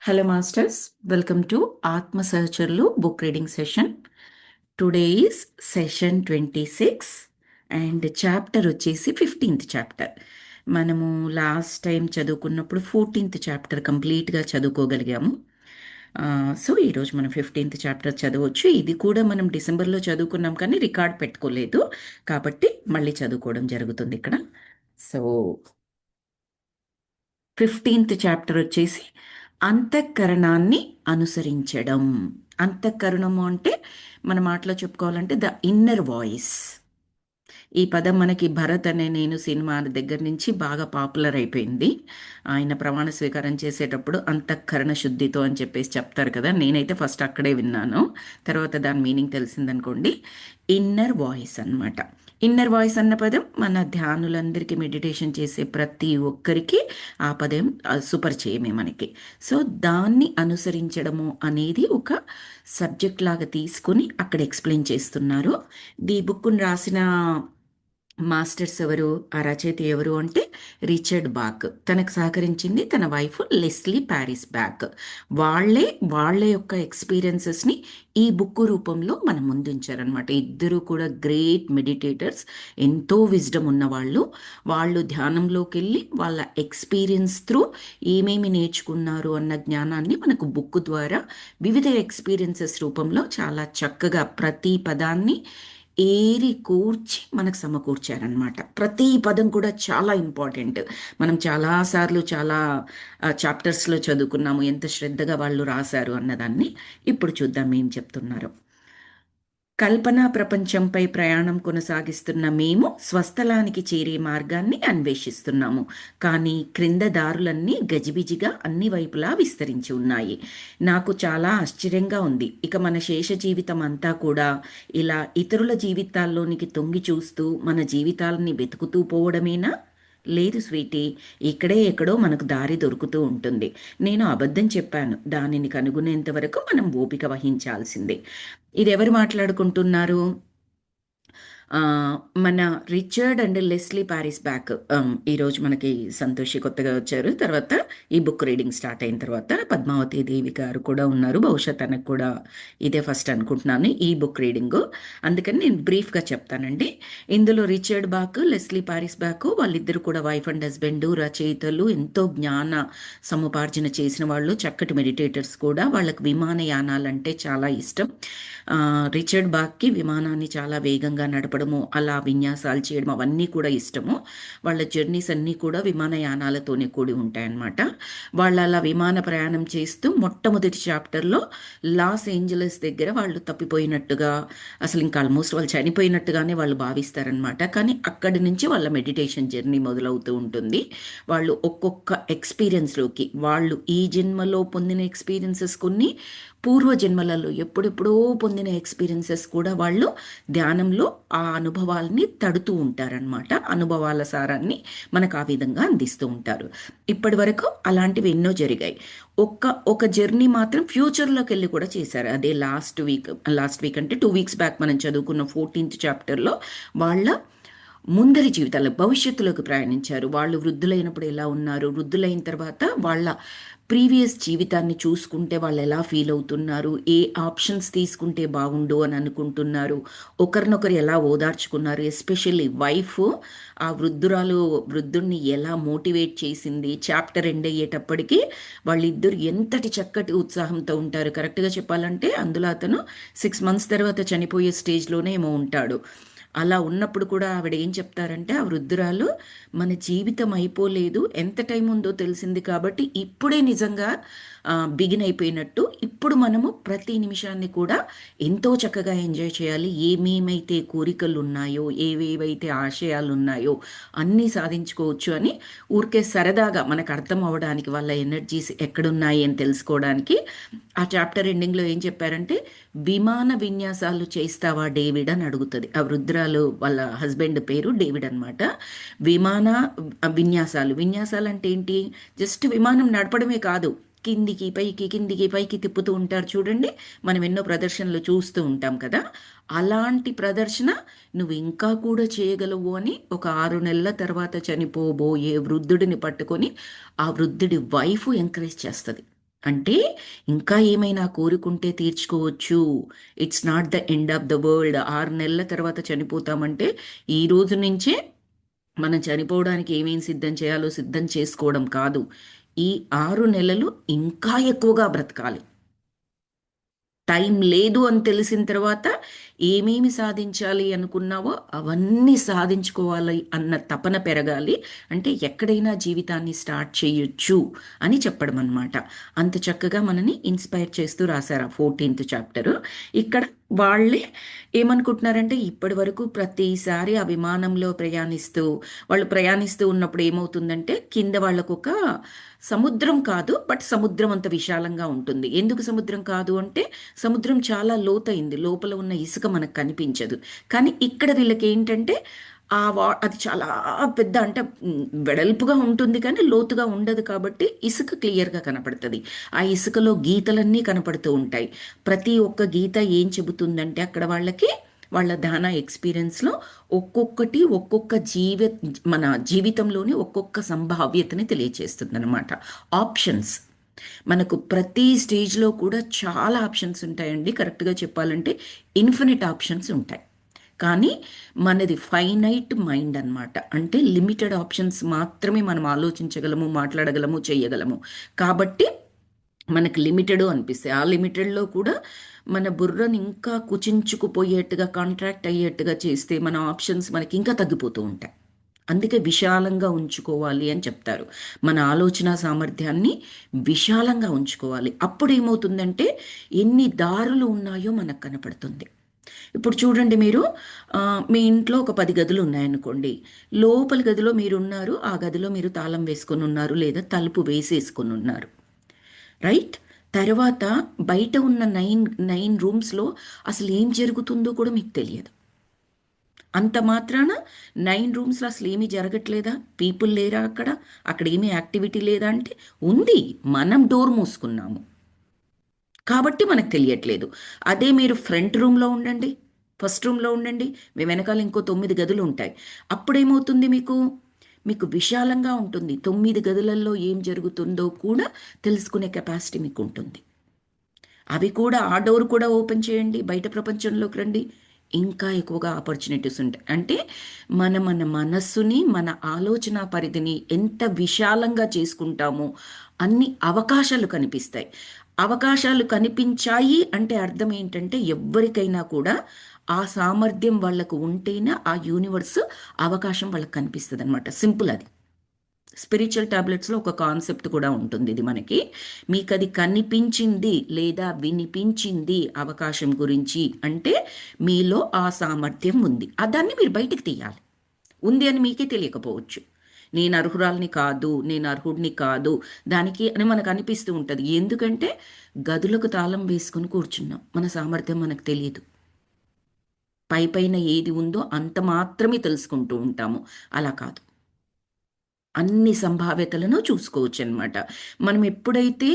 Hello, Masters. Welcome to Atma Sahacharlu book reading session. Today is session 26 and chapter వచ్చేసి 15th chapter. మనము last time చదువుకున్నప్పుడు 14th chapter కంప్లీట్గా చదువుకోగలిగాము. So ఈరోజు మనం 15th chapter చదవచ్చు. ఇది కూడా మనం డిసెంబర్లో చదువుకున్నాం కానీ రికార్డ్ పెట్టుకోలేదు కాబట్టి మళ్ళీ చదువుకోవడం జరుగుతుంది ఇక్కడ. సో 15th చాప్టర్ వచ్చేసి అంతఃకరణాన్ని అనుసరించడం. అంతఃకరణము అంటే మన మాటలో చెప్పుకోవాలంటే ద ఇన్నర్ వాయిస్. ఈ పదం మనకి భరత్ అనే నేను సినిమా దగ్గర నుంచి బాగా పాపులర్ అయిపోయింది. ఆయన ప్రమాణ స్వీకారం చేసేటప్పుడు అంతఃకరణ శుద్ధితో అని చెప్పేసి చెప్తారు కదా, నేనైతే ఫస్ట్ అక్కడే విన్నాను, తర్వాత దాని మీనింగ్ తెలిసిందనుకోండి. ఇన్నర్ వాయిస్ అన్నమాట. ఇన్నర్ వాయిస్ అన్న పదం మన ధ్యానులందరికీ, మెడిటేషన్ చేసే ప్రతి ఒక్కరికి ఆ పదం సుపరిచయమే మనకి. సో దాన్ని అనుసరించడము అనేది ఒక సబ్జెక్ట్ లాగా తీసుకుని అక్కడ ఎక్స్ప్లెయిన్ చేస్తున్నారు. ఈ బుక్ను రాసిన మాస్టర్స్ ఎవరు, ఆ రచయిత ఎవరు అంటే రిచర్డ్ బాక్. తనకు సహకరించింది తన వైఫ్ లెస్లీ ప్యారిస్ బ్యాక్. వాళ్ళ యొక్క ఎక్స్పీరియన్సెస్ని ఈ బుక్ రూపంలో మనం ముందుంచారనమాట. ఇద్దరు కూడా గ్రేట్ మెడిటేటర్స్, ఎంతో విజ్డమ్ ఉన్నవాళ్ళు. వాళ్ళు ధ్యానంలోకి వెళ్ళి వాళ్ళ ఎక్స్పీరియన్స్ త్రూ ఏమేమి నేర్చుకున్నారు అన్న జ్ఞానాన్ని మనకు బుక్ ద్వారా వివిధ ఎక్స్పీరియన్సెస్ రూపంలో చాలా చక్కగా ప్రతి పదాన్ని ఏరి కూర్చి మనకు సమకూర్చారనమాట. ప్రతి పదం కూడా చాలా ఇంపార్టెంట్. మనం చాలాసార్లు చాలా చాప్టర్స్లో చదువుకున్నాము ఎంత శ్రద్ధగా వాళ్ళు రాశారు అన్నదాన్ని. ఇప్పుడు చూద్దాం ఏం చెప్తున్నారు. కల్పనా ప్రపంచంపై ప్రయాణం కొనసాగిస్తున్న మేము స్వస్థలానికి చేరే మార్గాన్ని అన్వేషిస్తున్నాము. కానీ క్రింద దారులన్నీ గజిబిజిగా అన్ని వైపులా విస్తరించి ఉన్నాయి. నాకు చాలా ఆశ్చర్యంగా ఉంది. ఇక మన శేష జీవితం అంతా కూడా ఇలా ఇతరుల జీవితాల్లోనికి తొంగి చూస్తూ మన జీవితాలని వెతుకుతూ పోవడమేనా? లేదు స్వీటీ, ఇక్కడే ఎక్కడో మనకు దారి దొరుకుతూ ఉంటుంది. నేను అబద్ధం చెప్పాను, దానిని కనుగొనేంత వరకు మనం ఓపిక వహించాల్సిందే. ఇది ఎవరు మాట్లాడుకుంటున్నారు? మన Richard and Leslie Parrish back. ఈరోజు మనకి సంతోషి కొత్తగా వచ్చారు. తర్వాత ఈ బుక్ రీడింగ్ స్టార్ట్ అయిన తర్వాత పద్మావతి దేవి గారు కూడా ఉన్నారు. బహుశా తనకు కూడా ఇదే ఫస్ట్ అనుకుంటున్నాను ఈ బుక్ రీడింగ్, అందుకని నేను బ్రీఫ్గా చెప్తానండి. ఇందులో Richard Bach, Leslie Parrish Bach వాళ్ళిద్దరు కూడా వైఫ్ అండ్ హస్బెండ్, రచయితలు, ఎంతో జ్ఞాన సముపార్జన చేసిన వాళ్ళు, చక్కటి మెడిటేటర్స్ కూడా. వాళ్ళకి విమానయానాలంటే చాలా ఇష్టం. రిచర్డ్ బాక్కి విమానాన్ని చాలా వేగంగా నడపడము, అలా విన్యాసాలు చేయడం అవన్నీ కూడా ఇష్టము. వాళ్ళ జర్నీస్ అన్నీ కూడా విమానయానాలతోనే కూడి ఉంటాయన్నమాట. వాళ్ళు అలా విమాన ప్రయాణం చేస్తూ మొట్టమొదటి చాప్టర్లో లాస్ ఏంజలస్ దగ్గర వాళ్ళు తప్పిపోయినట్టుగా, అసలు ఇంకా ఆల్మోస్ట్ వాళ్ళు చనిపోయినట్టుగానే వాళ్ళు భావిస్తారనమాట. కానీ అక్కడి నుంచి వాళ్ళ మెడిటేషన్ జర్నీ మొదలవుతూ ఉంటుంది. వాళ్ళు ఒక్కొక్క ఎక్స్పీరియన్స్లోకి, వాళ్ళు ఈ జన్మలో పొందిన ఎక్స్పీరియన్సెస్ కొన్ని, పూర్వ జన్మలలో ఎప్పుడెప్పుడో పొందిన ఎక్స్పీరియన్సెస్ కూడా వాళ్ళు ధ్యానంలో ఆ అనుభవాల్ని తడుతూ ఉంటారనమాట. అనుభవాల సారాన్ని మనకు ఆ విధంగా అందిస్తూ ఉంటారు. ఇప్పటి వరకు అలాంటివి ఎన్నో జరిగాయి. ఒక జర్నీ మాత్రం ఫ్యూచర్లోకి వెళ్ళి కూడా చేశారు. అదే లాస్ట్ వీక్ అంటే 2 weeks బ్యాక్ మనం చదువుకున్న 14th చాప్టర్లో వాళ్ళ ముందరి జీవితాలు భవిష్యత్తులోకి ప్రయాణించారు. వాళ్ళు వృద్ధులైనప్పుడు ఎలా ఉన్నారు, వృద్ధులైన తర్వాత వాళ్ళ ప్రీవియస్ జీవితాన్ని చూసుకుంటే వాళ్ళు ఎలా ఫీల్ అవుతున్నారు, ఏ ఆప్షన్స్ తీసుకుంటే బాగుండు అని అనుకుంటున్నారు, ఒకరినొకరు ఎలా ఓదార్చుకున్నారు, ఎస్పెషల్లీ వైఫ్ ఆ వృద్ధుడిని ఎలా మోటివేట్ చేసింది. చాప్టర్ ఎండ్ అయ్యేటప్పటికీ వాళ్ళిద్దరు ఎంతటి చక్కటి ఉత్సాహంతో ఉంటారు. కరెక్ట్గా చెప్పాలంటే అందులో అతను 6 months తర్వాత చనిపోయే స్టేజ్లోనే ఏమో ఉంటాడు. అలా ఉన్నప్పుడు కూడా ఆవిడ ఏం చెప్తారంటే, ఆ వృద్ధురాలు మన జీవితం అయిపోలేదు, ఎంత టైం ఉందో తెలిసింది కాబట్టి ఇప్పుడే నిజంగా బిగిన్ అయిపోయినట్టు, ఇప్పుడు మనము ప్రతి నిమిషాన్ని కూడా ఎంతో చక్కగా ఎంజాయ్ చేయాలి. ఏమేమైతే కోరికలు ఉన్నాయో, ఏవేవైతే ఆశయాలు ఉన్నాయో అన్నీ సాధించుకోవచ్చు అని ఊరికే సరదాగా మనకు అర్థం అవ్వడానికి, వాళ్ళ ఎనర్జీస్ ఎక్కడున్నాయి అని తెలుసుకోవడానికి ఆ చాప్టర్ ఎండింగ్లో ఏం చెప్పారంటే, విమాన విన్యాసాలు చేస్తావా డేవిడ్ అని అడుగుతుంది. ఆ వృద్ధురాలు వాళ్ళ హస్బెండ్ పేరు డేవిడ్ అనమాట. విమాన విన్యాసాలు అంటే ఏంటి? జస్ట్ విమానం నడపడమే కాదు, కిందికి పైకి కిందికి పైకి తిప్పుతూ ఉంటారు చూడండి, మనం ఎన్నో ప్రదర్శనలు చూస్తూ ఉంటాం కదా. అలాంటి ప్రదర్శన నువ్వు ఇంకా కూడా చేయగలవు అని ఒక 6 నెలల తర్వాత చనిపోబోయే వృద్ధుడిని పట్టుకొని ఆ వృద్ధుడి వైఫ్ ఎంకరేజ్ చేస్తుంది. అంటే ఇంకా ఏమైనా కోరుకుంటే తీర్చుకోవచ్చు. It's not the end of the world. 6 నెలల తర్వాత చనిపోతామంటే ఈ రోజు నుంచే మనం చనిపోవడానికి ఏమేం సిద్ధం చేయాలో సిద్ధం చేసుకోవడం కాదు. ఈ 6 నెలలు ఇంకా ఎక్కువగా బ్రతకాలి. టైం లేదు అని తెలిసిన తర్వాత ఏమేమి సాధించాలి అనుకున్నావో అవన్నీ సాధించుకోవాలి అన్న తపన పెరగాలి. అంటే ఎక్కడైనా జీవితాన్ని స్టార్ట్ చేయొచ్చు అని చెప్పడం అనమాట. అంత చక్కగా మనని ఇన్స్పైర్ చేస్తూ రాశారు ఆ 14th చాప్టర్. ఇక్కడ వాళ్ళే ఏమనుకుంటున్నారంటే ఇప్పటి వరకు ప్రతిసారి ఆ విమానంలో ప్రయాణిస్తూ వాళ్ళు ప్రయాణిస్తూ ఉన్నప్పుడు ఏమవుతుందంటే కింద వాళ్ళకు ఒక సముద్రం కాదు, బట్ సముద్రం అంత విశాలంగా ఉంటుంది. ఎందుకు సముద్రం కాదు అంటే సముద్రం చాలా లోతైంది, లోపల ఉన్న ఇసుక మనకు కనిపించదు. కానీ ఇక్కడ వీళ్ళకి ఏంటంటే అది చాలా పెద్ద అంటే వెడల్పుగా ఉంటుంది కానీ లోతుగా ఉండదు కాబట్టి ఇసుక క్లియర్గా కనపడుతుంది. ఆ ఇసుకలో గీతలన్నీ కనపడుతూ ఉంటాయి. ప్రతి ఒక్క గీత ఏం చెబుతుందంటే అక్కడ వాళ్ళకి వాళ్ళ దానా ఎక్స్పీరియన్స్లో ఒక్కొక్కటి ఒక్కొక్క మన జీవితంలోని ఒక్కొక్క సంభావ్యతని తెలియచేస్తుంది అనమాట. ఆప్షన్స్ మనకు ప్రతి స్టేజ్లో కూడా చాలా ఆప్షన్స్ ఉంటాయండి. కరెక్ట్గా చెప్పాలంటే ఇన్ఫినిట్ ఆప్షన్స్ ఉంటాయి. కానీ మనది ఫైనైట్ మైండ్ అన్నమాట. అంటే లిమిటెడ్ ఆప్షన్స్ మాత్రమే మనం ఆలోచించగలము, మాట్లాడగలము, చేయగలము. కాబట్టి మనకు లిమిటెడ్ అనిపిస్తాయి. ఆ లిమిటెడ్లో కూడా మన బుర్రని ఇంకా కుచించుకుపోయేట్టుగా కాంట్రాక్ట్ అయ్యేట్టుగా చేస్తే మన ఆప్షన్స్ మనకి ఇంకా తగ్గిపోతూ ఉంటాయి. అందుకే విశాలంగా ఉంచుకోవాలి అని చెప్తారు. మన ఆలోచన సామర్థ్యాన్ని విశాలంగా ఉంచుకోవాలి. అప్పుడు ఏమవుతుందంటే ఎన్ని దారులు ఉన్నాయో మనకు కనపడుతుంది. ఇప్పుడు చూడండి మీరు, మీ ఇంట్లో ఒక 10 గదులు ఉన్నాయనుకోండి. లోపలి గదిలో మీరున్నారు, ఆ గదిలో మీరు తాళం వేసుకొని ఉన్నారు లేదా తలుపు వేసేసుకొని ఉన్నారు, రైట్? తర్వాత బయట ఉన్న నైన్ నైన్ రూమ్స్లో అసలు ఏం జరుగుతుందో కూడా మీకు తెలియదు. అంత మాత్రాన 9 రూమ్స్లో అసలు ఏమీ జరగట్లేదా? పీపుల్ లేరా అక్కడ? అక్కడ ఏమీ యాక్టివిటీ లేదా అంటే ఉంది. మనం డోర్ మూసుకున్నాము కాబట్టి మనకు తెలియట్లేదు. అదే మీరు ఫ్రంట్ రూమ్లో ఉండండి, ఫస్ట్ రూమ్లో ఉండండి, మీ వెనకాల ఇంకో 9 గదులు ఉంటాయి. అప్పుడేమవుతుంది మీకు? మీకు విశాలంగా ఉంటుంది. 9 గదులలో ఏం జరుగుతుందో కూడా తెలుసుకునే కెపాసిటీ మీకు ఉంటుంది. అవి కూడా ఆ డోర్ కూడా ఓపెన్ చేయండి, బయట ప్రపంచంలోకి రండి, ఇంకా ఎక్కువగా ఆపర్చునిటీస్ ఉంటాయి. అంటే మన మనస్సుని, మన ఆలోచన పరిధిని ఎంత విశాలంగా చేసుకుంటామో అన్ని అవకాశాలు కనిపిస్తాయి. అవకాశాలు కనిపించాయి అంటే అర్థం ఏంటంటే ఎవ్వరికైనా కూడా ఆ సామర్థ్యం వాళ్ళకు ఉంటేనే ఆ యూనివర్స్ అవకాశం వాళ్ళకి కనిపిస్తుంది అనమాట. సింపుల్ అది. స్పిరిచువల్ టాబ్లెట్స్లో ఒక కాన్సెప్ట్ కూడా ఉంటుంది ఇది మనకి. మీకు అది కనిపించింది లేదా వినిపించింది అవకాశం గురించి అంటే మీలో ఆ సామర్థ్యం ఉంది. దాన్ని మీరు బయటికి తీయాలి. ఉంది అని మీకే తెలియకపోవచ్చు. నేను అర్హురాల్ని కాదు, నేను అర్హుడిని కాదు దానికి అని మనకు అనిపిస్తూ ఉంటుంది. ఎందుకంటే గదులకు తాళం వేసుకుని కూర్చున్నాం, మన సామర్థ్యం మనకు తెలియదు. పై పైన ఏది ఉందో అంత మాత్రమే తెలుసుకుంటూ ఉంటాము. అలా కాదు, అన్ని సంభావ్యతలను చూసుకోవచ్చు అనమాట. మనం ఎప్పుడైతే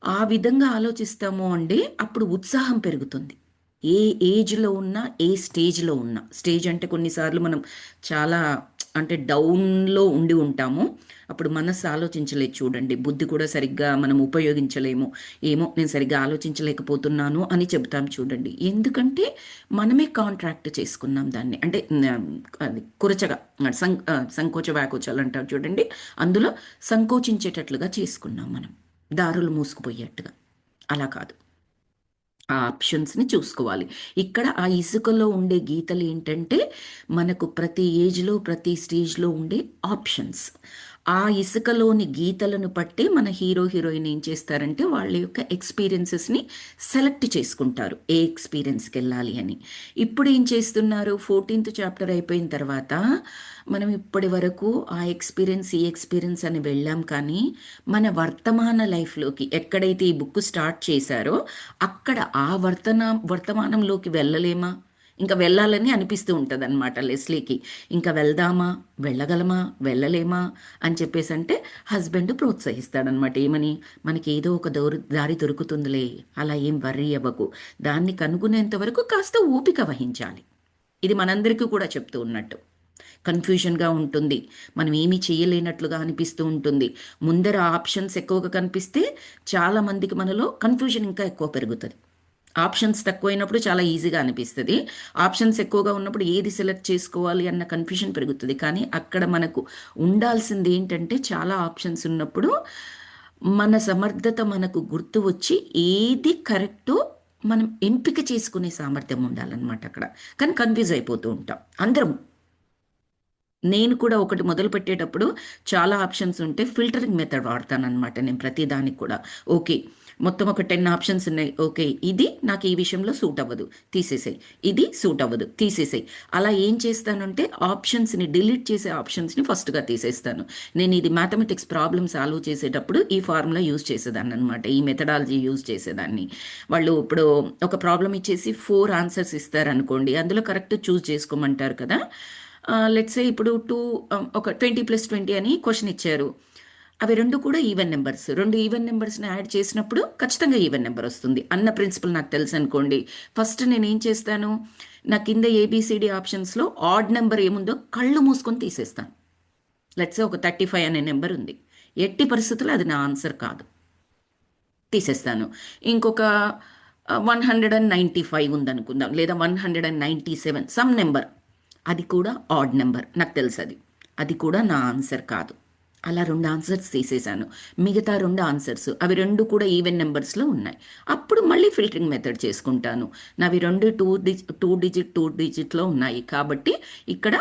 ఆ విధంగా ఆలోచిస్తామో అండి అప్పుడు ఉత్సాహం పెరుగుతుంది. ఏ ఏజ్లో ఉన్నా, ఏ స్టేజ్లో ఉన్నా. స్టేజ్ అంటే కొన్నిసార్లు మనం చాలా అంటే డౌన్లో ఉండి ఉంటాము. అప్పుడు మనస్సు ఆలోచించలేదు చూడండి, బుద్ధి కూడా సరిగ్గా మనం ఉపయోగించలేము. ఏమో నేను సరిగ్గా ఆలోచించలేకపోతున్నాను అని చెబుతాం చూడండి. ఎందుకంటే మనమే కాంట్రాక్ట్ చేసుకున్నాం దాన్ని. అంటే అది కురచగా సంకోచ వ్యాకోచాలు అంటారు చూడండి, అందులో సంకోచించేటట్లుగా చేసుకున్నాం మనం, దారులు మూసుకుపోయేట్టుగా. అలా కాదు, ఆ ఆప్షన్స్ని చూసుకోవాలి. ఇక్కడ ఆ ఇసుకలో ఉండే గీతలు ఏంటంటే మనకు ప్రతి ఏజ్లో ప్రతి స్టేజ్లో ఉండే ఆప్షన్స్. ఆ ఇసుకలోని గీతలను బట్టి మన హీరో హీరోయిన్ ఏం చేస్తారంటే వాళ్ళ యొక్క ఎక్స్పీరియన్సెస్ని సెలెక్ట్ చేసుకుంటారు, ఏ ఎక్స్పీరియన్స్కి వెళ్ళాలి అని. ఇప్పుడు ఏం చేస్తున్నారు? 14th చాప్టర్ అయిపోయిన తర్వాత మనం ఇప్పటి వరకు ఆ ఎక్స్పీరియన్స్ ఈ ఎక్స్పీరియన్స్ అని వెళ్ళాం, కానీ మన వర్తమాన లైఫ్లోకి ఎక్కడైతే ఈ బుక్ స్టార్ట్ చేశారో అక్కడ ఆ వర్తమానంలోకి వెళ్ళలేమా? ఇంకా వెళ్ళాలని అనిపిస్తూ ఉంటుంది అనమాట లెస్లీకి. ఇంకా వెళ్దామా, వెళ్ళగలమా, వెళ్ళలేమా అని చెప్పేసి అంటే హస్బెండ్ ప్రోత్సహిస్తాడనమాట. ఏమని? మనకి ఏదో ఒక దారి దొరుకుతుందిలే, అలా ఏం వర్రీ అవ్వకు, దాన్ని కనుగొనేంత వరకు కాస్త ఓపిక వహించాలి. ఇది మనందరికీ కూడా చెప్తూ ఉన్నట్టు. కన్ఫ్యూజన్గా ఉంటుంది, మనం ఏమీ చేయలేనట్లుగా అనిపిస్తూ ఉంటుంది. ముందర ఆప్షన్స్ ఎక్కువగా కనిపిస్తే చాలామందికి మనలో కన్ఫ్యూజన్ ఇంకా ఎక్కువ పెరుగుతుంది. ఆప్షన్స్ తక్కువైనప్పుడు చాలా ఈజీగా అనిపిస్తుంది. ఆప్షన్స్ ఎక్కువగా ఉన్నప్పుడు ఏది సెలెక్ట్ చేసుకోవాలి అన్న కన్ఫ్యూజన్ పెరుగుతుంది. కానీ అక్కడ మనకు ఉండాల్సింది ఏంటంటే, చాలా ఆప్షన్స్ ఉన్నప్పుడు మన సమర్థత మనకు గుర్తు వచ్చి ఏది కరెక్టో మనం ఎంపిక చేసుకునే సామర్థ్యం ఉండాలన్నమాట అక్కడ. కానీ కన్ఫ్యూజ్ అయిపోతూ ఉంటాం అందరం. నేను కూడా ఒకటి మొదలు పెట్టేటప్పుడు చాలా ఆప్షన్స్ ఉంటే ఫిల్టరింగ్ మెథడ్ వాడతానన్నమాట నేను ప్రతి దానికి కూడా. ఓకే, మొత్తం ఒక 10 ఆప్షన్స్ ఉన్నాయి. ఓకే, ఇది నాకు ఈ విషయంలో సూట్ అవ్వదు, తీసేసాయి. ఇది సూట్ అవ్వదు, తీసేసాయి. అలా ఏం చేస్తానంటే ఆప్షన్స్ని డిలీట్ చేసే ఆప్షన్స్ని ఫస్ట్గా తీసేస్తాను. నేను ఇది మ్యాథమెటిక్స్ ప్రాబ్లమ్ సాల్వ్ చేసేటప్పుడు ఈ ఫార్ములా యూజ్ చేసేదాన్ని అనమాట, ఈ మెథడాలజీ యూజ్ చేసేదాన్ని. వాళ్ళు ఇప్పుడు ఒక ప్రాబ్లం ఇచ్చేసి 4 ఆన్సర్స్ ఇస్తారనుకోండి, అందులో కరెక్ట్ చూస్ చేసుకోమంటారు కదా. లెట్సే ఇప్పుడు ఒక 20+20 అని క్వశ్చన్ ఇచ్చారు. అవి రెండు కూడా ఈవెన్ నెంబర్స్. రెండు ఈవెన్ నెంబర్స్ని యాడ్ చేసినప్పుడు ఖచ్చితంగా ఈవెన్ నెంబర్ వస్తుంది అన్న ప్రిన్సిపల్ నాకు తెలుసు అనుకోండి. ఫస్ట్ నేను ఏం చేస్తాను, నా కింద ఏబిసిడి ఆప్షన్స్లో ఆడ్ నెంబర్ ఏముందో కళ్ళు మూసుకొని తీసేస్తాను. లెట్సే ఒక 35 అనే నెంబర్ ఉంది, ఎట్టి పరిస్థితుల్లో అది నా ఆన్సర్ కాదు, తీసేస్తాను. ఇంకొక 195 ఉందనుకుందాం, లేదా 197 సమ్ నెంబర్, అది కూడా ఆడ్ నెంబర్, నాకు తెలుసు అది కూడా నా ఆన్సర్ కాదు. అలా 2 ఆన్సర్స్ తీసేశాను. మిగతా 2 ఆన్సర్స్ అవి రెండు కూడా ఈవెన్ నెంబర్స్లో ఉన్నాయి. అప్పుడు మళ్ళీ ఫిల్టరింగ్ మెథడ్ చేసుకుంటాను. నావి రెండు టూ డిజిట్లో ఉన్నాయి కాబట్టి ఇక్కడ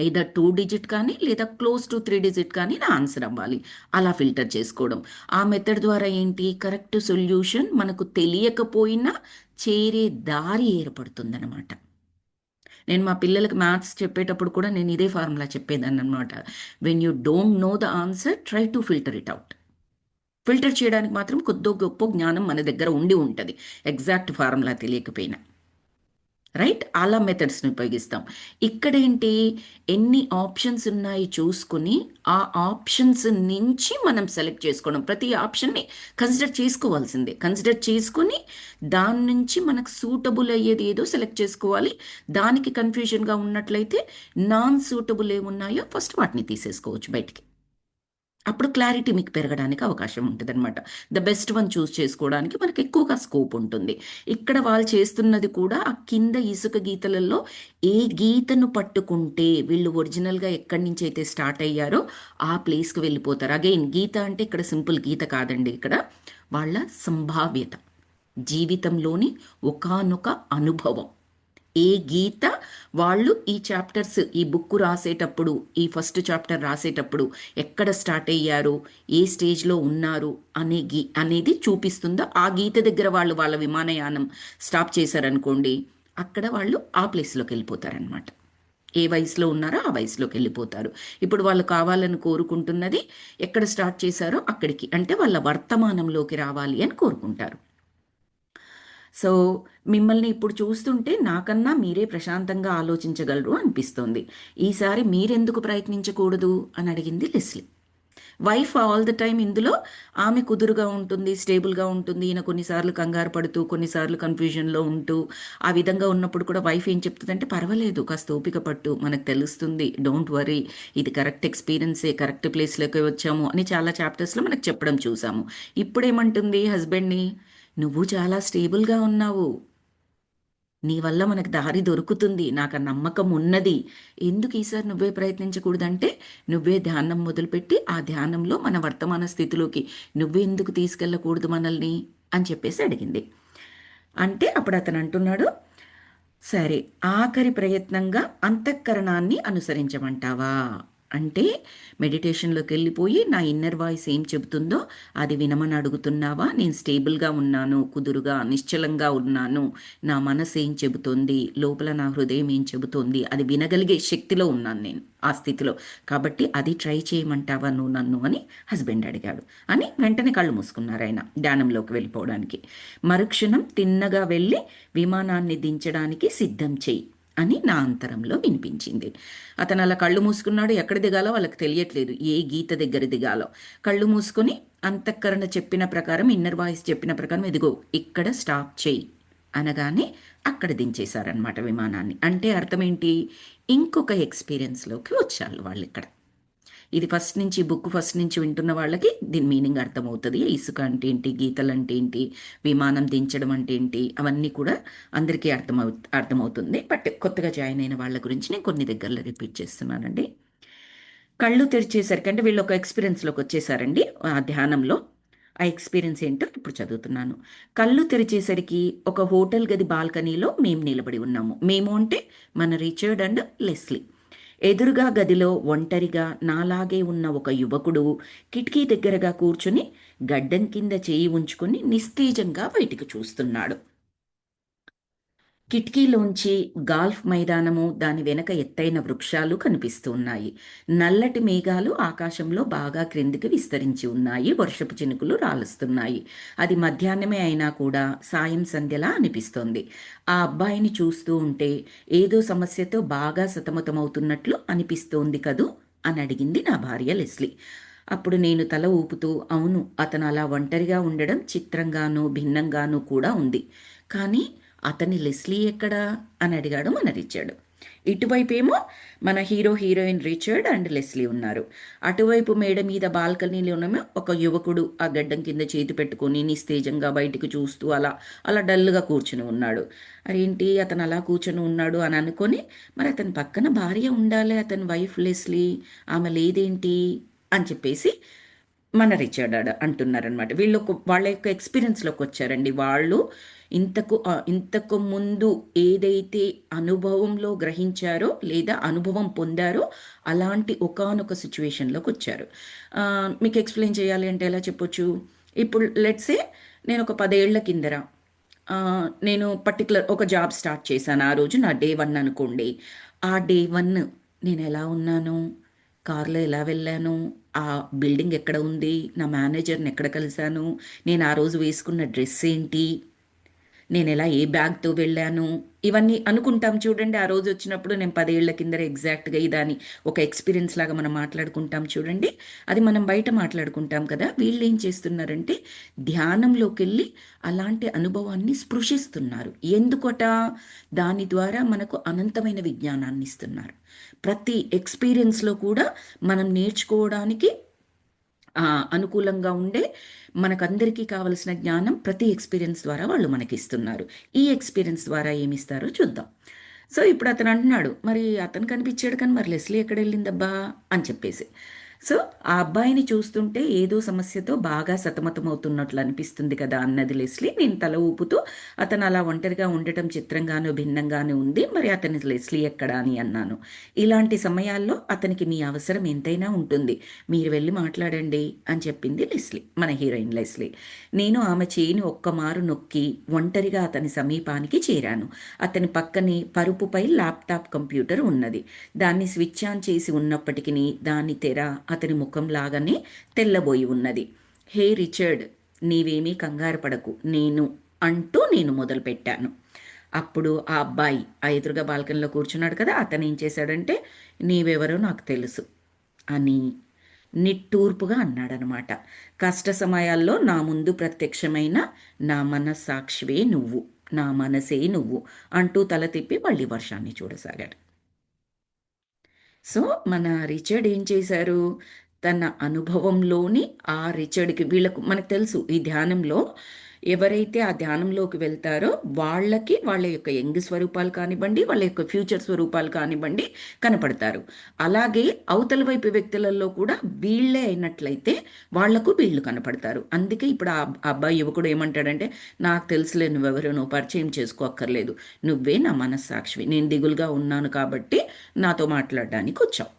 ఐదర్ 2 డిజిట్ కానీ లేదా క్లోజ్ టు 3 డిజిట్ కానీ నా ఆన్సర్ అవ్వాలి. అలా ఫిల్టర్ చేసుకోవడం. ఆ మెథడ్ ద్వారా ఏంటి, కరెక్ట్ సొల్యూషన్ మనకు తెలియకపోయినా చేరే దారి ఏర్పడుతుందన్నమాట. నేను మా పిల్లలకి మ్యాథ్స్ చెప్పేటప్పుడు కూడా నేను ఇదే ఫార్ములా చెప్పేదాన్ని అనమాట. When you don't know the answer, try to filter it out. Filter చేయడానికి మాత్రం కొద్దో గొప్ప జ్ఞానం మన దగ్గర ఉండి ఉంటుంది, ఎగ్జాక్ట్ ఫార్ములా తెలియకపోయినా. రైట్, అలా మెథడ్స్ని ఉపయోగిస్తాం. ఇక్కడేంటి, ఎన్ని ఆప్షన్స్ ఉన్నాయి చూసుకుని ఆ ఆప్షన్స్ నుంచి మనం సెలెక్ట్ చేసుకోవడం. ప్రతి ఆప్షన్ని కన్సిడర్ చేసుకోవాల్సిందే. కన్సిడర్ చేసుకుని దాని నుంచి మనకు సూటబుల్ అయ్యేది ఏదో సెలెక్ట్ చేసుకోవాలి. దానికి కన్ఫ్యూజన్గా ఉన్నట్లయితే నాన్ సూటబుల్ ఏమున్నాయో ఫస్ట్ వాటిని తీసేసుకోవచ్చు బయటికి. అప్పుడు క్లారిటీ మీకు పెరగడానికి అవకాశం ఉంటుంది అనమాట. ద బెస్ట్ వన్ చూస్ చేసుకోవడానికి మనకు ఎక్కువగా స్కోప్ ఉంటుంది. ఇక్కడ వాళ్ళు చేస్తున్నది కూడా ఆ కింద ఇసుక గీతలలో ఏ గీతను పట్టుకుంటే వీళ్ళు ఒరిజినల్గా ఎక్కడి నుంచి అయితే స్టార్ట్ అయ్యారో ఆ ప్లేస్కి వెళ్ళిపోతారు. అగైన్ గీత అంటే ఇక్కడ సింపుల్ గీత కాదండి, ఇక్కడ వాళ్ళ సంభావ్యత, జీవితంలోని ఒకానొక అనుభవం. ఏ గీత వాళ్ళు ఈ చాప్టర్స్, ఈ బుక్ రాసేటప్పుడు, ఈ ఫస్ట్ చాప్టర్ రాసేటప్పుడు ఎక్కడ స్టార్ట్ అయ్యారు, ఏ స్టేజ్లో ఉన్నారు అనేది చూపిస్తుందో ఆ గీత దగ్గర వాళ్ళు వాళ్ళ విమానయానం స్టాప్ చేశారనుకోండి, అక్కడ వాళ్ళు ఆ ప్లేస్లోకి వెళ్ళిపోతారనమాట. ఏ వయసులో ఉన్నారో ఆ వయసులోకి వెళ్ళిపోతారు. ఇప్పుడు వాళ్ళు కావాలని కోరుకుంటున్నది ఎక్కడ స్టార్ట్ చేశారో అక్కడికి, అంటే వాళ్ళ వర్తమానంలోకి రావాలి అని కోరుకుంటారు. సో మిమ్మల్ని ఇప్పుడు చూస్తుంటే నాకన్నా మీరే ప్రశాంతంగా ఆలోచించగలరు అనిపిస్తోంది. ఈసారి మీరెందుకు ప్రయత్నించకూడదు అని అడిగింది Leslie. Wife all the time ఇందులో ఆమె కుదురుగా ఉంటుంది, స్టేబుల్గా ఉంటుంది. ఈయన కొన్నిసార్లు కంగారు పడుతూ, కొన్నిసార్లు కన్ఫ్యూజన్లో ఉంటూ, ఆ విధంగా ఉన్నప్పుడు కూడా వైఫ్ ఏం చెప్తుందంటే, పర్వాలేదు, కాస్త ఓపిక పట్టు, మనకు తెలుస్తుంది, డోంట్ వరీ, ఇది కరెక్ట్ ఎక్స్పీరియన్సే, కరెక్ట్ ప్లేస్లోకి వచ్చాము అని చాలా చాప్టర్స్లో మనకు చెప్పడం చూసాము. ఇప్పుడేమంటుంది హస్బెండ్ని, నువ్వు చాలా స్టేబుల్గా ఉన్నావు, నీ వల్ల మనకు దారి దొరుకుతుంది, నాకు ఆ నమ్మకం ఉన్నది, ఎందుకు ఈసారి నువ్వే ప్రయత్నించకూడదంటే, నువ్వే ధ్యానం మొదలుపెట్టి ఆ ధ్యానంలో మన వర్తమాన స్థితిలోకి నువ్వే ఎందుకు తీసుకెళ్ళకూడదు మనల్ని అని చెప్పేసి అడిగింది. అంటే అప్పుడు అతను అంటున్నాడు, సరే ఆఖరి ప్రయత్నంగా అంతఃకరణాన్ని అనుసరించమంటావా అంటే, మెడిటేషన్లోకి వెళ్ళిపోయి నా ఇన్నర్ వాయిస్ ఏం చెబుతుందో అది వినమని అడుగుతున్నావా? నేను స్టేబుల్గా ఉన్నాను, కుదురుగా నిశ్చలంగా ఉన్నాను, నా మనసు ఏం చెబుతోంది, లోపల నా హృదయం ఏం చెబుతోంది, అది వినగలిగే శక్తిలో ఉన్నాను నేను ఆ స్థితిలో, కాబట్టి అది ట్రై చేయమంటావా నువ్వు నన్ను అని హస్బెండ్ అడిగాడు. అని వెంటనే కళ్ళు మూసుకున్నారు ఆయన ధ్యానంలోకి వెళ్ళిపోవడానికి. మరుక్షణం తిన్నగా వెళ్ళి విమానాన్ని దించడానికి సిద్ధం చెయ్యి అని నా అంతరంలో వినిపించింది. అతను అలా కళ్ళు మూసుకున్నాడు. ఎక్కడ దిగాలో వాళ్ళకి తెలియట్లేదు, ఏ గీత దగ్గర దిగాలో. కళ్ళు మూసుకొని అంతఃకరణ చెప్పిన ప్రకారం, ఇన్నర్ వాయిస్ చెప్పిన ప్రకారం, ఇదిగో ఇక్కడ స్టాప్ చేయి అనగానే అక్కడ దించేశారనమాట విమానాన్ని. అంటే అర్థం ఏంటి? ఇంకొక ఎక్స్‌పీరియన్స్‌లోకి వచ్చారు వాళ్ళిక్కడ. ఇది ఫస్ట్ నుంచి వింటున్న వాళ్ళకి దీని మీనింగ్ అర్థమవుతది. ఇసుక అంటే ఏంటి? గీతలంటే ఏంటి? విమానం దించడం అంటే ఏంటి? అవన్నీ కూడా అందరికీ అర్థమవుతుంది. బట్ కొత్తగా జాయిన్ అయిన వాళ్ళ గురించి నేను కొన్ని దగ్గరలో రిపీట్ చేస్తున్నానండి. కళ్ళు తెరిచేసరికి అంటే వీళ్ళు ఒక ఎక్స్‌పీరియన్స్‌లోకి వచ్చేసారండి ఆ ధ్యానంలో. ఆ ఎక్స్‌పీరియన్స్ ఏంటో ఇప్పుడు చదువుతున్నాను. కళ్ళు తెరిచేసరికి ఒక హోటల్ గది బాల్కనీలో మేము నిలబడి ఉన్నాము. మేము అంటే మన రిచర్డ్ అండ్ లెస్లీ. ఎదురుగా గదిలో ఒంటరిగా నాలాగే ఉన్న ఒక యువకుడు కిటికీ దగ్గరగా కూర్చుని గడ్డం కింద చేయి ఉంచుకుని నిస్తేజంగా బయటికి చూస్తున్నాడు. కిటికీలోంచి గాల్ఫ్ మైదానము, దాని వెనక ఎత్తైన వృక్షాలు కనిపిస్తూ ఉన్నాయి. నల్లటి మేఘాలు ఆకాశంలో బాగా క్రిందికి విస్తరించి ఉన్నాయి. వర్షపు చినుకులు రాలుస్తున్నాయి. అది మధ్యాహ్నమే అయినా కూడా సాయం సంధ్యలా అనిపిస్తోంది. ఆ అబ్బాయిని చూస్తూ ఉంటే ఏదో సమస్యతో బాగా సతమతమవుతున్నట్లు అనిపిస్తోంది కదూ అని అడిగింది నా భార్య లెస్లీ. అప్పుడు నేను తల ఊపుతూ, అవును, అతను అలా ఒంటరిగా ఉండడం చిత్రంగానూ భిన్నంగానూ కూడా ఉంది. కానీ అతని లెస్లీ ఎక్కడా అని అడిగాడు మన రిచర్డ్. ఇటువైపేమో మన hero heroine Richard and Leslie ఉన్నారు. అటువైపు మేడ మీద బాల్కనీలోనేమో ఒక యువకుడు ఆ గడ్డం కింద చేతి పెట్టుకొని నిస్తేజంగా బయటికి చూస్తూ అలా అలా డల్గా కూర్చుని ఉన్నాడు. అరేంటి అతను అలా కూర్చొని ఉన్నాడు అని అనుకొని, మరి అతని పక్కన భార్య ఉండాలి, అతని వైఫ్ లెస్లీ, ఆమె లేదేంటి అని చెప్పేసి మన రిచర్డ్ అంటున్నారనమాట. వీళ్ళు వాళ్ళ యొక్క ఎక్స్పీరియన్స్లోకి వచ్చారండి. వాళ్ళు ఇంతకు ముందు ఏదైతే అనుభవంలో గ్రహించారో లేదా అనుభవం పొందారో అలాంటి ఒకానొక సిచ్యువేషన్లోకి వచ్చారు. మీకు ఎక్స్ప్లెయిన్ చేయాలి అంటే ఎలా చెప్పొచ్చు? ఇప్పుడు లెట్సే నేను ఒక 10 ఏళ్ల కిందర నేను పర్టికులర్ ఒక జాబ్ స్టార్ట్ చేశాను. ఆ రోజు నా డే 1 అనుకోండి. ఆ డే 1 నేను ఎలా ఉన్నాను? కార్‌లో ఎలా వెళ్ళాను? ఆ బిల్డింగ్ ఎక్కడ ఉంది? నా మేనేజర్‌ని ఎక్కడ కలిసాను? నేను ఆ రోజు వేసుకున్న డ్రెస్ ఏంటి? నేనెలా ఏ బ్యాగ్‌తో వెళ్ళాను? ఇవన్నీ అనుకుంటాం చూడండి. ఆ రోజు వచ్చినప్పుడు నేను 10 ఏళ్ల కిందట ఎగ్జాక్ట్‌గా ఇదని ఒక ఎక్స్‌పీరియన్స్ లాగా మనం మాట్లాడుకుంటాం చూడండి. అది మనం బయట మాట్లాడుకుంటాం కదా! వీళ్ళేం చేస్తున్నారంటే ధ్యానంలోకెళ్ళి అలాంటి అనుభవాన్ని స్పృశిస్తున్నారు. ఎందుకట? దాని ద్వారా మనకు అనంతమైన విజ్ఞానాన్ని ఇస్తున్నారు. ప్రతి ఎక్స్‌పీరియన్స్‌లో కూడా మనం నేర్చుకోవడానికి అనుకూలంగా ఉండే మనకందరికీ కావలసిన జ్ఞానం ప్రతి ఎక్స్పీరియన్స్ ద్వారా వాళ్ళు మనకిస్తున్నారు. ఈ ఎక్స్పీరియన్స్ ద్వారా ఏమిస్తారో చూద్దాం. సో, ఇప్పుడు అతను అంటున్నాడు, మరి అతను కనిపించాడు కానీ మరి లెస్లీ ఎక్కడెళ్ళిందబ్బా అని చెప్పేసి. సో, ఆ అబ్బాయిని చూస్తుంటే ఏదో సమస్యతో బాగా సతమతమవుతున్నట్లు అనిపిస్తుంది కదా అన్నది లెస్లీ. నేను తల ఊపుతూ అతను అలా ఒంటరిగా ఉండటం చిత్రంగాను భిన్నంగాను ఉంది. మరి అతని లెస్లీ ఎక్కడా అని అన్నాను. ఇలాంటి సమయాల్లో అతనికి మీ అవసరం ఎంతైనా ఉంటుంది. మీరు వెళ్ళి మాట్లాడండి అని చెప్పింది లెస్లీ, మన హీరోయిన్ లెస్లీ. నేను ఆమె చేయిని ఒక్కమారు నొక్కి ఒంటరిగా అతని సమీపానికి చేరాను. అతని పక్కనే పరుపుపై ల్యాప్టాప్ కంప్యూటర్ ఉన్నది. దాన్ని స్విచ్ ఆన్ చేసి ఉన్నప్పటికీ దాని తెర అతని ముఖం లాగానే తెల్లబోయి ఉన్నది. హే రిచర్డ్, నీవేమీ కంగారు పడకు, నేను మొదలుపెట్టాను. అప్పుడు ఆ అబ్బాయి ఆ ఎదురుగా బాల్కనీలో కూర్చున్నాడు కదా, అతను ఏం చేశాడంటే, నీవెవరో నాకు తెలుసు అని నిట్టూర్పుగా అన్నాడనమాట. కష్ట సమయాల్లో నా ముందు ప్రత్యక్షమైన నా మనస్సాక్షివే నువ్వు, నా మనసే నువ్వు అంటూ తల తిప్పి మళ్ళీ వర్షాన్ని చూడసాగాడు. సో, మన రిచర్డ్ ఏం చేశారు? తన అనుభవంలోని ఆ రిచర్డ్‌కి వీళ్ళకు మనకు తెలుసు ఈ ధ్యానంలో ఎవరైతే ఆ ధ్యానంలోకి వెళ్తారో వాళ్ళకి వాళ్ళ యొక్క యంగ్ స్వరూపాలు కానివ్వండి, వాళ్ళ యొక్క ఫ్యూచర్ స్వరూపాలు కానివ్వండి కనపడతారు. అలాగే అవతల వైపు వ్యక్తులలో కూడా వీళ్ళే అయినట్లయితే వాళ్లకు వీళ్ళు కనపడతారు. అందుకే ఇప్పుడు ఆ అబ్బాయి యువకుడు ఏమంటాడంటే, నాకు తెలుసులే నువ్వెవరో, నువ్వు పరిచయం చేసుకోక్కర్లేదు. నువ్వే నా మనస్సాక్షివి. నేను దిగులుగా ఉన్నాను కాబట్టి నాతో మాట్లాడడానికి వచ్చావు.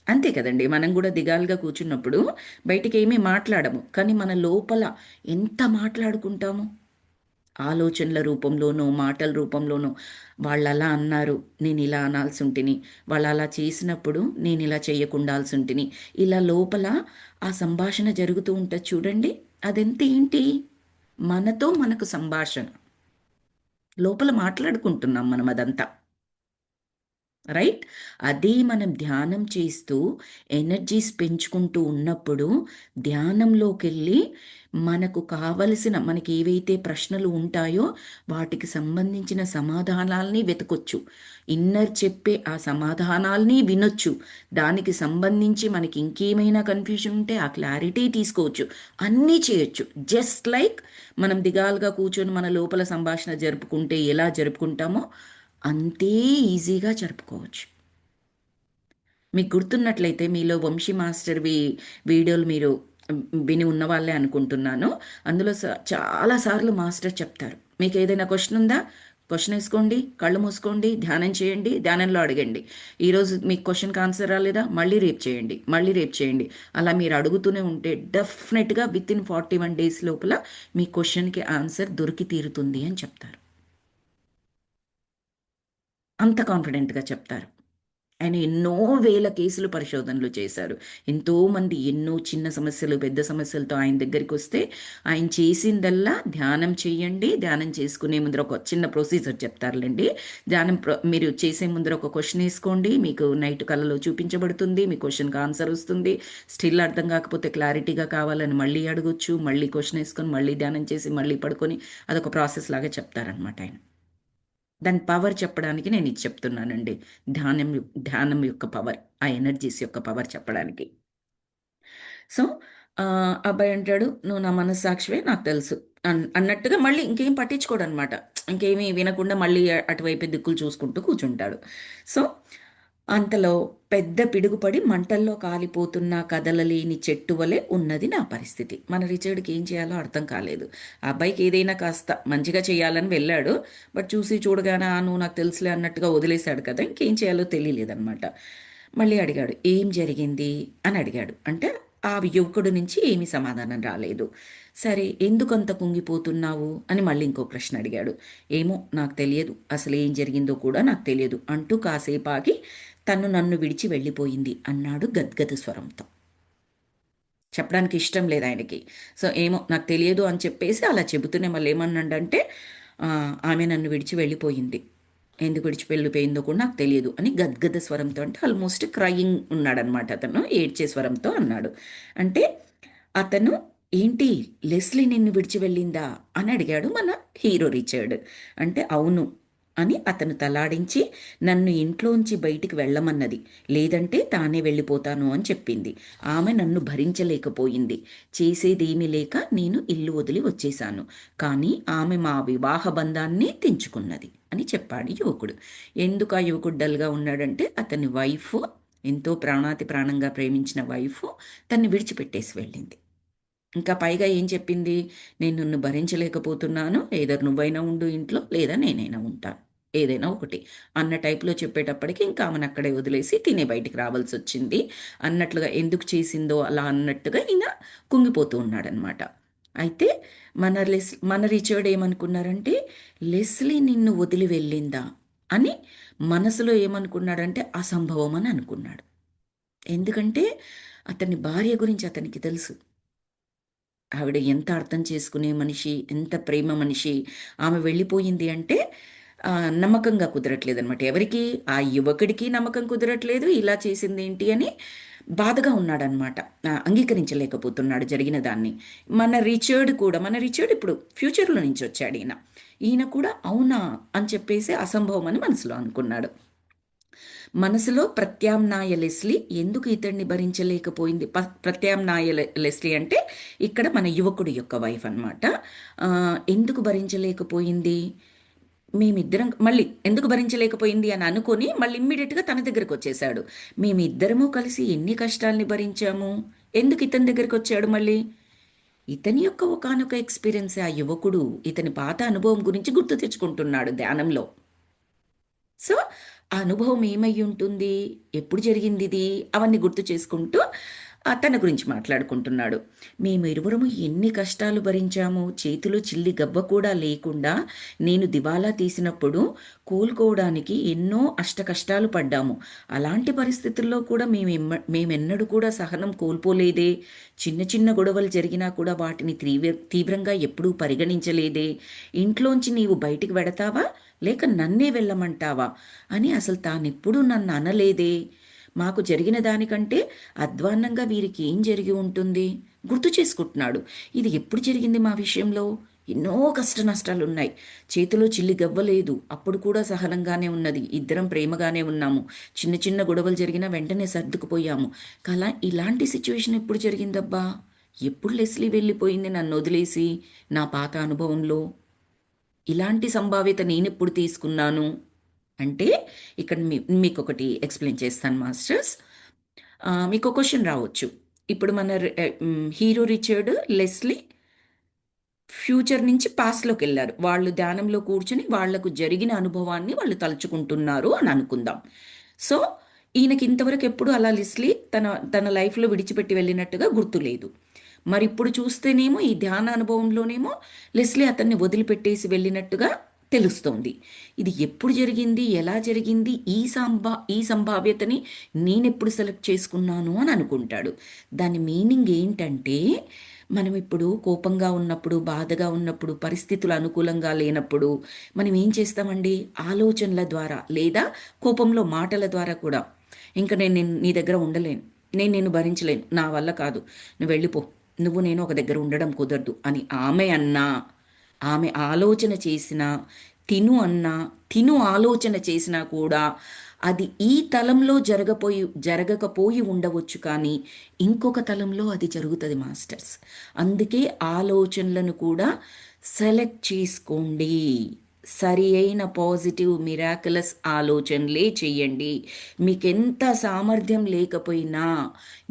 అంతే కదండీ! మనం గూడా దిగాలుగా కూర్చున్నప్పుడు బయటికేమీ మాట్లాడము. కానీ మన లోపల ఎంత మాట్లాడుకుంటాము. ఆలోచనల రూపంలోనో, మాటల రూపంలోనో వాళ్ళలా అన్నారు, నేనిలా అనాల్సుంటిని. వాళ్ళలా చేసినప్పుడు నేనిలా చెయ్యకుండాల్సుంటిని. ఇలా లోపల ఆ సంభాషణ జరుగుతూ ఉంటది చూడండి. అదంతా ఏంటి? మనతో మనకు సంభాషణ. లోపల మాట్లాడుకుంటున్నాం మనం అదంతా. రైట్? అదే మనం ధ్యానం చేస్తూ ఎనర్జీస్ పెంచుకుంటూ ఉన్నప్పుడు ధ్యానంలోకెళ్ళి మనకు కావలసిన మనకి ఏవైతే ప్రశ్నలు ఉంటాయో వాటికి సంబంధించిన సమాధానాల్ని వెతకొచ్చు. ఇన్నర్ చెప్పే ఆ సమాధానాల్ని వినొచ్చు. దానికి సంబంధించి మనకి ఇంకేమైనా కన్ఫ్యూజన్ ఉంటే ఆ క్లారిటీ తీసుకోవచ్చు. అన్నీ చేయొచ్చు. జస్ట్ లైక్ మనం దిగాలుగా కూర్చొని మన లోపల సంభాషణ జరుపుకుంటే ఎలా జరుపుకుంటామో అంతే ఈజీగా జరుపుకోవచ్చు. మీకు గుర్తున్నట్లయితే మీలో వంశీ మాస్టర్‌వి వీడియోలు మీరు విని ఉన్నవాళ్ళే అనుకుంటున్నాను. అందులో చాలా సార్లు మాస్టర్ చెప్తారు. మీకేదైనా క్వెషన్ ఉందా? క్వెషన్ ఏసుకోండి, కళ్ళు మూసుకోండి, ధ్యానం చేయండి, ధ్యానంలో అడగండి. ఈరోజు మీకు క్వెషన్‌కి ఆన్సర్ రాలేదా? మళ్ళీ రేపు చేయండి, మళ్ళీ రేపు చేయండి. అలా మీరు అడుగుతూనే ఉంటే డెఫినెట్‌గా వితిన్ 41 డేస్ లోపల మీ క్వెషన్‌కి ఆన్సర్ దొరికి తీరుతుంది అని చెప్తారు. అంత కాన్ఫిడెంట్‌గా చెప్తారు. ఆయన ఎన్నో వేల కేసులు పరిశోధనలు చేశారు. ఎంతోమంది ఎన్నో చిన్న సమస్యలు, పెద్ద సమస్యలతో ఆయన దగ్గరికొస్తే, ఆయన చేసిందల్లా ధ్యానం చేయండి. ధ్యానం చేసుకునే ముందర ఒక చిన్న ప్రొసీజర్ చెప్తారులెండి. ధ్యానం మీరు చేసే ముందర ఒక క్వెషన్ ఏసుకోండి. మీకు నైట్ కలలో చూపించబడుతుంది. మీ క్వెషన్‌కి ఆన్సర్ వస్తుంది. స్టిల్ అర్థం కాకపోతే క్లారిటీగా కావాలని మళ్ళీ అడగొచ్చు. మళ్ళీ క్వెషన్ ఏసుకొని, మళ్ళీ ధ్యానం చేసి, మళ్ళీ పడుకొని అదొక ప్రాసెస్ లాగా చెప్తారనమాట ఆయన. దాని పవర్ చెప్పడానికి నేను ఇది చెప్తున్నానండి. ధ్యానం ధ్యానం యొక్క పవర్, ఆ ఎనర్జీస్ యొక్క పవర్ చెప్పడానికి. సో, అబ్బాయి అంటాడు, "నువ్వు నా మనస్సాక్షివే నాకు తెలుసు" అన్నట్టుగా మళ్ళీ ఇంకేం పట్టించుకోడనమాట. ఇంకేమీ వినకుండా మళ్ళీ అటువైపే దిక్కులు చూసుకుంటూ కూర్చుంటాడు. సో, అంతలో పెద్ద పిడుగుపడి మంటల్లో కాలిపోతున్న కదలలేని చెట్టు వలె ఉన్నది నా పరిస్థితి. మన రిచర్డ్‌కి ఏం చేయాలో అర్థం కాలేదు. ఆ అబ్బాయికి ఏదైనా కాస్త మంచిగా చేయాలని వెళ్ళాడు. బట్ చూసి చూడగానే నువ్వు నాకు తెలుసులే అన్నట్టుగా వదిలేశాడు కదా! ఇంకేం చేయాలో తెలియలేదనమాట. మళ్ళీ అడిగాడు, "ఏం జరిగింది?" అని అడిగాడు. అంటే ఆ యువకుడి నుంచి ఏమీ సమాధానం రాలేదు. సరే, ఎందుకంత కుంగిపోతున్నావు అని మళ్ళీ ఇంకో ప్రశ్న అడిగాడు. ఏమో నాకు తెలియదు. అసలు ఏం జరిగిందో కూడా నాకు తెలియదు అంటూ కాసేపు ఆగి తను నన్ను విడిచి వెళ్ళిపోయింది అన్నాడు గద్గద స్వరంతో. చెప్పడానికి ఇష్టం లేదు ఆయనకి. సో, ఏమో నాకు తెలియదు అని చెప్పేసి అలా చెబుతూనే మళ్ళీ ఏమన్నాడంటే, ఆమె నన్ను విడిచి వెళ్ళిపోయింది. ఎందుకు విడిచి వెళ్ళిపోయిందో కూడా నాకు తెలియదు అని గద్గద స్వరంతో, అంటే ఆల్మోస్ట్ క్రయింగ్ ఉన్నాడనమాట అతను. ఏడ్చే స్వరంతో అన్నాడు. అంటే అతను, "ఏంటి లెస్లీ నిన్ను విడిచి వెళ్ళిందా?" అని అడిగాడు మన హీరో రిచర్డ్. అంటే అవును అని అతను తలాడించి, నన్ను ఇంట్లోంచి బయటికి వెళ్ళమన్నది. లేదంటే తానే వెళ్ళిపోతాను అని చెప్పింది. ఆమె నన్ను భరించలేకపోయింది. చేసేదేమీ లేక నేను ఇల్లు వదిలి వచ్చేశాను. కానీ ఆమె మా వివాహ బంధాన్ని తెంచుకున్నది అని చెప్పాడు యువకుడు. ఎందుకు ఆ యువకుడు డల్‌గా ఉన్నాడంటే అతని వైఫ్, ఎంతో ప్రాణాతి ప్రాణంగా ప్రేమించిన వైఫ్ తన్ని విడిచిపెట్టేసి వెళ్ళింది. ఇంకా పైగా ఏం చెప్పింది? "నేను నిన్ను భరించలేకపోతున్నాను. ఎయిదర్ నువ్వైనా ఉండు ఇంట్లో, లేదా నేనైనా ఉంటాను. ఏదైనా ఒకటి" అన్న టైప్‌లో చెప్పేటప్పటికి ఇంకా ఆమెనక్కడే వదిలేసి తినే బయటికి రావాల్సొచ్చింది అన్నట్లుగా, ఎందుకు చేసిందో అలా అన్నట్టుగా ఈయన కుంగిపోతూ ఉన్నాడనమాట. అయితే మన రిచర్డ్ ఏమనుకున్నారంటే, లెస్లీ నిన్ను వదిలి వెళ్ళిందా అని మనసులో ఏమనుకున్నాడంటే అసంభవం అని అనుకున్నాడు. ఎందుకంటే అతని భార్య గురించి అతనికి తెలుసు. ఆవిడ ఎంత అర్థం చేసుకునే మనిషి, ఎంత ప్రేమ మనిషి. ఆమె వెళ్ళిపోయింది అంటే నమ్మకంగా కుదరట్లేదనమాట. ఎవరికీ? ఆ యువకుడికి నమ్మకం కుదరట్లేదు. ఇలా చేసిందేంటి అని బాధగా ఉన్నాడనమాట. అంగీకరించలేకపోతున్నాడు జరిగిన దాన్ని. మన రిచర్డ్ ఇప్పుడు ఫ్యూచర్‌లో నుంచొచ్చాడీయన. ఈయన కూడా అవునా! అని చెప్పేసి అసంభవం అని మనసులో అనుకున్నాడు. మనసులో ప్రత్యామ్నాయ లెస్లీ ఎందుకు ఇతడిని భరించలేకపోయింది? ప్రత్యామ్నాయ లెస్లీ అంటే ఇక్కడ మన యువకుడి యొక్క వైఫ్ అనమాట. ఎందుకు భరించలేకపోయింది? మేమిద్దరం మళ్ళీ ఎందుకు భరించలేకపోయింది అని అనుకొని మళ్ళీ ఇమ్మీడియట్‌గా తన దగ్గరకొచ్చేసాడు. మేమిద్దరము కలిసి ఎన్ని కష్టాల్ని భరించాము. ఎందుకు ఇతని దగ్గరకొచ్చాడు మళ్ళీ? ఇతని యొక్క ఒకానొక ఎక్స్‌పీరియన్సే ఆ యువకుడు ఇతని పాత అనుభవం గురించి గుర్తు తెచ్చుకుంటున్నాడు ధ్యానంలో. సో, ఆ అనుభవం ఏమయ్యుంటుంది? ఎప్పుడు జరిగిందిది? అవన్నీ గుర్తు చేసుకుంటూ తన గురించి మాట్లాడుకుంటున్నాడు. మేమిరువురము ఎన్ని కష్టాలు భరించాము. చేతిలో చిల్లి గవ్వ కూడా లేకుండా నేను దివాలా తీసినప్పుడు కోలుకోవడానికి ఎన్నో అష్టకష్టాలు పడ్డాము. అలాంటి పరిస్థితుల్లో కూడా మేమెన్నడూ కూడా సహనం కోల్పోలేదే. చిన్న చిన్న గొడవలు జరిగినా కూడా వాటిని తీవ్రంగా ఎప్పుడూ పరిగణించలేదే. ఇంట్లోంచి నీవు బయటికి వెడతావా లేక నన్నే వెళ్ళమంటావా అని అసలు తానెప్పుడూ నన్ను అనలేదే. మాకు జరిగిన దానికంటే అధ్వాన్నంగా వీరికి ఏం జరిగి ఉంటుంది గుర్తు చేసుకుంటున్నాడు. ఇది ఎప్పుడు జరిగింది మా విషయంలో? ఎన్నో కష్ట నష్టాలున్నాయి. చేతిలో చిల్లి గవ్వలేదు, అప్పుడు కూడా సహనంగానే ఉన్నది. ఇద్దరం ప్రేమగానే ఉన్నాము. చిన్న చిన్న గొడవలు జరిగినా వెంటనే సర్దుకుపోయాము. ఇలాంటి సిచ్యువేషన్ ఎప్పుడు జరిగిందబ్బా? ఎప్పుడు లెస్లీ వెళ్ళిపోయింది నన్ను వదిలేసి? నా పాత అనుభవంలో ఇలాంటి సంభావ్యత నేనెప్పుడు తీసుకున్నాను అంటే, ఇక్కడ మీకు ఒకటి ఎక్స్ప్లెయిన్ చేస్తాను మాస్టర్స్. మీకు క్వశ్చన్ రావచ్చు. ఇప్పుడు హీరో రిచర్డ్, లెస్లీ ఫ్యూచర్ నుంచి పాస్ట్లోకి వెళ్ళారు. వాళ్ళు ధ్యానంలో కూర్చుని వాళ్లకు జరిగిన అనుభవాన్ని వాళ్ళు తలుచుకుంటున్నారు అని అనుకుందాం. సో ఈయనకి ఇంతవరకు ఎప్పుడు అలా లెస్లీ తన తన లైఫ్లో విడిచిపెట్టి వెళ్ళినట్టుగా గుర్తులేదు. మరి ఇప్పుడు చూస్తేనేమో ఈ ధ్యాన అనుభవంలోనేమో లెస్లీ అతన్ని వదిలిపెట్టేసి వెళ్ళినట్టుగా తెలుస్తోంది. ఇది ఎప్పుడు జరిగింది, ఎలా జరిగింది, ఈ సంభావ్యతని నేనెప్పుడు సెలెక్ట్ చేసుకున్నాను అని అనుకుంటాడు. దాని మీనింగ్ ఏంటంటే, మనం ఇప్పుడు కోపంగా ఉన్నప్పుడు, బాధగా ఉన్నప్పుడు, పరిస్థితులు అనుకూలంగా లేనప్పుడు మనం ఏం చేస్తామండి? ఆలోచనల ద్వారా లేదా కోపంలో మాటల ద్వారా కూడా, ఇంకా నేను నీ దగ్గర ఉండలేను, నేను నిన్ను భరించలేను, నా వల్ల కాదు, నువ్వు వెళ్ళిపో, నువ్వు నేను ఒక దగ్గర ఉండడం కుదరదు అని ఆమె అన్నా, ఆమె ఆలోచన చేసినా, తిను ఆలోచన చేసినా కూడా అది ఈ తలంలో జరగకపోయి ఉండవచ్చు, కానీ ఇంకొక తలంలో అది జరుగుతుంది మాస్టర్స్. అందుకే ఆలోచనలను కూడా సెలెక్ట్ చేసుకోండి. సరి అయిన పాజిటివ్ మిరాకులస్ ఆలోచనలే చెయ్యండి. మీకెంత సామర్థ్యం లేకపోయినా,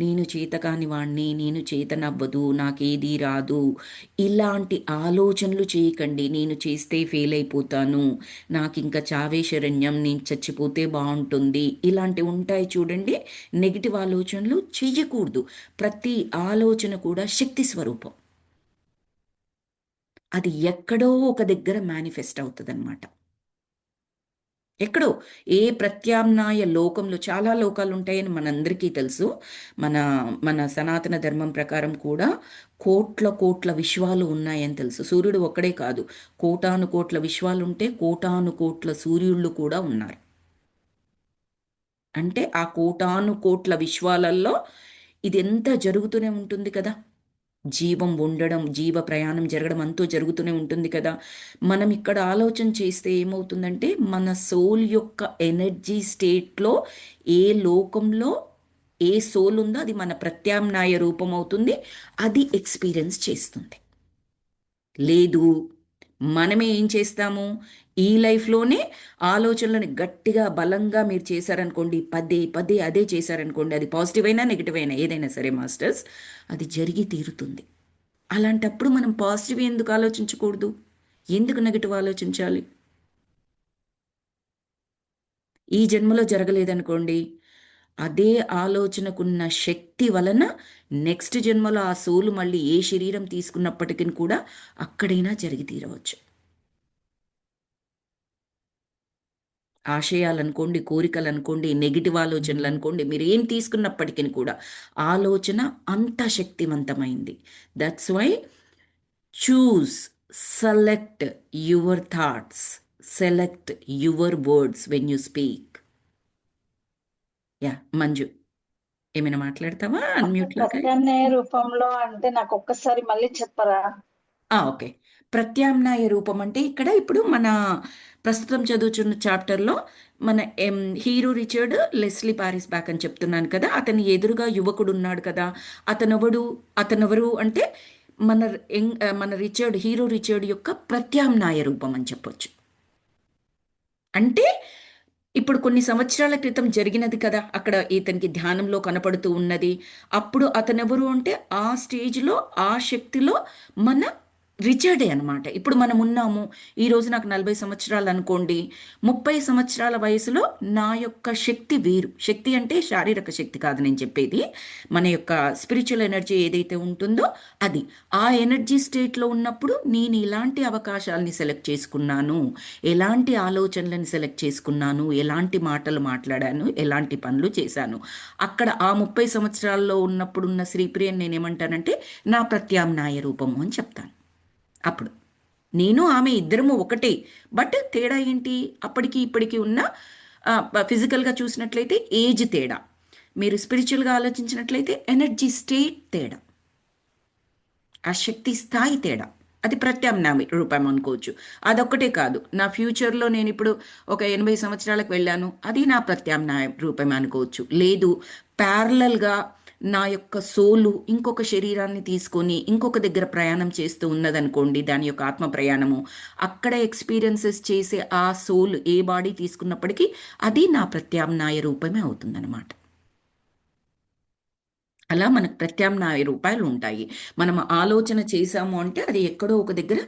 నేను చేతకాని వాణ్ణి, నేను చేతనవ్వదు, నాకేదీ రాదు, ఇలాంటి ఆలోచనలు చేయకండి. నేను చేస్తే ఫెయిల్ అయిపోతాను, నాకు ఇంకా చావే శరణ్యం, నేను చచ్చిపోతే బాగుంటుంది, ఇలాంటివి ఉంటాయి చూడండి. నెగిటివ్ ఆలోచనలు చెయ్యకూడదు. ప్రతి ఆలోచన కూడా శక్తి స్వరూపం. అది ఎక్కడో ఒక దగ్గర మేనిఫెస్ట్ అవుతుంది అనమాట. ఎక్కడో ఏ ప్రత్యామ్నాయ లోకంలో, చాలా లోకాలు ఉంటాయని మనందరికీ తెలుసు. మన మన సనాతన ధర్మం ప్రకారం కూడా కోట్ల కోట్ల విశ్వాలు ఉన్నాయని తెలుసు. సూర్యుడు ఒక్కడే కాదు, కోటాను కోట్ల విశ్వాలు ఉంటే కోటాను కోట్ల సూర్యుళ్ళు కూడా ఉన్నారు. అంటే ఆ కోటాను కోట్ల విశ్వాలల్లో ఇది ఎంత జరుగుతూనే ఉంటుంది కదా. జీవం ఉండడం, జీవ ప్రయాణం జరగడం అంతా జరుగుతూనే ఉంటుంది కదా. మనం ఇక్కడ ఆలోచన చేస్తే ఏమవుతుందంటే, మన సోల్ యొక్క ఎనర్జీ స్టేట్లో ఏ లోకంలో ఏ సోల్ ఉందో అది మన ప్రత్యామ్నాయ రూపం అవుతుంది. అది ఎక్స్పీరియన్స్ చేస్తుంది. లేదు, మనమే ఏం చేస్తాము, ఈ లైఫ్లోనే ఆలోచనలను గట్టిగా బలంగా మీరు చేశారనుకోండి, పదే పదే అదే చేశారనుకోండి, అది పాజిటివ్ అయినా నెగిటివ్ అయినా ఏదైనా సరే మాస్టర్స్, అది జరిగి తీరుతుంది. అలాంటప్పుడు మనం పాజిటివ్ ఎందుకు ఆలోచించకూడదు? ఎందుకు నెగిటివ్ ఆలోచించాలి? ఈ జన్మలో జరగలేదనుకోండి, అదే ఆలోచనకున్న శక్తి వలన నెక్స్ట్ జన్మలో ఆ సోలు మళ్ళీ ఏ శరీరం తీసుకున్నప్పటికీ కూడా అక్కడైనా జరిగి తీరవచ్చు. ఆశయాలనుకోండి, కోరికలు అనుకోండి, నెగిటివ్ ఆలోచనలు అనుకోండి, మీరు ఏం తీసుకున్నప్పటికీ కూడా ఆలోచన అంత శక్తివంతమైంది. That's why choose, select your thoughts, select your words when you speak. Ya Manju, ఏమైనా మాట్లాడతావా అన్మ్యూట్లోకి? ప్రత్యామ్నాయ రూపంలో అంటే నాకు ఒక్కసారి మళ్ళీ చెప్పరా? ఓకే. ప్రత్యామ్నాయ రూపం అంటే ఇక్కడ ఇప్పుడు మన ప్రస్తుతం చదువుతున్న చాప్టర్లో మన hero Richard Leslie Paris back అని చెప్తున్నాను కదా. అతని ఎదురుగా యువకుడు ఉన్నాడు కదా. అతనెవరు అంటే మన హీరో రిచర్డ్ యొక్క ప్రత్యామ్నాయ రూపం అని చెప్పొచ్చు. అంటే ఇప్పుడు కొన్ని సంవత్సరాల క్రితం జరిగినది కదా, అక్కడ ఇతనికి ధ్యానంలో కనపడుతూ ఉన్నది. అప్పుడు అతనెవరు అంటే ఆ స్టేజ్లో, ఆ శక్తిలో మన రిచర్డే అనమాట. ఇప్పుడు మనం ఉన్నాము. ఈరోజు నాకు 40 సంవత్సరాలు అనుకోండి. 30 సంవత్సరాల వయసులో నా యొక్క శక్తి వేరు. శక్తి అంటే శారీరక శక్తి కాదు నేను చెప్పేది. మన యొక్క స్పిరిచువల్ ఎనర్జీ ఏదైతే ఉంటుందో అది. ఆ ఎనర్జీ స్టేట్లో ఉన్నప్పుడు నేను ఇలాంటి అవకాశాలని సెలెక్ట్ చేసుకున్నాను, ఎలాంటి ఆలోచనలను సెలెక్ట్ చేసుకున్నాను, ఎలాంటి మాటలు మాట్లాడాను, ఎలాంటి పనులు చేశాను. అక్కడ ఆ 30 సంవత్సరాల్లో ఉన్నప్పుడున్న శ్రీప్రియని నేనేమంటానంటే నా ప్రత్యామ్నాయ రూపము అని చెప్తాను. అప్పుడు నేను ఆమె ఇద్దరము ఒకటే. బట్ తేడా ఏంటి? అప్పటికి ఇప్పటికి ఉన్న ఫిజికల్గా చూసినట్లయితే ఏజ్ తేడా, మీరు స్పిరిచువల్గా ఆలోచించినట్లయితే ఎనర్జీ స్టేట్ తేడా, ఆ శక్తి స్థాయి తేడా. అది ప్రత్యామ్నాయ రూపం అనుకోవచ్చు. అదొక్కటే కాదు, నా ఫ్యూచర్లో నేను ఇప్పుడు ఒక 80 సంవత్సరాలకు వెళ్ళాను, అది నా ప్రత్యామ్నాయ రూపం అనుకోవచ్చు. లేదు, ప్యారలల్గా నా యొక్క సోలు ఇంకొక శరీరాన్ని తీసుకొని ఇంకొక దగ్గర ప్రయాణం చేస్తూ ఉన్నదనుకోండి, దాని యొక్క ఆత్మ ప్రయాణము, అక్కడ ఎక్స్పీరియన్సెస్ చేసే ఆ సోల్ ఏ బాడీ తీసుకున్నప్పటికీ అది నా ప్రత్యామ్నాయ రూపమే అవుతుందన్నమాట. అలా మనకు ప్రత్యామ్నాయ రూపాయలు ఉంటాయి. మనం ఆలోచన చేశాము అంటే అది ఎక్కడో ఒక దగ్గర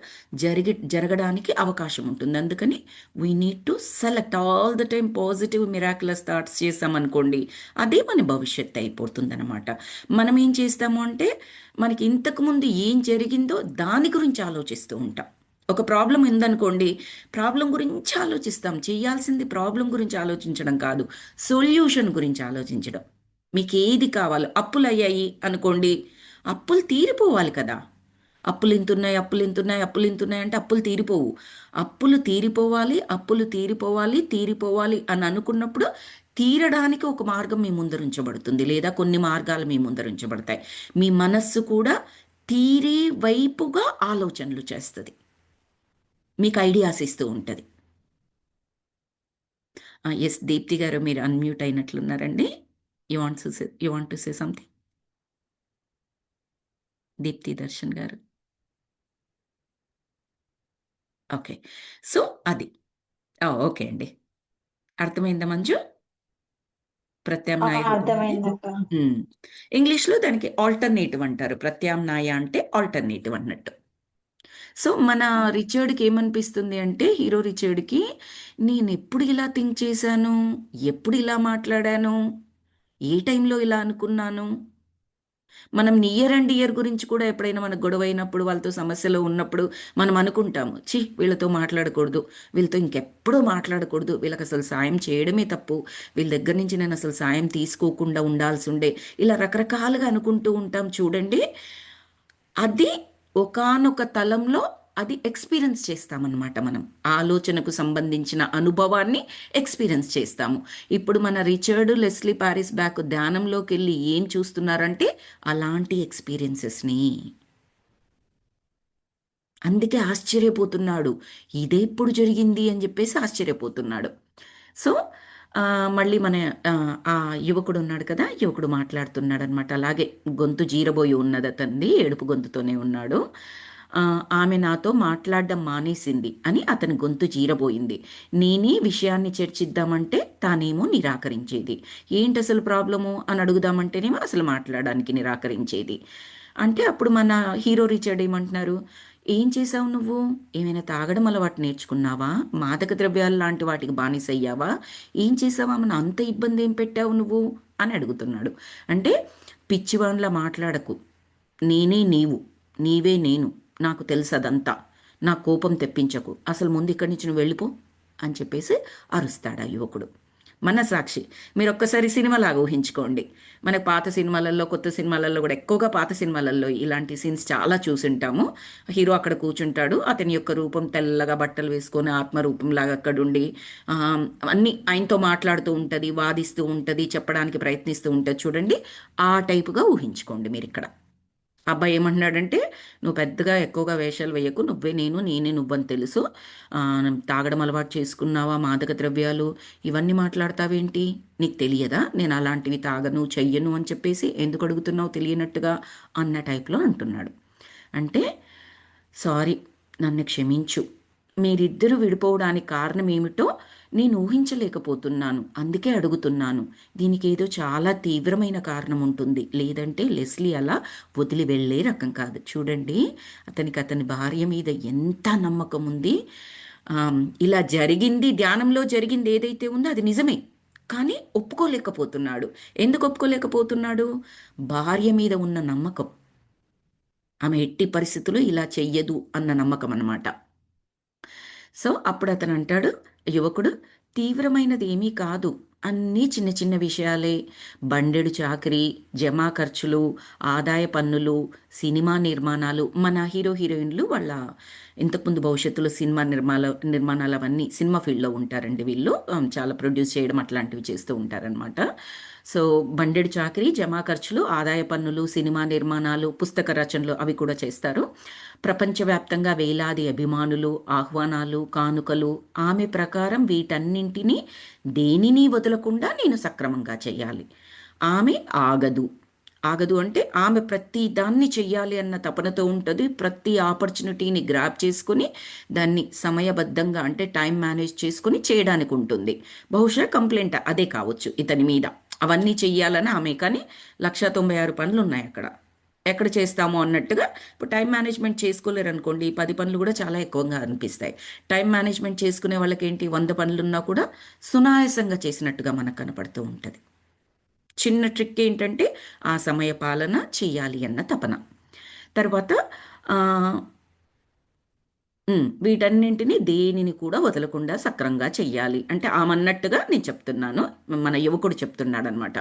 జరగడానికి అవకాశం ఉంటుంది. అందుకని we need to select all the time positive miraculous thoughts చేసామనుకోండి, అదే మన భవిష్యత్తు అయిపోతుందన్నమాట. మనం ఏం చేస్తాము అంటే మనకి ఇంతకుముందు ఏం జరిగిందో దాని గురించి ఆలోచిస్తూ ఉంటాం. ఒక ప్రాబ్లం ఉందనుకోండి, ప్రాబ్లం గురించి ఆలోచిస్తాం. చేయాల్సింది ప్రాబ్లం గురించి ఆలోచించడం కాదు, సొల్యూషన్ గురించి ఆలోచించడం. మీకు ఏది కావాలో, అప్పులు అయ్యాయి అనుకోండి, అప్పులు తీరిపోవాలి కదా. అప్పులు ఇంతున్నాయి, అప్పులు ఇంతున్నాయి, అప్పులు ఇంతున్నాయి అంటే అప్పులు తీరిపోవు. అప్పులు తీరిపోవాలి, అప్పులు తీరిపోవాలి, తీరిపోవాలి అని అనుకున్నప్పుడు తీరడానికి ఒక మార్గం మీ ముందర ఉంచబడుతుంది, లేదా కొన్ని మార్గాలు మీ ముందర ఉంచబడతాయి. మీ మనస్సు కూడా తీరే వైపుగా ఆలోచనలు చేస్తుంది, మీకు ఐడియాస్ ఇస్తూ ఉంటుంది. ఎస్ దీప్తి గారు, మీరు అన్మ్యూట్ అయినట్లున్నారండి. You want to say something? Deepti Darshan గారు. ఓకే. సో అది. ఓకే అండి. అర్థమైందా మంజు? ప్రత్యామ్నాయ రూపం అంటే అర్థమైందక్క. హ్మ్. ఇంగ్లీష్‌లో దానికి ఆల్టర్‌నేటివ్ అంటారు. ప్రత్యామ్నాయ అంటే ఆల్టర్‌నేటివ్ అన్నట్టు. సో, మన రిచర్డ్‌కి ఏమనిపిస్తుంది అంటే, హీరో రిచర్డ్‌కి నేనెప్పుడు ఇలా థింక్ చేశాను? ఎప్పుడు ఇలా మాట్లాడాను? ఏ టైంలో ఇలా అనుకున్నాను? మనం నియర్ అండ్ డియర్ గురించి కూడా ఎప్పుడైనా మనకు గొడవైనప్పుడు, వాళ్ళతో సమస్యలో ఉన్నప్పుడు మనం అనుకుంటాము, ఛీ! వీళ్ళతో మాట్లాడకూడదు, వీళ్ళతో ఇంకెప్పుడూ మాట్లాడకూడదు, వీళ్ళకసలు సాయం చేయడమే తప్పు, వీళ్ళ దగ్గర నుంచి నేను అసలు సాయం తీసుకోకుండా ఉండాల్సుండే, ఇలా రకరకాలుగా అనుకుంటూ ఉంటాం చూడండి. అది ఒకానొక తలంలో అది ఎక్స్పీరియన్స్ చేస్తామన్నమాట. మనం ఆలోచనకు సంబంధించిన అనుభవాన్ని ఎక్స్పీరియన్స్ చేస్తాము. ఇప్పుడు మన రిచర్డ్ లెస్లీ పారిస్ బ్యాక్ ధ్యానంలోకి వెళ్ళి ఏం చూస్తున్నారంటే అలాంటి ఎక్స్పీరియన్సెస్ని. అందుకే ఆశ్చర్యపోతున్నాడు, ఇదే ఇప్పుడు జరిగింది అని చెప్పేసి ఆశ్చర్యపోతున్నాడు. సో మళ్ళీ మన ఆ యువకుడు ఉన్నాడు కదా, యువకుడు మాట్లాడుతున్నాడు అనమాట. అలాగే గొంతు జీరబోయి ఉన్నది అతనిది, ఏడుపు గొంతుతోనే ఉన్నాడు. ఆమె నాతో మాట్లాడడం మానేసింది అని అతని గొంతు జీరబోయింది. నేనే విషయాన్ని చర్చిద్దామంటే తానేమో నిరాకరించేది. ఏంటి అసలు ప్రాబ్లము అని అడుగుదామంటేనేమో అసలు మాట్లాడడానికి నిరాకరించేది. అంటే అప్పుడు మన హీరో రిచర్డ్ ఏమంటున్నారు, ఏం చేసావు నువ్వు? ఏమైనా తాగడం అలవాటు నేర్చుకున్నావా? మాదక ద్రవ్యాలు లాంటి వాటికి బానిసయ్యావా? ఏం చేసావా? మన అంత ఇబ్బంది ఏం పెట్టావు నువ్వు అని అడుగుతున్నాడు. అంటే పిచ్చివాన్లా మాట్లాడకు, నేనే నీవు, నీవే నేను, నాకు తెలుసు అదంతా, నా కోపం తెప్పించకు, అసలు ముందు ఇక్కడి నుంచి నువ్వు వెళ్ళిపో అని చెప్పేసి అరుస్తాడు ఆ యువకుడు. మన సాక్షి, మీరు ఒక్కసారి సినిమాలాగా ఊహించుకోండి. మనకు పాత సినిమాలలో, కొత్త సినిమాలలో కూడా, ఎక్కువగా పాత సినిమాలలో ఇలాంటి సీన్స్ చాలా చూసుంటాము. హీరో అక్కడ కూర్చుంటాడు, అతని యొక్క రూపం తెల్లగా బట్టలు వేసుకొని ఆత్మరూపంలాగా అక్కడుండి అన్నీ ఆయనతో మాట్లాడుతూ ఉంటుంది, వాదిస్తూ ఉంటుంది, చెప్పడానికి ప్రయత్నిస్తూ ఉంటుంది చూడండి. ఆ టైపుగా ఊహించుకోండి మీరు ఇక్కడ. అబ్బాయి ఏమంటున్నాడంటే, నువ్వు పెద్దగా ఎక్కువగా వేషాలు వేయకు, నువ్వే నేను, నేనే నువ్వని తెలుసు. ఆ, తాగడం అలవాటు చేసుకున్నావా, మాదక ద్రవ్యాలు ఇవన్నీ మాట్లాడతావేంటి? నీకు తెలియదా నేను అలాంటివి తాగను చెయ్యను అని చెప్పేసి? ఎందుకు అడుగుతున్నావు తెలియనట్టుగా అన్న టైప్లో అంటున్నాడు. అంటే సారీ, నన్ను క్షమించు, మీరిద్దరూ విడిపోవడానికి కారణం ఏమిటో నేను ఊహించలేకపోతున్నాను. అందుకే అడుగుతున్నాను. దీనికి ఏదో చాలా తీవ్రమైన కారణం ఉంటుంది. లేదంటే లెస్లీ అలా వదిలి వెళ్ళే రకం కాదు. చూడండి, అతనికి అతని భార్య మీద ఎంత నమ్మకం ఉంది. ఇలా జరిగింది, ధ్యానంలో జరిగింది ఏదైతే ఉందో అది నిజమే. కానీ ఒప్పుకోలేకపోతున్నాడు. ఎందుకు ఒప్పుకోలేకపోతున్నాడు? భార్య మీద ఉన్న నమ్మకం. ఆమె ఎట్టి పరిస్థితుల్లో ఇలా చెయ్యదు అన్న నమ్మకం అన్నమాట. సో అప్పుడు అతను అంటాడు, యువకుడు, తీవ్రమైనది ఏమీ కాదు, అన్నీ చిన్న చిన్న విషయాలే. బండెడు చాకరీ, జమా ఖర్చులు, ఆదాయ పన్నులు, సినిమా నిర్మాణాలు. మన హీరో హీరోయిన్లు వాళ్ళ ఇంతకుముందు భవిష్యత్తులో సినిమా నిర్మాణాలు అవన్నీ సినిమా ఫీల్డ్లో ఉంటారండి వీళ్ళు. చాలా ప్రొడ్యూస్ చేయడం అట్లాంటివి చేస్తూ ఉంటారనమాట. సో బండెడు చాకరీ, జమా ఖర్చులు, ఆదాయ పన్నులు, సినిమా నిర్మాణాలు, పుస్తక రచనలు అవి కూడా చేస్తారు. ప్రపంచవ్యాప్తంగా వేలాది అభిమానులు, ఆహ్వానాలు, కానుకలు. ఆమె ప్రకారం వీటన్నింటినీ దేనిని వదలకుండా నేను సక్రమంగా చేయాలి. ఆమె ఆగదు. ఆగదు అంటే ఆమె ప్రతి దాన్ని చెయ్యాలి అన్న తపనతో ఉంటుంది. ప్రతి ఆపర్చునిటీని గ్రాప్ చేసుకుని దాన్ని సమయబద్ధంగా అంటే టైం మేనేజ్ చేసుకుని చేయడానికి ఉంటుంది. బహుశా కంప్లైంట్ అదే కావచ్చు ఇతని మీద. అవన్నీ చెయ్యాలని ఆమె, కానీ 196 పనులు ఉన్నాయి అక్కడ. ఎక్కడ చేస్తామో అన్నట్టుగా. ఇప్పుడు టైం మేనేజ్మెంట్ చేసుకోలేరు అనుకోండి, 10 పనులు కూడా చాలా ఎక్కువగా అనిపిస్తాయి. టైం మేనేజ్మెంట్ చేసుకునే వాళ్ళకి ఏంటి, 100 పనులున్నా కూడా సునాయాసంగా చేసినట్టుగా మనకు కనపడుతూ ఉంటుంది. చిన్న ట్రిక్ ఏంటంటే ఆ సమయ పాలన చేయాలి అన్న తపన. తర్వాత ఆ, వీటన్నింటినీ దేనిని కూడా వదలకుండా సక్రంగా చెయ్యాలి అంటే ఆమె అన్నట్టుగా నేను చెప్తున్నాను. మన యువకుడు చెప్తున్నాడు అనమాట.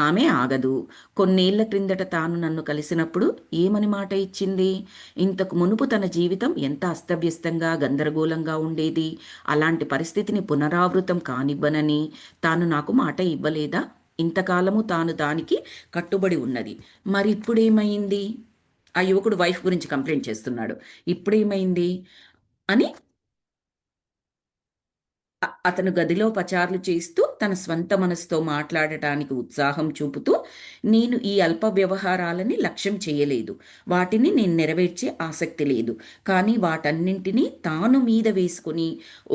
ఆమె ఆగదు. కొన్నేళ్ల క్రిందట తాను నన్ను కలిసినప్పుడు ఏమని మాట ఇచ్చింది? ఇంతకు మునుపు తన జీవితం ఎంత అస్తవ్యస్తంగా గందరగోళంగా ఉండేది, అలాంటి పరిస్థితిని పునరావృతం కానివ్వనని తాను నాకు మాట ఇవ్వలేదా? ఇంతకాలము తాను దానికి కట్టుబడి ఉన్నది. మరి ఇప్పుడేమైంది? ఆ యువకుడు వైఫ్ గురించి కంప్లైంట్ చేస్తున్నాడు. ఇప్పుడేమైంది అని అతను గదిలో పచార్లు చేస్తూ తన స్వంత మనసుతో మాట్లాడటానికి ఉత్సాహం చూపుతూ, నేను ఈ అల్ప వ్యవహారాలని లక్ష్యం చేయలేదు, వాటిని నేను నెరవేర్చే ఆసక్తి లేదు, కానీ వాటన్నింటినీ తాను మీద వేసుకుని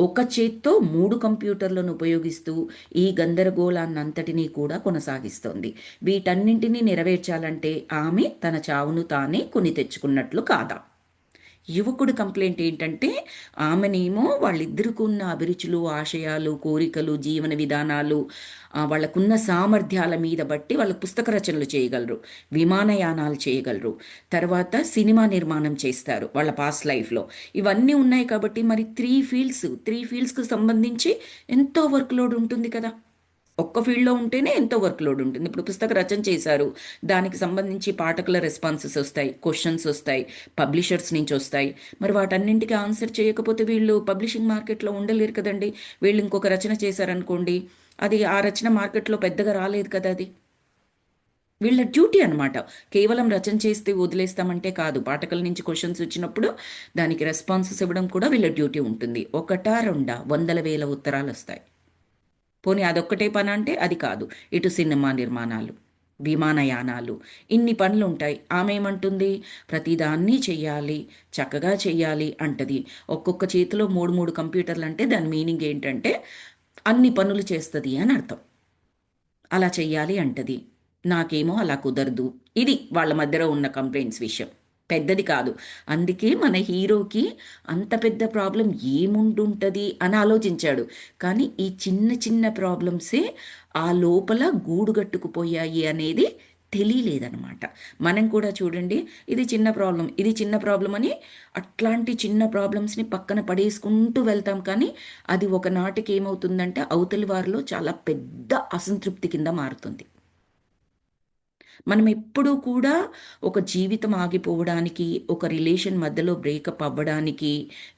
ఒక చేత్తో 3 కంప్యూటర్లను ఉపయోగిస్తూ ఈ గందరగోళాన్నంతటినీ కూడా కొనసాగిస్తోంది. వీటన్నింటినీ నెరవేర్చాలంటే ఆమె తన చావును తానే కొని తెచ్చుకున్నట్లు కాదా? యువకుడు కంప్లైంట్ ఏంటంటే ఆమెనేమో వాళ్ళిద్దరికి ఉన్న అభిరుచులు, ఆశయాలు, కోరికలు, జీవన విధానాలు, వాళ్ళకున్న సామర్థ్యాల మీద బట్టి వాళ్ళ పుస్తక రచనలు చేయగలరు, విమానయానాలు చేయగలరు, తర్వాత సినిమా నిర్మాణం చేస్తారు వాళ్ళ పాస్ట్ లైఫ్లో. ఇవన్నీ ఉన్నాయి కాబట్టి మరి త్రీ ఫీల్డ్స్కి సంబంధించి ఎంతో వర్క్ లోడ్ ఉంటుంది కదా. ఒక్క ఫీల్డ్లో ఉంటేనే ఎంతో వర్క్ లోడ్ ఉంటుంది. ఇప్పుడు పుస్తక రచన చేశారు, దానికి సంబంధించి పాఠకుల రెస్పాన్సెస్ వస్తాయి, క్వశ్చన్స్ వస్తాయి, పబ్లిషర్స్ నుంచి వస్తాయి. మరి వాటన్నింటికి ఆన్సర్ చేయకపోతే వీళ్ళు పబ్లిషింగ్ మార్కెట్లో ఉండలేరు కదండి. వీళ్ళు ఇంకొక రచన చేశారనుకోండి, అది ఆ రచన మార్కెట్లో పెద్దగా రాలేదు కదా. అది వీళ్ళ డ్యూటీ అనమాట. కేవలం రచన చేస్తే వదిలేస్తామంటే కాదు. పాఠకుల నుంచి క్వశ్చన్స్ వచ్చినప్పుడు దానికి రెస్పాన్సెస్ ఇవ్వడం కూడా వీళ్ళ డ్యూటీ ఉంటుంది. ఒకటా రెండా, వందల వేల ఉత్తరాలు వస్తాయి. పోనీ అదొక్కటే పని అంటే అది కాదు. ఇటు సినిమా నిర్మాణాలు, విమానయానాలు, ఇన్ని పనులు ఉంటాయి. ఆమె ఏమంటుంది? ప్రతిదాన్ని చెయ్యాలి, చక్కగా చెయ్యాలి అంటది. ఒక్కొక్క చేతిలో 3 కంప్యూటర్లు అంటే దాని మీనింగ్ ఏంటంటే అన్ని పనులు చేస్తుంది అని అర్థం. అలా చెయ్యాలి అంటది. నాకేమో అలా కుదరదు. ఇది వాళ్ళ మధ్యలో ఉన్న కంప్లైంట్స్ విషయం. పెద్దది కాదు. అందుకే మన హీరోకి అంత పెద్ద ప్రాబ్లం ఏముంటుంటుంది అని ఆలోచించాడు. కానీ ఈ చిన్న చిన్న ప్రాబ్లమ్సే ఆ లోపల గూడుగట్టుకుపోయాయి అనేది తెలియలేదనమాట. మనం కూడా చూడండి, ఇది చిన్న ప్రాబ్లం, ఇది చిన్న ప్రాబ్లం అని అట్లాంటి చిన్న ప్రాబ్లమ్స్ని పక్కన పడేసుకుంటూ వెళ్తాం. కానీ అది ఒకనాటికి ఏమవుతుందంటే అవతలి వారిలో చాలా పెద్ద అసంతృప్తి కింద మారుతుంది. మనం ఎప్పుడూ కూడా ఒక జీవితం ఆగిపోవడానికి, ఒక రిలేషన్ మధ్యలో బ్రేకప్ అవ్వడానికి,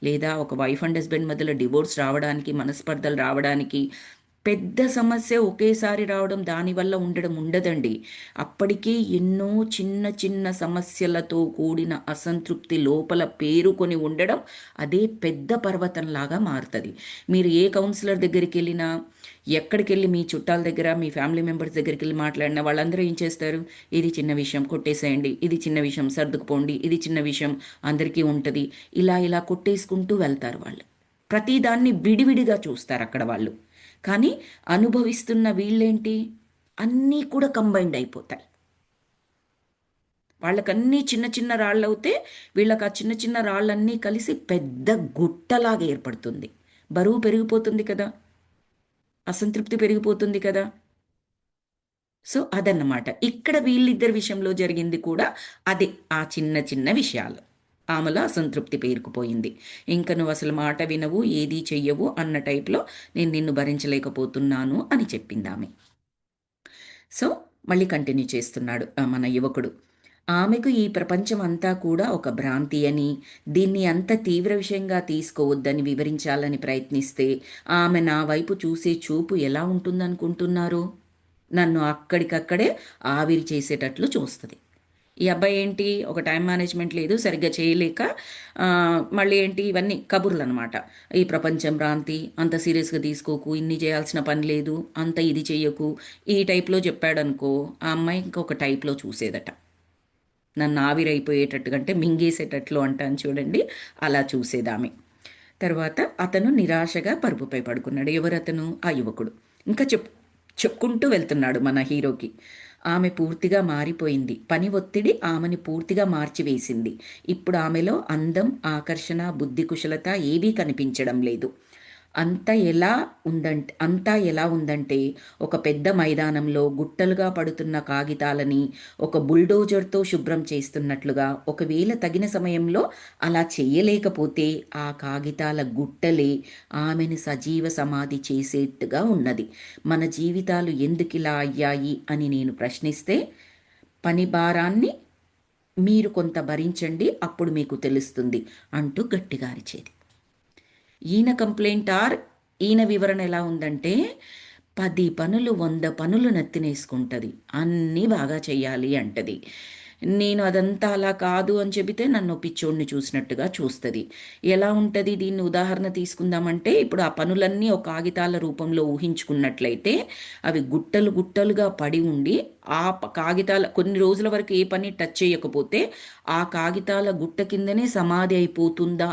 లేదా ఒక వైఫ్ అండ్ హస్బెండ్ మధ్యలో డివోర్స్ రావడానికి, మనస్పర్ధలు రావడానికి, పెద్ద సమస్య ఒకేసారి రావడం దానివల్ల ఉండడం ఉండదండి. అప్పటికే ఎన్నో చిన్న చిన్న సమస్యలతో కూడిన అసంతృప్తి లోపల పేరుకొని ఉండడం అదే పెద్ద పర్వతంలాగా మారుతుంది. మీరు ఏ కౌన్సిలర్ దగ్గరికి వెళ్ళినా, ఎక్కడికి వెళ్ళి మీ చుట్టాల దగ్గర, మీ ఫ్యామిలీ మెంబర్స్ దగ్గరికి వెళ్ళి మాట్లాడినా వాళ్ళందరూ ఏం చేస్తారు? ఇది చిన్న విషయం కొట్టేసేయండి, ఇది చిన్న విషయం సర్దుకుపోండి, ఇది చిన్న విషయం అందరికీ ఉంటుంది, ఇలా ఇలా కొట్టేసుకుంటూ వెళ్తారు వాళ్ళు. ప్రతిదాన్ని విడివిడిగా చూస్తారు అక్కడ వాళ్ళు. కానీ అనుభవిస్తున్న వీళ్ళేంటి, అన్నీ కూడా కంబైండ్ అయిపోతాయి. వాళ్ళకన్నీ చిన్న చిన్న రాళ్ళవుతే వీళ్ళకి ఆ చిన్న చిన్న రాళ్ళన్నీ కలిసి పెద్ద గుట్టలాగా ఏర్పడుతుంది. బరువు పెరిగిపోతుంది కదా, అసంతృప్తి పెరిగిపోతుంది కదా. సో అదన్నమాట ఇక్కడ వీళ్ళిద్దరి విషయంలో జరిగింది కూడా అదే. ఆ చిన్న చిన్న విషయాలు. ఆమెలో అసంతృప్తి పేరుకుపోయింది. ఇంక నువ్వు అసలు మాట వినవు, ఏదీ చెయ్యవు అన్న టైప్లో నేను నిన్ను భరించలేకపోతున్నాను అని చెప్పింది ఆమె. సో మళ్ళీ కంటిన్యూ చేస్తున్నాడు మన యువకుడు. ఆమెకు ఈ ప్రపంచం అంతా కూడా ఒక భ్రాంతి అని, దీన్ని అంత తీవ్ర విషయంగా తీసుకోవద్దని వివరించాలని ప్రయత్నిస్తే ఆమె నా వైపు చూసే చూపు ఎలా ఉంటుందనుకుంటున్నారు? నన్ను అక్కడికక్కడే ఆవిరి చేసేటట్లు చూస్తుంది. ఈ అబ్బాయి ఏంటి, ఒక టైం మేనేజ్మెంట్ లేదు, సరిగ్గా చేయలేక ఆ, మళ్ళీ ఏంటి ఇవన్నీ కబుర్లు అనమాట. ఈ ప్రపంచం భ్రాంతి, అంత సీరియస్గా తీసుకోకు, ఇన్ని చేయాల్సిన పని లేదు, అంత ఇది చెయ్యకు, ఈ టైప్లో చెప్పాడనుకో ఆ అమ్మాయి ఇంకొక టైప్లో చూసేదట. నన్ను ఆవిరైపోయేటట్టుగా అంటే మింగేసేటట్లు అంటాను చూడండి, అలా చూసేదామె. తర్వాత అతను నిరాశగా పరుపుపై పడుకున్నాడు. ఎవరతను? ఆ యువకుడు. ఇంకా చెప్పుకుంటూ వెళ్తున్నాడు మన హీరోకి. ఆమె పూర్తిగా మారిపోయింది. పని ఒత్తిడి ఆమెని పూర్తిగా మార్చివేసింది. ఇప్పుడు ఆమెలో అందం, ఆకర్షణ, బుద్ధి కుశలత ఏవీ కనిపించడం లేదు. అంతా ఎలా ఉందంటే ఒక పెద్ద మైదానంలో గుట్టలుగా పడుతున్న కాగితాలని ఒక బుల్డోజర్తో శుభ్రం చేస్తున్నట్లుగా. ఒకవేళ తగిన సమయంలో అలా చెయ్యలేకపోతే ఆ కాగితాల గుట్టలే ఆమెను సజీవ సమాధి చేసేట్టుగా ఉన్నది. మన జీవితాలు ఎందుకిలా అయ్యాయి అని నేను ప్రశ్నిస్తే, పని భారాన్ని మీరు కొంత భరించండి, అప్పుడు మీకు తెలుస్తుంది అంటూ గట్టిగా అరిచేది. ఈయన కంప్లైంట్ ఈయన వివరణ ఎలా ఉందంటే, 10 పనులు 100 పనులు నెత్తినేసుకుంటుంది, అన్నీ బాగా చెయ్యాలి అంటది. నేను అదంతా అలా కాదు అని చెబితే నన్ను పిచ్చోడిని చూసినట్టుగా చూస్తుంది. ఎలా ఉంటుంది దీన్ని ఉదాహరణ తీసుకుందామంటే, ఇప్పుడు ఆ పనులన్నీ ఒక కాగితాల రూపంలో ఊహించుకున్నట్లయితే అవి గుట్టలు గుట్టలుగా పడి ఉండి ఆ కాగితాల కొన్ని రోజుల వరకు ఏ పని టచ్ చేయకపోతే ఆ కాగితాల గుట్ట కిందనే సమాధి అయిపోతుందా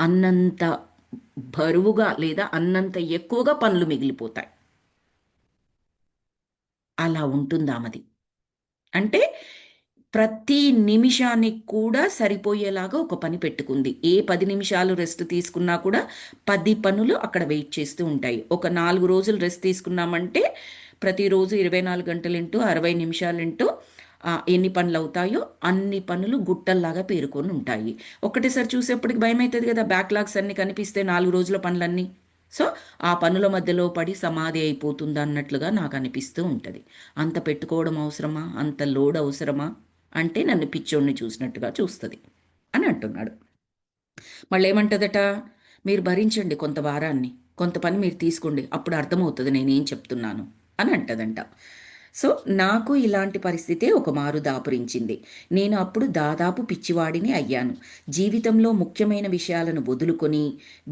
అన్నంత బరువుగా లేదా అన్నంత ఎక్కువగా పనులు మిగిలిపోతాయి. అలా ఉంటుందామది. అంటే ప్రతి నిమిషానికి కూడా సరిపోయేలాగా ఒక పని పెట్టుకుంది. ఏ 10 నిమిషాలు రెస్ట్ తీసుకున్నా కూడా 10 పనులు అక్కడ వెయిట్ చేస్తూ ఉంటాయి. ఒక 4 రోజులు రెస్ట్ తీసుకున్నామంటే ప్రతిరోజు 24 గంటలు ఇంటూ 60 నిమిషాలు ఇంటూ ఎన్ని పనులు అవుతాయో అన్ని పనులు గుట్టల్లాగా పేరుకొని ఉంటాయి. ఒకటేసారి చూసేప్పటికి భయం అవుతుంది కదా, బ్యాక్లాగ్స్ అన్ని కనిపిస్తే 4 రోజుల పనులన్నీ. సో ఆ పనుల మధ్యలో పడి సమాధి అయిపోతుంది అన్నట్లుగా నాకు అనిపిస్తూ ఉంటుంది. అంత పెట్టుకోవడం అవసరమా, అంత లోడ్ అవసరమా అంటే నన్ను పిచ్చోడిని చూసినట్టుగా చూస్తుంది అని అంటున్నాడు. మళ్ళీ ఏమంటదట, మీరు భరించండి కొంత భారాన్ని, కొంత పని మీరు తీసుకోండి, అప్పుడు అర్థమవుతుంది నేనేం చెప్తున్నాను అని అంటదంట. సో నాకు ఇలాంటి పరిస్థితే ఒక మారు దాపురించింది. నేను అప్పుడు దాదాపు పిచ్చివాడిని అయ్యాను. జీవితంలో ముఖ్యమైన విషయాలను వదులుకొని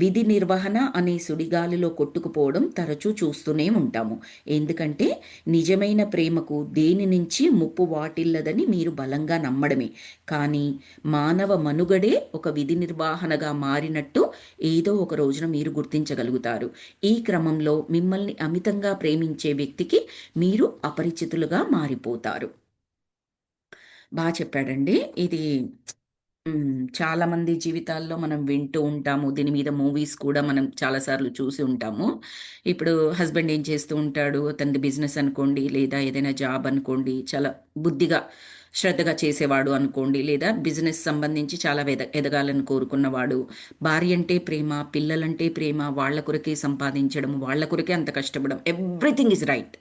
విధి నిర్వహణ అనే సుడిగాలిలో కొట్టుకుపోవడం తరచూ చూస్తూనే ఉంటాము. ఎందుకంటే నిజమైన ప్రేమకు దేని నుంచి ముప్పు వాటిల్లదని మీరు బలంగా నమ్మడమే. కానీ మానవ మనుగడే ఒక విధి నిర్వహణగా మారినట్టు ఏదో ఒక రోజున మీరు గుర్తించగలుగుతారు. ఈ క్రమంలో మిమ్మల్ని అమితంగా ప్రేమించే వ్యక్తికి మీరు అపరిచితులుగా మారిపోతారు. బాగా చెప్పాడండి ఇది. చాలామంది జీవితాల్లో మనం వింటూ ఉంటాము. దీని మీద మూవీస్ కూడా మనం చాలాసార్లు చూసి ఉంటాము. ఇప్పుడు హస్బెండ్ ఏం చేస్తూ ఉంటాడు, తనది బిజినెస్ అనుకోండి, లేదా ఏదైనా జాబ్ అనుకోండి, చాలా బుద్ధిగా శ్రద్ధగా చేసేవాడు అనుకోండి, లేదా బిజినెస్ సంబంధించి చాలా ఎదగాలని కోరుకున్నవాడు. భార్య అంటే ప్రేమ, పిల్లలంటే ప్రేమ, వాళ్ళ కొరకే సంపాదించడం, వాళ్ళ కొరకే అంత కష్టపడడం, ఎవ్రీథింగ్ ఇస్ రైట్.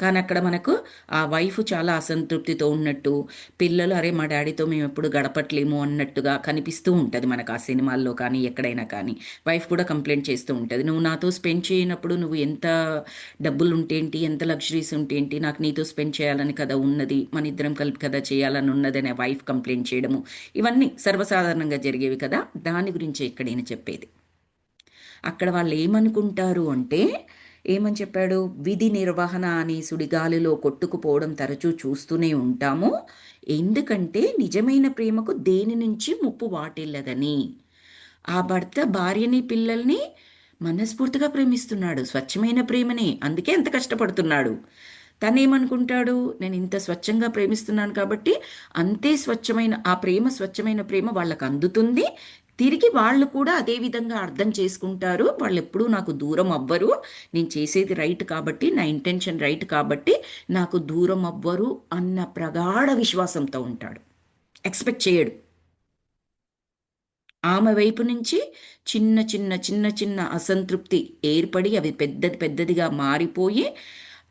కానీ అక్కడ మనకు ఆ వైఫ్ చాలా అసంతృప్తితో ఉన్నట్టు, పిల్లలు అరే మా డాడీతో మేము ఎప్పుడు గడపట్లేము అన్నట్టుగా కనిపిస్తూ ఉంటుంది మనకు ఆ సినిమాల్లో కానీ ఎక్కడైనా కానీ. వైఫ్ కూడా కంప్లైంట్ చేస్తూ ఉంటుంది, నువ్వు నాతో స్పెండ్ చేయనప్పుడు నువ్వు ఎంత డబ్బులు ఉంటేంటి, ఎంత లగ్జరీస్ ఉంటేంటి, నాకు నీతో స్పెండ్ చేయాలని కదా ఉన్నది, మన ఇద్దరం కలిపి కదా చేయాలని ఉన్నది అనే వైఫ్ కంప్లైంట్ చేయడము, ఇవన్నీ సర్వసాధారణంగా జరిగేవి కదా. దాని గురించి ఇక్కడ ఈయన చెప్పేది. అక్కడ వాళ్ళు ఏమనుకుంటారు అంటే, ఏమని చెప్పాడు, విధి నిర్వహణ అనే సుడిగాలిలో కొట్టుకుపోవడం తరచూ చూస్తూనే ఉంటాము. ఎందుకంటే నిజమైన ప్రేమకు దేని నుంచి ముప్పు వాటిల్లదని. ఆ భర్త భార్యని పిల్లల్ని మనస్ఫూర్తిగా ప్రేమిస్తున్నాడు, స్వచ్ఛమైన ప్రేమనే, అందుకే ఎంత కష్టపడుతున్నాడు. తనేమనుకుంటాడు, నేను ఇంత స్వచ్ఛంగా ప్రేమిస్తున్నాను కాబట్టి అంతే స్వచ్ఛమైన ఆ ప్రేమ, స్వచ్ఛమైన ప్రేమ వాళ్ళకు అందుతుంది. తిరిగి వాళ్ళు కూడా అదే విధంగా అర్థం చేసుకుంటారు. వాళ్ళు ఎప్పుడూ నాకు దూరం అవ్వరు. నేను చేసేది రైట్ కాబట్టి, నా ఇంటెన్షన్ రైట్ కాబట్టి నాకు దూరం అవ్వరు అన్న ప్రగాఢ విశ్వాసంతో ఉంటాడు. ఎక్స్పెక్ట్ చేయడు. ఆమె వైపు నుంచి చిన్న చిన్న చిన్న చిన్న అసంతృప్తి ఏర్పడి అవి పెద్దది పెద్దదిగా మారిపోయి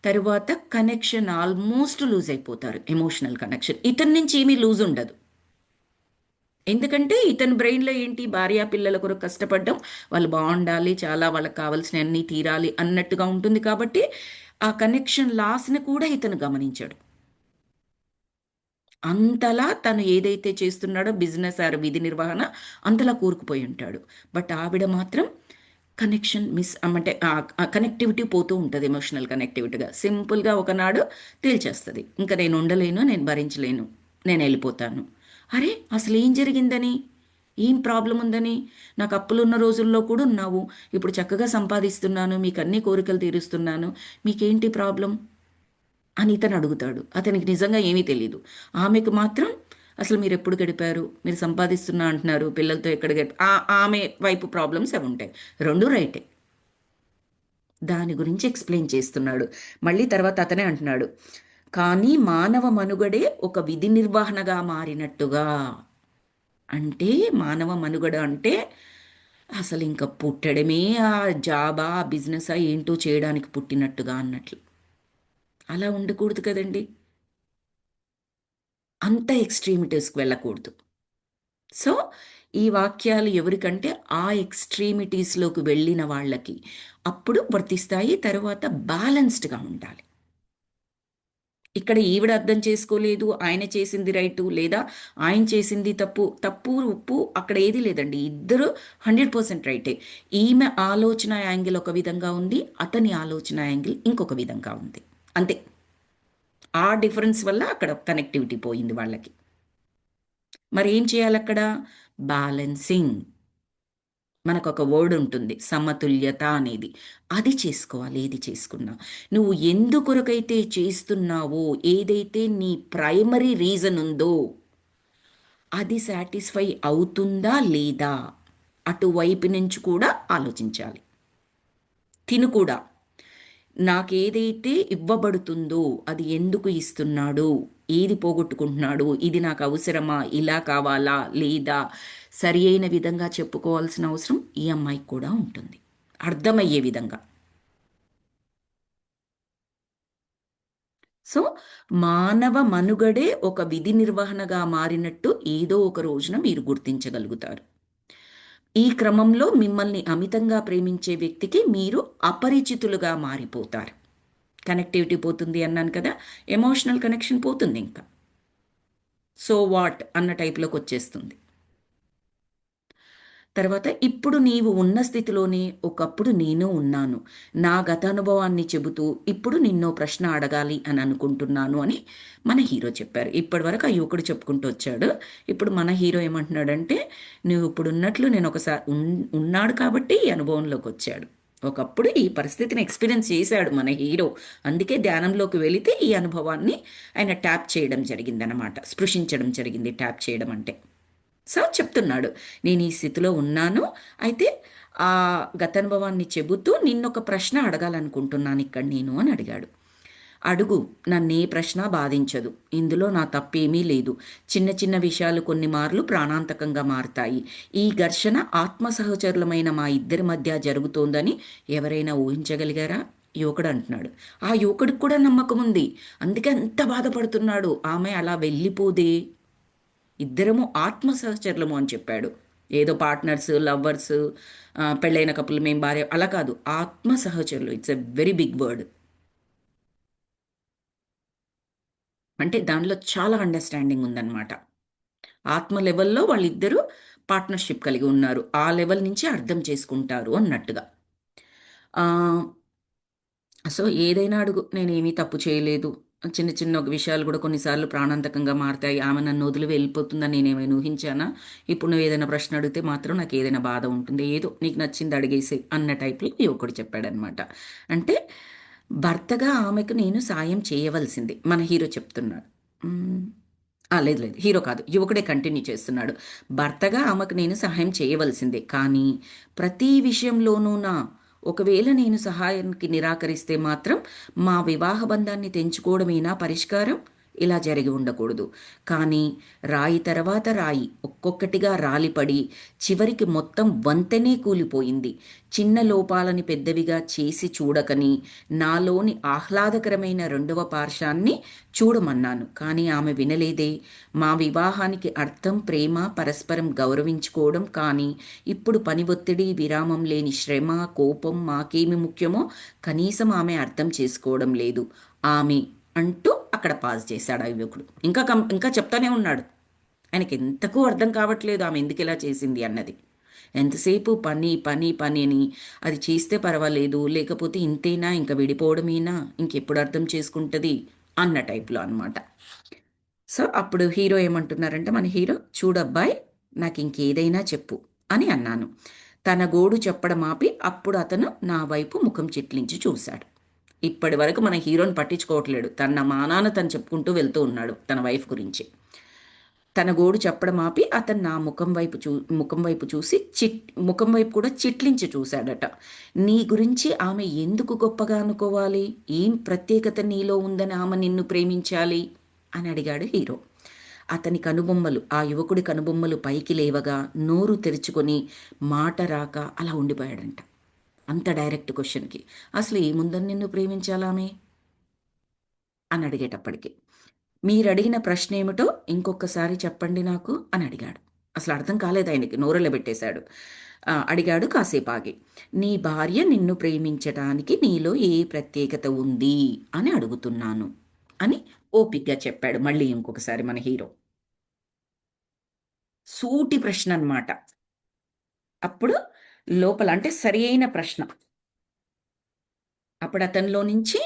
తరువాత కనెక్షన్ ఆల్మోస్ట్ లూజ్ అయిపోతారు. ఎమోషనల్ కనెక్షన్ ఇతని నుంచి ఏమీ లూజ్ ఉండదు. ఎందుకంటే ఇతని బ్రెయిన్లో ఏంటి, భార్య పిల్లల కొరకు కష్టపడడం, వాళ్ళు బాగుండాలి, చాలా వాళ్ళకి కావాల్సిన అన్నీ తీరాలి అన్నట్టుగా ఉంటుంది కాబట్టి ఆ కనెక్షన్ లాస్ని కూడా ఇతను గమనించాడు. అంతలా తను ఏదైతే చేస్తున్నాడో బిజినెస్ ఆర్ విధి నిర్వహణ అంతలా కూరుకుపోయి ఉంటాడు. బట్ ఆవిడ మాత్రం కనెక్షన్ మిస్ అంటే ఆ కనెక్టివిటీ పోతూ ఉంటుంది. ఎమోషనల్ కనెక్టివిటీగా సింపుల్గా ఒకనాడు తేల్చేస్తుంది, ఇంకా నేను ఉండలేను, నేను భరించలేను, నేను వెళ్ళిపోతాను. అరే అసలు ఏం జరిగిందని, ఏం ప్రాబ్లం ఉందని, నాకు అప్పులున్న రోజుల్లో కూడా ఉన్నావు, ఇప్పుడు చక్కగా సంపాదిస్తున్నాను, మీకు అన్ని కోరికలు తీరుస్తున్నాను, మీకేంటి ప్రాబ్లం అని ఇతను అడుగుతాడు. అతనికి నిజంగా ఏమీ తెలియదు. ఆమెకు మాత్రం అసలు మీరు ఎప్పుడు గడిపారు, మీరు సంపాదిస్తున్నా అంటున్నారు, పిల్లలతో ఎక్కడ ఆమె వైపు ప్రాబ్లమ్స్ అవి ఉంటాయి. రెండు రైటే. దాని గురించి ఎక్స్ప్లెయిన్ చేస్తున్నాడు. మళ్ళీ తర్వాత అతనే అంటున్నాడు, కానీ మానవ మనుగడే ఒక విధి నిర్వహణగా మారినట్టుగా. అంటే మానవ మనుగడ అంటే అసలు ఇంకా పుట్టడమే ఆ జాబా, బిజినెసా ఏంటో చేయడానికి పుట్టినట్టుగా అన్నట్లు. అలా ఉండకూడదు కదండి. అంత ఎక్స్ట్రీమిటీస్కి వెళ్ళకూడదు. సో ఈ వాక్యాలు ఎవరికంటే ఆ ఎక్స్ట్రీమిటీస్లోకి వెళ్ళిన వాళ్ళకి అప్పుడు వర్తిస్తాయి. తర్వాత బ్యాలెన్స్డ్గా ఉండాలి. ఇక్కడ ఈవిడ అర్థం చేసుకోలేదు, ఆయన చేసింది రైటు, లేదా ఆయన చేసింది తప్పు. తప్పు ఉప్పు అక్కడ ఏది లేదండి, ఇద్దరు 100% రైటే. ఈమె ఆలోచన యాంగిల్ ఒక విధంగా ఉంది, అతని ఆలోచన యాంగిల్ ఇంకొక విధంగా ఉంది. అంతే. ఆ డిఫరెన్స్ వల్ల అక్కడ కనెక్టివిటీ పోయింది వాళ్ళకి. మరి ఏం చేయాలి అక్కడ? బ్యాలెన్సింగ్. మనకు ఒక వర్డ్ ఉంటుంది, సమతుల్యత అనేది. అది చేసుకోవాలి. ఏది చేసుకున్నా నువ్వు ఎందుకొరకైతే చేస్తున్నావో, ఏదైతే నీ ప్రైమరీ రీజన్ ఉందో అది సాటిస్ఫై అవుతుందా లేదా, అటువైపు నుంచి కూడా ఆలోచించాలి. తిను కూడా నాకేదైతే ఇవ్వబడుతుందో అది ఎందుకు ఇస్తున్నాడు, ఏది పోగొట్టుకుంటున్నాడు, ఇది నాకు అవసరమా, ఇలా కావాలా లేదా, సరి అయిన విధంగా చెప్పుకోవాల్సిన అవసరం ఈ అమ్మాయికి కూడా ఉంటుంది, అర్థమయ్యే విధంగా. సో మానవ మనుగడే ఒక విధి నిర్వహణగా మారినట్టు ఏదో ఒక రోజున మీరు గుర్తించగలుగుతారు. ఈ క్రమంలో మిమ్మల్ని అమితంగా ప్రేమించే వ్యక్తికి మీరు అపరిచితులుగా మారిపోతారు. కనెక్టివిటీ పోతుంది అన్నాను కదా, ఎమోషనల్ కనెక్షన్ పోతుంది. ఇంకా సో వాట్ అన్న టైప్లోకి వచ్చేస్తుంది. తర్వాత ఇప్పుడు నీవు ఉన్న స్థితిలోనే ఒకప్పుడు నేను ఉన్నాను, నా గత అనుభవాన్ని చెబుతూ ఇప్పుడు నిన్నో ప్రశ్న అడగాలి అని అనుకుంటున్నాను అని మన హీరో చెప్పారు. ఇప్పటి వరకు ఆ యువకుడు చెప్పుకుంటూ వచ్చాడు. ఇప్పుడు మన హీరో ఏమంటున్నాడంటే, నువ్వు ఇప్పుడు ఉన్నట్లు నేను ఒకసారి ఉన్నాడు కాబట్టి ఈ అనుభవంలోకి వచ్చాడు. ఒకప్పుడు ఈ పరిస్థితిని ఎక్స్పీరియన్స్ చేశాడు మన హీరో, అందుకే ధ్యానంలోకి వెళితే ఈ అనుభవాన్ని ఆయన ట్యాప్ చేయడం జరిగిందనమాట, స్పృశించడం జరిగింది. ట్యాప్ చేయడం అంటే సో చెప్తున్నాడు, నేను ఈ స్థితిలో ఉన్నాను, అయితే ఆ గతానుభవాన్ని చెబుతూ నిన్నొక ప్రశ్న అడగాలనుకుంటున్నాను ఇక్కడ నేను అని అడిగాడు. అడుగు, నన్నే ప్రశ్న బాధించదు, ఇందులో నా తప్పేమీ లేదు. చిన్న చిన్న విషయాలు కొన్ని మార్లు ప్రాణాంతకంగా మారుతాయి. ఈ ఘర్షణ ఆత్మ సహచరులమైన మా ఇద్దరి మధ్య జరుగుతోందని ఎవరైనా ఊహించగలిగారా? యువకుడు అంటున్నాడు. ఆ యువకుడికి కూడా నమ్మకం ఉంది, అందుకే అంత బాధపడుతున్నాడు. ఆమె అలా వెళ్ళిపోదే, ఇద్దరము ఆత్మ సహచరులము అని చెప్పాడు. ఏదో పార్ట్నర్స్, లవ్వర్స్, పెళ్ళైన కపుల్ మేము భార్య అలా కాదు, ఆత్మ సహచరులు. It's a very big word. అంటే దానిలో చాలా అండర్స్టాండింగ్ ఉందన్నమాట. ఆత్మ లెవెల్లో వాళ్ళిద్దరూ పార్ట్నర్షిప్ కలిగి ఉన్నారు, ఆ లెవెల్ నుంచి అర్థం చేసుకుంటారు అన్నట్టుగా. సో ఏదైనా అడుగు, నేనేమీ తప్పు చేయలేదు, చిన్న చిన్న విషయాలు కూడా కొన్నిసార్లు ప్రాణాంతకంగా మారుతాయి. ఆమె నన్ను వదిలి వెళ్ళిపోతుందని నేనేమైనా ఊహించానా? ఇప్పుడు నువ్వు ఏదైనా ప్రశ్న అడిగితే మాత్రం నాకు ఏదైనా బాధ ఉంటుంది. ఏదో నీకు నచ్చింది అడిగేసి అన్న టైప్లో యువకుడు చెప్పాడనమాట. అంటే భర్తగా ఆమెకు నేను సాయం చేయవలసింది మన హీరో చెప్తున్నాడు. మ్మ్. లేదు లేదు, హీరో కాదు, యువకుడే కంటిన్యూ చేస్తున్నాడు. భర్తగా ఆమెకు నేను సహాయం చేయవలసిందే, కానీ ప్రతి విషయంలోనూ ఒకవేళ నేను సహాయానికి నిరాకరిస్తే మాత్రం మా వివాహ బంధాన్ని తెంచుకోవడమేనా పరిష్కారం? ఇలా జరిగి ఉండకూడదు. కానీ రాయి తర్వాత రాయి ఒక్కొక్కటిగా రాలిపడి చివరికి మొత్తం వంతెనే కూలిపోయింది. చిన్న లోపాలని పెద్దవిగా చేసి చూడకని నాలోని ఆహ్లాదకరమైన రెండవ పార్శాన్ని చూడమన్నాను. కానీ ఆమె వినలేదే. మా వివాహానికి అర్థం ప్రేమ, పరస్పరం గౌరవించుకోవడం. కానీ ఇప్పుడు పని ఒత్తిడి, విరామం లేని శ్రమ, కోపం మాకేమి ముఖ్యమో కనీసం ఆమె అర్థం చేసుకోవడం లేదు. ఆమె అంటూ అక్కడ పాజ్ చేశాడు ఆ యువకుడు. ఇంకా చెప్తానే ఉన్నాడు. ఆయనకి ఎంతకు అర్థం కావట్లేదు ఆమె ఎందుకు ఇలా చేసింది అన్నది. ఎంతసేపు పని పని పని అని, అది చేస్తే పర్వాలేదు, లేకపోతే ఇంతేనా, ఇంకా విడిపోవడమేనా, ఇంకెప్పుడు అర్థం చేసుకుంటుంది అన్న టైప్లో అనమాట. సో అప్పుడు హీరో ఏమంటున్నారంటే, మన హీరో, చూడబ్బాయ్, నాకు ఇంకేదైనా చెప్పు అని అన్నాను. తన గోడు చెప్పడం ఆపి అప్పుడు అతను నా వైపు ముఖం చిట్లించి చూశాడు. ఇప్పటి వరకు మన హీరోని పట్టించుకోవట్లేడు. తన మానాన తను చెప్పుకుంటూ వెళ్తూ ఉన్నాడు తన వైఫ్ గురించి. తన గోడు చెప్పడం ఆపి అతను నా ముఖం వైపు చూసి ముఖం వైపు కూడా చిట్లించి చూశాడట. నీ గురించి ఆమె ఎందుకు గొప్పగా అనుకోవాలి? ఏం ప్రత్యేకత నీలో ఉందని ఆమె నిన్ను ప్రేమించాలి అని అడిగాడు హీరో. అతని కనుబొమ్మలు, ఆ యువకుడి కనుబొమ్మలు పైకి లేవగా నోరు తెరుచుకొని మాట రాక అలా ఉండిపోయాడంట. అంత డైరెక్ట్ క్వశ్చన్కి అసలు ఏముందని నిన్ను ప్రేమించాలామే అని అడిగేటప్పటికి, మీరు అడిగిన ప్రశ్న ఏమిటో ఇంకొకసారి చెప్పండి నాకు అని అడిగాడు. అసలు అర్థం కాలేదు ఆయనకి, నోరెళ్ళబెట్టేశాడు. అడిగాడు కాసేపు ఆగి. నీ భార్య నిన్ను ప్రేమించడానికి నీలో ఏ ప్రత్యేకత ఉంది అని అడుగుతున్నాను అని ఓపిగ్గా చెప్పాడు మళ్ళీ ఇంకొకసారి మన హీరో. సూటి ప్రశ్న అన్నమాట. అప్పుడు లోపల అంటే సరి అయిన ప్రశ్న. అప్పుడు అతనిలో నుంచి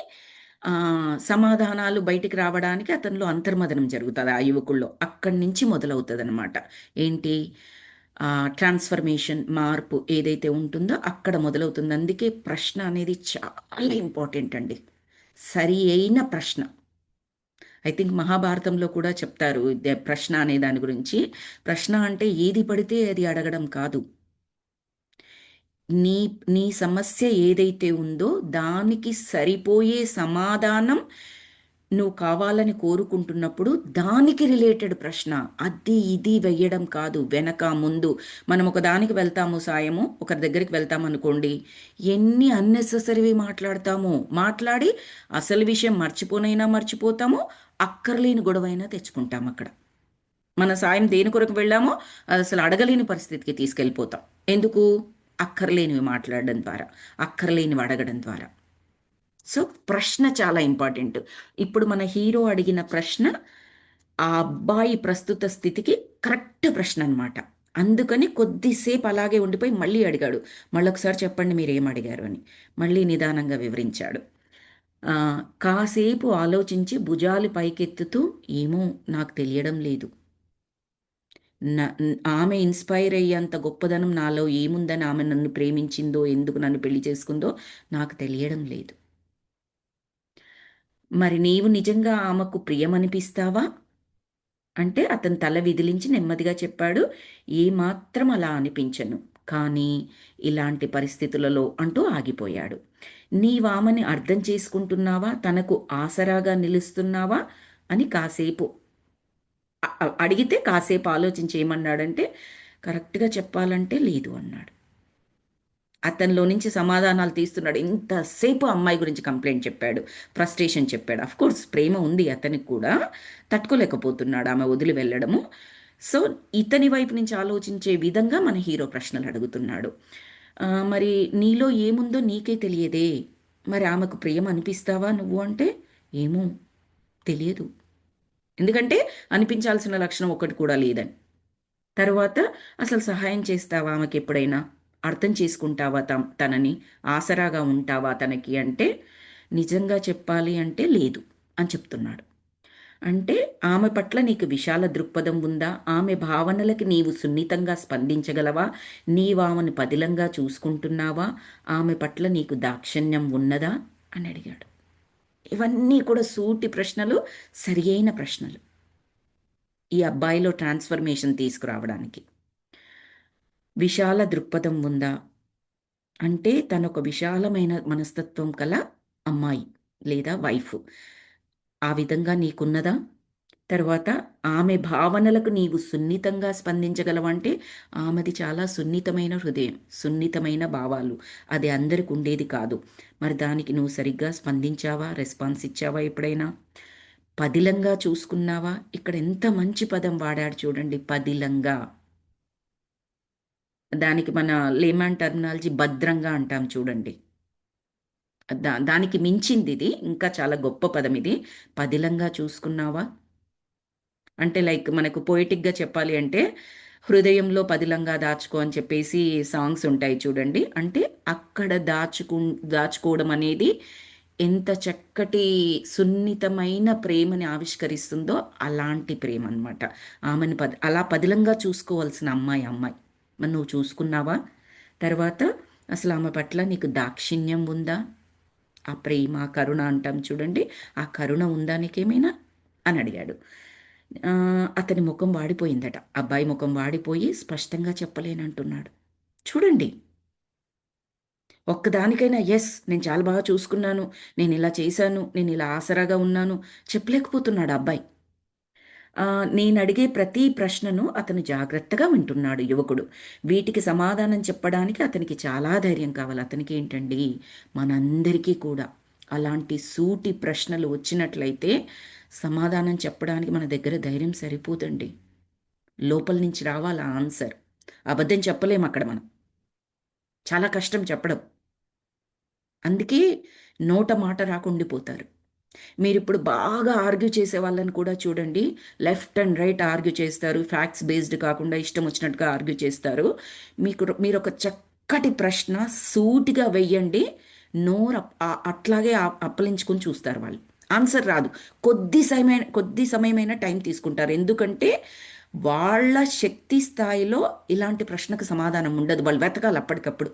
సమాధానాలు బయటికి రావడానికి అతనిలో అంతర్మదనం జరుగుతుంది ఆ యువకుల్లో. అక్కడి నుంచి మొదలవుతుంది అనమాట. ఏంటి? ట్రాన్స్ఫర్మేషన్, మార్పు ఏదైతే ఉంటుందో అక్కడ మొదలవుతుంది. అందుకే ప్రశ్న అనేది చాలా ఇంపార్టెంట్ అండి. సరి అయిన ప్రశ్న. ఐ థింక్ మహాభారతంలో కూడా చెప్తారు ప్రశ్న అనే దాని గురించి. ప్రశ్న అంటే ఏది పడితే అది అడగడం కాదు. నీ నీ సమస్య ఏదైతే ఉందో దానికి సరిపోయే సమాధానం నువ్వు కావాలని కోరుకుంటున్నప్పుడు దానికి రిలేటెడ్ ప్రశ్న. అది ఇది వెయ్యడం కాదు, వెనక ముందు. మనం ఒక దానికి వెళ్తాము, సాయము ఒకరి దగ్గరికి వెళ్తాము అనుకోండి, ఎన్ని అన్నెసెసరీవి మాట్లాడి అసలు విషయం మర్చిపోతాము, అక్కర్లేని గొడవైనా తెచ్చుకుంటాం అక్కడ. మన సాయం దేని కొరకు వెళ్ళామో అది అసలు అడగలేని పరిస్థితికి తీసుకెళ్ళిపోతాం. ఎందుకు? అక్కర్లేనివి మాట్లాడడం ద్వారా, అక్కర్లేనివి అడగడం ద్వారా. సో ప్రశ్న చాలా ఇంపార్టెంట్. ఇప్పుడు మన హీరో అడిగిన ప్రశ్న ఆ అబ్బాయి ప్రస్తుత స్థితికి కరెక్ట్ ప్రశ్న అనమాట. అందుకని కొద్దిసేపు అలాగే ఉండిపోయి మళ్ళీ అడిగాడు. మళ్ళొకసారి చెప్పండి మీరు ఏం అడిగారు అని. మళ్ళీ నిదానంగా వివరించాడు. కాసేపు ఆలోచించి భుజాలు పైకెత్తుతూ, ఏమో నాకు తెలియడం లేదు. ఆమె ఇన్స్పైర్ అయ్యేంత గొప్పదనం నాలో ఏముందని ఆమె నన్ను ప్రేమించిందో, ఎందుకు నన్ను పెళ్లి చేసుకుందో నాకు తెలియడం లేదు. మరి నీవు నిజంగా ఆమెకు ప్రియమనిపిస్తావా అంటే అతను తల విదిలించి నెమ్మదిగా చెప్పాడు, ఏమాత్రం అలా అనిపించను, కానీ ఇలాంటి పరిస్థితులలో అంటూ ఆగిపోయాడు. నీవామని అర్థం చేసుకుంటున్నావా? తనకు ఆసరాగా నిలుస్తున్నావా అని కాసేపు అడిగితే కాసేపు ఆలోచించి ఏమన్నాడంటే, కరెక్ట్గా చెప్పాలంటే లేదు అన్నాడు. అతనిలో నుంచి సమాధానాలు తీస్తున్నాడు. ఇంతసేపు అమ్మాయి గురించి కంప్లైంట్ చెప్పాడు, ఫ్రస్ట్రేషన్ చెప్పాడు. కోర్స్ ప్రేమ ఉంది అతనికి కూడా, తట్టుకోలేకపోతున్నాడు ఆమె వదిలి వెళ్ళడము. సో ఇతని వైపు నుంచి ఆలోచించే విధంగా మన హీరో ప్రశ్నలు అడుగుతున్నాడు. మరి నీలో ఏముందో నీకే తెలియదే, మరి ఆమెకు ప్రేమ అనిపిస్తావా నువ్వు అంటే, ఏమో తెలియదు, ఎందుకంటే అనిపించాల్సిన లక్షణం ఒకటి కూడా లేదని. తర్వాత అసలు సహాయం చేస్తావా ఆమెకి ఎప్పుడైనా? అర్థం చేసుకుంటావా తనని? ఆసరాగా ఉంటావా తనకి అంటే, నిజంగా చెప్పాలి అంటే లేదు అని చెప్తున్నాడు. అంటే ఆమె పట్ల నీకు విశాల దృక్పథం ఉందా? ఆమె భావనలకి నీవు సున్నితంగా స్పందించగలవా? నీవామెను పదిలంగా చూసుకుంటున్నావా? ఆమె పట్ల నీకు దాక్షిణ్యం ఉన్నదా అని అడిగాడు. ఇవన్నీ కూడా సూటి ప్రశ్నలు, సరి అయిన ప్రశ్నలు ఈ అబ్బాయిలో ట్రాన్స్ఫర్మేషన్ తీసుకురావడానికి. విశాల దృక్పథం ఉందా అంటే తనొక విశాలమైన మనస్తత్వం కల అమ్మాయి లేదా వైఫ్. ఆ విధంగా నీకున్నదా? తర్వాత ఆమె భావనలకు నీవు సున్నితంగా స్పందించగలవంటే ఆమెది చాలా సున్నితమైన హృదయం, సున్నితమైన భావాలు. అది అందరికి ఉండేది కాదు. మరి దానికి నువ్వు సరిగ్గా స్పందించావా? రెస్పాన్స్ ఇచ్చావా ఎప్పుడైనా? పదిలంగా చూసుకున్నావా? ఇక్కడ ఎంత మంచి పదం వాడాడు చూడండి, పదిలంగా. దానికి మన లేమాన్ టర్మినాలజీ భద్రంగా అంటాం చూడండి. దానికి మించింది ఇది, ఇంకా చాలా గొప్ప పదం ఇది. పదిలంగా చూసుకున్నావా అంటే లైక్ మనకు పోయిటిక్గా చెప్పాలి అంటే హృదయంలో పదిలంగా దాచుకో అని చెప్పేసి సాంగ్స్ ఉంటాయి చూడండి. అంటే అక్కడ దాచుకోవడం అనేది ఎంత చక్కటి సున్నితమైన ప్రేమని ఆవిష్కరిస్తుందో అలాంటి ప్రేమ అనమాట. ఆమెను అలా పదిలంగా చూసుకోవాల్సిన అమ్మాయి. మరి నువ్వు చూసుకున్నావా? తర్వాత అసలు ఆమె పట్ల నీకు దాక్షిణ్యం ఉందా? ఆ ప్రేమ కరుణ అంటాం చూడండి, ఆ కరుణ ఉందా నీకేమైనా అని అడిగాడు. అతని ముఖం వాడిపోయిందట. అబ్బాయి ముఖం వాడిపోయి స్పష్టంగా చెప్పలేనంటున్నాడు. చూడండి, ఒక్కదానికైనా ఎస్ నేను చాలా బాగా చూసుకున్నాను, నేను ఇలా చేశాను, నేను ఇలా ఆసరాగా ఉన్నాను చెప్పలేకపోతున్నాడు అబ్బాయి. నేను అడిగే ప్రతి ప్రశ్నను అతను జాగ్రత్తగా వింటున్నాడు యువకుడు. వీటికి సమాధానం చెప్పడానికి అతనికి చాలా ధైర్యం కావాలి. అతనికి ఏంటండి, మనందరికీ కూడా అలాంటి సూటి ప్రశ్నలు వచ్చినట్లయితే సమాధానం చెప్పడానికి మన దగ్గర ధైర్యం సరిపోదండి. లోపల నుంచి రావాలి ఆన్సర్. అబద్ధం చెప్పలేం అక్కడ మనం. చాలా కష్టం చెప్పడం. అందుకే నోట మాట రాకుండిపోతారు. మీరిప్పుడు బాగా ఆర్గ్యూ చేసే వాళ్ళని కూడా చూడండి, లెఫ్ట్ అండ్ రైట్ ఆర్గ్యూ చేస్తారు, ఫ్యాక్ట్స్ బేస్డ్ కాకుండా ఇష్టం వచ్చినట్టుగా ఆర్గ్యూ చేస్తారు. మీరు ఒక చక్కటి ప్రశ్న సూటిగా వెయ్యండి, నోరు అట్లాగే అప్పలించుకొని చూస్తారు వాళ్ళు. ఆన్సర్ రాదు. కొద్ది సమయమైన టైం తీసుకుంటారు. ఎందుకంటే వాళ్ళ శక్తి స్థాయిలో ఇలాంటి ప్రశ్నకు సమాధానం ఉండదు. వాళ్ళు వెతకాలి అప్పటికప్పుడు.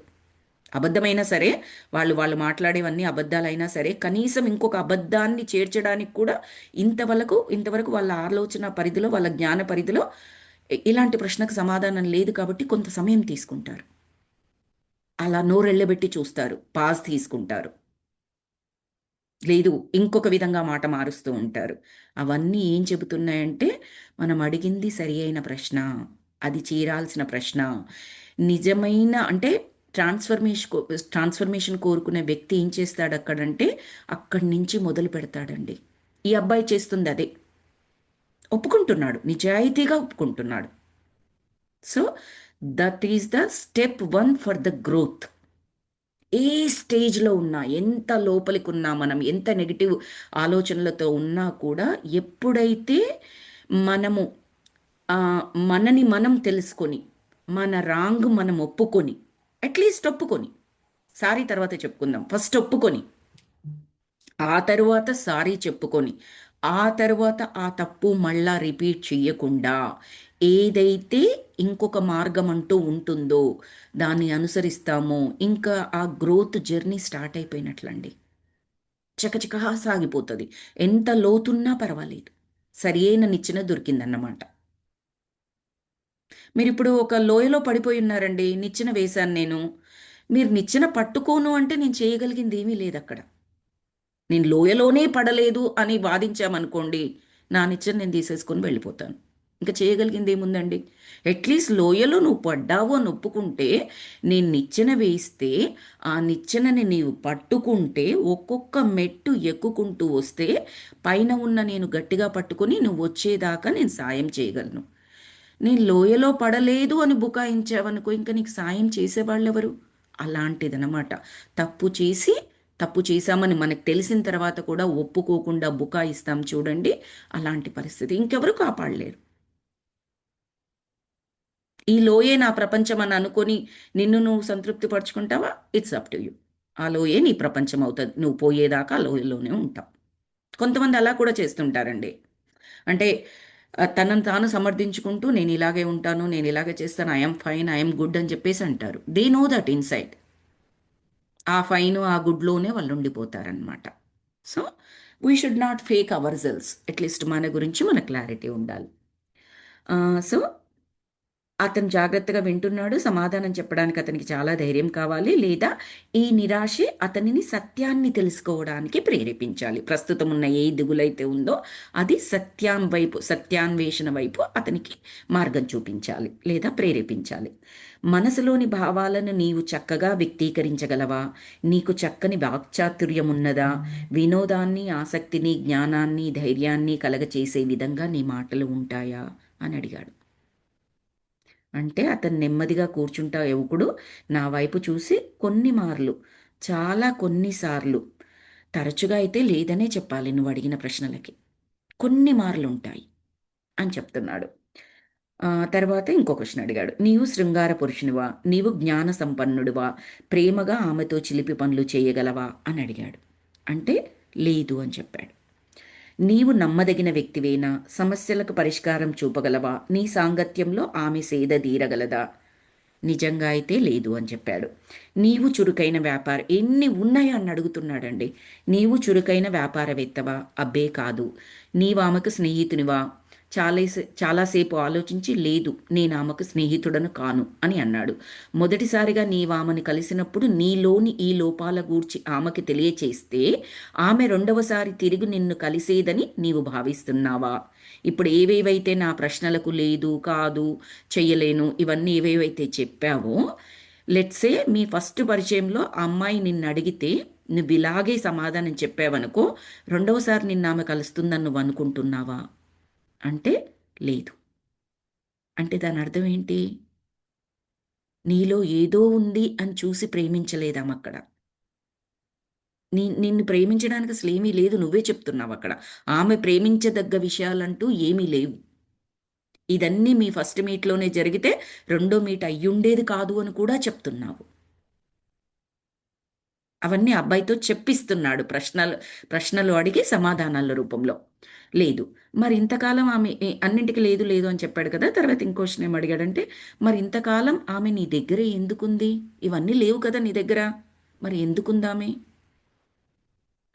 అబద్ధమైనా సరే, వాళ్ళు మాట్లాడేవన్నీ అబద్ధాలైనా సరే, కనీసం ఇంకొక అబద్ధాన్ని చేర్చడానికి కూడా ఇంతవరకు వాళ్ళ ఆలోచన పరిధిలో, వాళ్ళ జ్ఞాన పరిధిలో ఇలాంటి ప్రశ్నకు సమాధానం లేదు కాబట్టి కొంత సమయం తీసుకుంటారు. అలా నోరెళ్ళబెట్టి చూస్తారు, పాజ్ తీసుకుంటారు, లేదు ఇంకొక విధంగా మాట మారుస్తూ ఉంటారు. అవన్నీ ఏం చెబుతున్నాయంటే మనం అడిగింది సరి అయిన ప్రశ్న, అది చేరాల్సిన ప్రశ్న. నిజమైన అంటే ట్రాన్స్ఫర్మేషన్ కోరుకునే వ్యక్తి ఏం చేస్తాడు అక్కడంటే అక్కడి నుంచి మొదలు పెడతాడండి. ఈ అబ్బాయి చేస్తుంది అదే. ఒప్పుకుంటున్నాడు, నిజాయితీగా ఒప్పుకుంటున్నాడు. So that is the step 1 for the growth. ఏ స్టేజ్లో ఉన్నా, ఎంత లోపలికి ఉన్నా, మనం ఎంత నెగిటివ్ ఆలోచనలతో ఉన్నా కూడా ఎప్పుడైతే మనము మనని మనం తెలుసుకొని, మన రాంగ్ మనం ఒప్పుకొని, అట్లీస్ట్ ఒప్పుకొని, సారీ తర్వాత చెప్పుకుందాం, ఫస్ట్ ఒప్పుకొని ఆ తరువాత సారీ చెప్పుకొని, ఆ తరువాత ఆ తప్పు మళ్ళా రిపీట్ చెయ్యకుండా ఏదైతే ఇంకొక మార్గం అంటూ ఉంటుందో దాన్ని అనుసరిస్తామో ఇంకా ఆ గ్రోత్ జర్నీ స్టార్ట్ అయిపోయినట్లండి. చకచకా సాగిపోతుంది. ఎంత లోతున్నా పర్వాలేదు, సరి అయిన నిచ్చెన దొరికిందన్నమాట. మీరిప్పుడు ఒక లోయలో పడిపోయి ఉన్నారండి, నిచ్చెన వేశాను నేను. మీరు నిచ్చెన పట్టుకోను అంటే నేను చేయగలిగింది ఏమీ లేదు అక్కడ. నేను లోయలోనే పడలేదు అని వాదించామనుకోండి, నా నిచ్చెన నేను తీసేసుకొని వెళ్ళిపోతాను. ఇంకా చేయగలిగింది ఏముందండి? అట్లీస్ట్ లోయలో నువ్వు పడ్డావు అని ఒప్పుకుంటే, నేను నిచ్చెన వేస్తే ఆ నిచ్చెనని నీవు పట్టుకుంటే ఒక్కొక్క మెట్టు ఎక్కుకుంటూ వస్తే పైన ఉన్న నేను గట్టిగా పట్టుకొని నువ్వు వచ్చేదాకా నేను సాయం చేయగలను. నేను లోయలో పడలేదు అని బుకాయించావనుకో, ఇంకా నీకు సాయం చేసేవాళ్ళు ఎవరు? అలాంటిదనమాట. తప్పు చేసి తప్పు చేశామని మనకు తెలిసిన తర్వాత కూడా ఒప్పుకోకుండా బుకాయిస్తాం చూడండి, అలాంటి పరిస్థితి ఇంకెవరు కాపాడలేరు. ఈ లోయే నా ప్రపంచం అని అనుకొని నిన్ను నువ్వు సంతృప్తి పరుచుకుంటావా? It's up to you. ఆ లోయే నీ ప్రపంచం అవుతుంది. నువ్వు పోయేదాకా ఆ లోయలోనే ఉంటావు. కొంతమంది అలా కూడా చేస్తుంటారండి. అంటే తనను తాను సమర్థించుకుంటూ నేను ఇలాగే ఉంటాను, నేను ఇలాగే చేస్తాను, ఐఎమ్ ఫైన్, ఐఎమ్ గుడ్ అని చెప్పేసి అంటారు. They know that inside. ఆ ఫైన్, ఆ గుడ్లోనే వాళ్ళు ఉండిపోతారనమాట. So we should not fake our selves. At least మన గురించి మన క్లారిటీ ఉండాలి. సో అతను జాగ్రత్తగా వింటున్నాడు. సమాధానం చెప్పడానికి అతనికి చాలా ధైర్యం కావాలి. లేదా ఈ నిరాశే అతనిని సత్యాన్ని తెలుసుకోవడానికి ప్రేరేపించాలి. ప్రస్తుతం ఉన్న ఏ దిగులైతే ఉందో అది సత్యాన్వేషణ వైపు అతనికి మార్గం చూపించాలి లేదా ప్రేరేపించాలి. మనసులోని భావాలను నీవు చక్కగా వ్యక్తీకరించగలవా? నీకు చక్కని వాక్చాతుర్యం ఉన్నదా? వినోదాన్ని, ఆసక్తిని, జ్ఞానాన్ని, ధైర్యాన్ని కలగచేసే విధంగా నీ మాటలు ఉంటాయా అని అడిగాడు. అంటే అతను నెమ్మదిగా కూర్చుంటా యువకుడు నా వైపు చూసి కొన్ని మార్లు, చాలా కొన్నిసార్లు, తరచుగా అయితే లేదనే చెప్పాలి నువ్వు అడిగిన ప్రశ్నలకి, కొన్ని మార్లు ఉంటాయి అని చెప్తున్నాడు. తర్వాత ఇంకో క్వశ్చన్ అడిగాడు. నీవు శృంగార పురుషునివా? నీవు జ్ఞాన సంపన్నుడివా? ప్రేమగా ఆమెతో చిలిపి పనులు చేయగలవా అని అడిగాడు. అంటే లేదు అని చెప్పాడు. నీవు నమ్మదగిన వ్యక్తివేనా? సమస్యలకు పరిష్కారం చూపగలవా? నీ సాంగత్యంలో ఆమె సేద తీరగలదా? నిజంగా అయితే లేదు అని చెప్పాడు. నీవు చురుకైన ఎన్ని ఉన్నాయో అని అడుగుతున్నాడండి. నీవు చురుకైన వ్యాపారవేత్తవా? అబ్బే కాదు. నీవు ఆమెకు స్నేహితునివా? చాలాసేపు ఆలోచించి లేదు, నేను ఆమెకు స్నేహితుడను కాను అని అన్నాడు. మొదటిసారిగా నీవామెను కలిసినప్పుడు నీలోని ఈ లోపాల గూర్చి ఆమెకి తెలియచేస్తే ఆమె రెండవసారి తిరిగి నిన్ను కలిసేదని నీవు భావిస్తున్నావా? ఇప్పుడు ఏవేవైతే నా ప్రశ్నలకు లేదు, కాదు, చెయ్యలేను, ఇవన్నీ ఏవేవైతే చెప్పావో, లెట్సే మీ ఫస్ట్ పరిచయంలో ఆ అమ్మాయి నిన్ను అడిగితే నువ్వు ఇలాగే సమాధానం చెప్పావనుకో, రెండవసారి నిన్ను ఆమె కలుస్తుందని నువ్వు అనుకుంటున్నావా అంటే లేదు. అంటే దాని అర్థం ఏంటి? నీలో ఏదో ఉంది అని చూసి ప్రేమించలేదామక్కడ. నిన్ను ప్రేమించడానికి అసలు ఏమీ లేదు, నువ్వే చెప్తున్నావు అక్కడ. ఆమె ప్రేమించదగ్గ విషయాలంటూ ఏమీ లేవు. ఇదన్నీ మీ ఫస్ట్ మీట్లోనే జరిగితే రెండో మీట్ అయ్యుండేది కాదు అని కూడా చెప్తున్నావు. అవన్నీ అబ్బాయితో చెప్పిస్తున్నాడు, ప్రశ్నలు అడిగి సమాధానాల రూపంలో. లేదు. మరి ఇంతకాలం ఆమె అన్నింటికి లేదు లేదు అని చెప్పాడు కదా! తర్వాత ఇంకో క్వెషన్ ఏమి అడిగాడంటే, మరి ఇంతకాలం ఆమె నీ దగ్గరే ఎందుకుంది? ఇవన్నీ లేవు కదా నీ దగ్గర. మరి ఎందుకుందామె?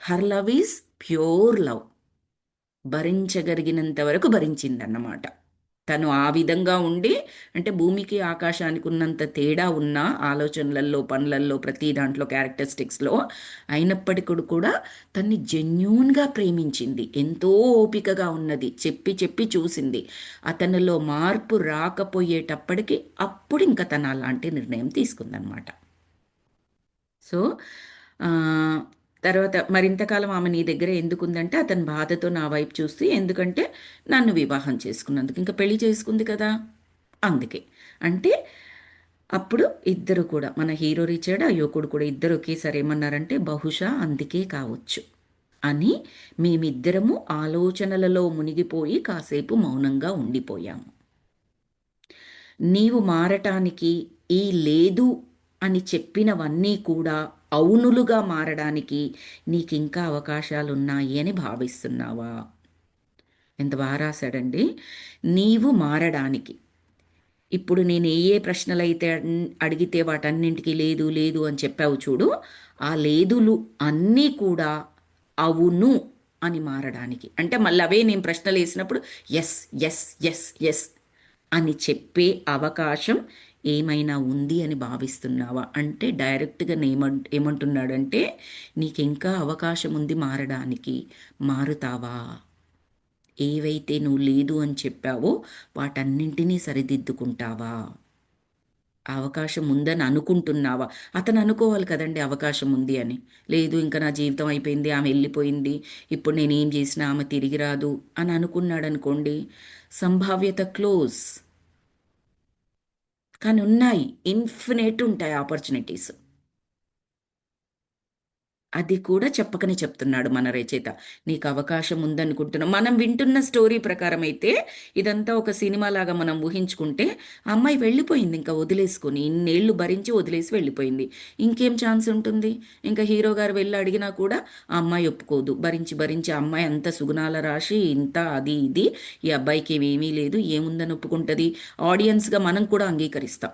Her love is pure love. భరించగలిగినంత వరకు భరించిందన్నమాట. తను ఆ విధంగా ఉండి, అంటే భూమికి ఆకాశానికి ఉన్నంత తేడా ఉన్న ఆలోచనలలో, పనులలో, ప్రతి దాంట్లో క్యారెక్టరిస్టిక్స్లో అయినప్పటికీ కూడా తన్ని జెన్యూన్గా ప్రేమించింది. ఎంతో ఓపికగా ఉన్నది. చెప్పి చెప్పి చూసింది. అతనిలో మార్పు రాకపోయేటప్పటికి అప్పుడు ఇంకా తను అలాంటి నిర్ణయం తీసుకుందనమాట. సో ఆ, తర్వాత మరింతకాలం ఆమె నీ దగ్గర ఎందుకుందంటే అతని బాధతో నా వైపు చూసి, ఎందుకంటే నన్ను వివాహం చేసుకున్నందుకు, ఇంకా పెళ్లి చేసుకుంది కదా అందుకే. అంటే అప్పుడు ఇద్దరు కూడా, మన హీరో రిచర్డ్, ఆ యువకుడు కూడా ఇద్దరు ఒకేసారి ఏమన్నారంటే బహుశా అందుకే కావచ్చు అని మేమిద్దరము ఆలోచనలలో మునిగిపోయి కాసేపు మౌనంగా ఉండిపోయాము. నీవు మారటానికి ఈ లేదు అని చెప్పినవన్నీ కూడా అవునులుగా మారడానికి నీకింకా అవకాశాలున్నాయి అని భావిస్తున్నావా? ఎంత బాగా రాశాడండి. నీవు మారడానికి, ఇప్పుడు నేను ఏ ఏ ప్రశ్నలైతే అడిగితే వాటన్నింటికి లేదు లేదు అని చెప్పావు చూడు, ఆ లేదులు అన్నీ కూడా అవును అని మారడానికి. అంటే మళ్ళీ అవే నేను ప్రశ్నలు వేసినప్పుడు ఎస్ ఎస్ ఎస్ ఎస్ అని చెప్పే అవకాశం ఏమైనా ఉంది అని భావిస్తున్నావా? అంటే డైరెక్ట్గా ఏమంటున్నాడంటే నీకు ఇంకా అవకాశం ఉంది మారడానికి. మారుతావా? ఏవైతే నువ్వు లేదు అని చెప్పావో వాటన్నింటినీ సరిదిద్దుకుంటావా? ఆ అవకాశం ఉందని అనుకుంటున్నావా? అతను అనుకోవాలి కదండి అవకాశం ఉంది అని. లేదు ఇంకా నా జీవితం అయిపోయింది, ఆమె వెళ్ళిపోయింది, ఇప్పుడు నేనేం చేసినా ఆమె తిరిగి రాదు అని అనుకున్నాడు అనుకోండి, సంభావ్యత క్లోజ్. కానీ ఉన్నాయి, ఇన్ఫినిట్ ఉంటాయి ఆపర్చునిటీస్. అది కూడా చెప్పకనే చెప్తున్నాడు మన రచయిత. నీకు అవకాశం ఉందనుకుంటున్నా. మనం వింటున్న స్టోరీ ప్రకారం అయితే ఇదంతా ఒక సినిమా లాగా మనం ఊహించుకుంటే, ఆ అమ్మాయి వెళ్ళిపోయింది ఇంకా వదిలేసుకొని. ఇన్నేళ్లు భరించి వదిలేసి వెళ్ళిపోయింది. ఇంకేం ఛాన్స్ ఉంటుంది? ఇంకా హీరో గారు వెళ్ళి అడిగినా కూడా ఆ అమ్మాయి ఒప్పుకోదు. భరించి భరించి ఆ అమ్మాయి అంత సుగుణాల రాశి, ఇంత అది ఇది, ఈ అబ్బాయికి ఏమీ లేదు, ఏముందని ఒప్పుకుంటది? ఆడియన్స్గా మనం కూడా అంగీకరిస్తాం.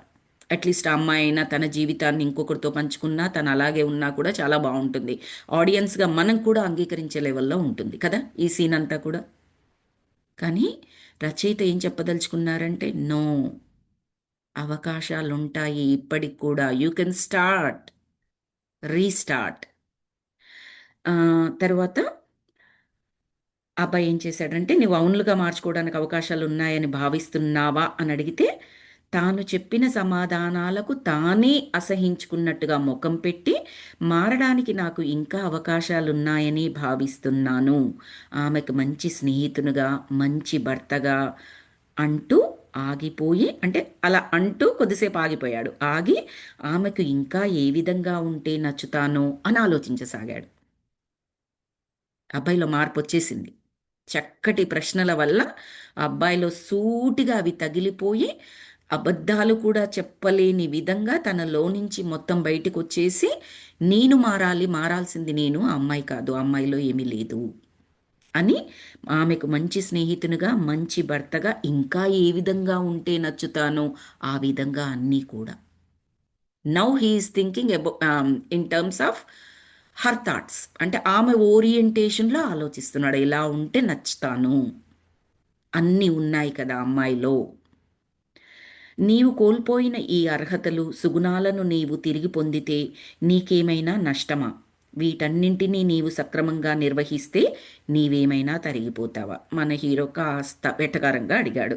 అట్లీస్ట్ ఆ అమ్మాయి అయినా తన జీవితాన్ని ఇంకొకరితో పంచుకున్నా తను అలాగే ఉన్నా కూడా చాలా బాగుంటుంది. ఆడియన్స్గా మనం కూడా అంగీకరించే లెవెల్లో ఉంటుంది కదా ఈ సీన్ అంతా కూడా. కానీ రచయిత ఏం చెప్పదలుచుకున్నారంటే, నో, అవకాశాలుంటాయి ఇప్పటికి కూడా. You can start, restart. తర్వాత ఆ అబ్బాయి ఏం చేశాడంటే, నువ్వు అవునులుగా మార్చుకోవడానికి అవకాశాలు ఉన్నాయని భావిస్తున్నావా అని అడిగితే, తాను చెప్పిన సమాధానాలకు తానే అసహించుకున్నట్టుగా ముఖం పెట్టి, మారడానికి నాకు ఇంకా అవకాశాలున్నాయని భావిస్తున్నాను, ఆమెకు మంచి స్నేహితునిగా, మంచి భర్తగా అంటూ ఆగిపోయి, అంటే అలా అంటూ కొద్దిసేపు ఆగిపోయాడు. ఆగి ఆమెకు ఇంకా ఏ విధంగా ఉంటే నచ్చుతానో అని ఆలోచించసాగాడు. అబ్బాయిలో మార్పు వచ్చేసింది. చక్కటి ప్రశ్నల వల్ల ఆ అబ్బాయిలో సూటిగా అవి తగిలిపోయి, అబద్ధాలు కూడా చెప్పలేని విధంగా తనలో నుంచి మొత్తం బయటికి వచ్చేసి, నేను మారాలి, మారాల్సింది నేను, ఆ అమ్మాయి కాదు, ఆ అమ్మాయిలో ఏమీ లేదు అని, ఆమెకు మంచి స్నేహితునిగా, మంచి భర్తగా ఇంకా ఏ విధంగా ఉంటే నచ్చుతానో ఆ విధంగా అన్నీ కూడా. Now he's thinking about in terms of her thoughts. అంటే ఆమె ఓరియంటేషన్లో ఆలోచిస్తున్నాడు, ఎలా ఉంటే నచ్చుతాను, అన్నీ ఉన్నాయి కదా అమ్మాయిలో. నీవు కోల్పోయిన ఈ అర్హతలు, సుగుణాలను నీవు తిరిగి పొందితే నీకేమైనా నష్టమా? వీటన్నింటినీ నీవు సక్రమంగా నిర్వహిస్తే నీవేమైనా తరిగిపోతావా? మన హీరో కాస్త వెటకారంగా అడిగాడు.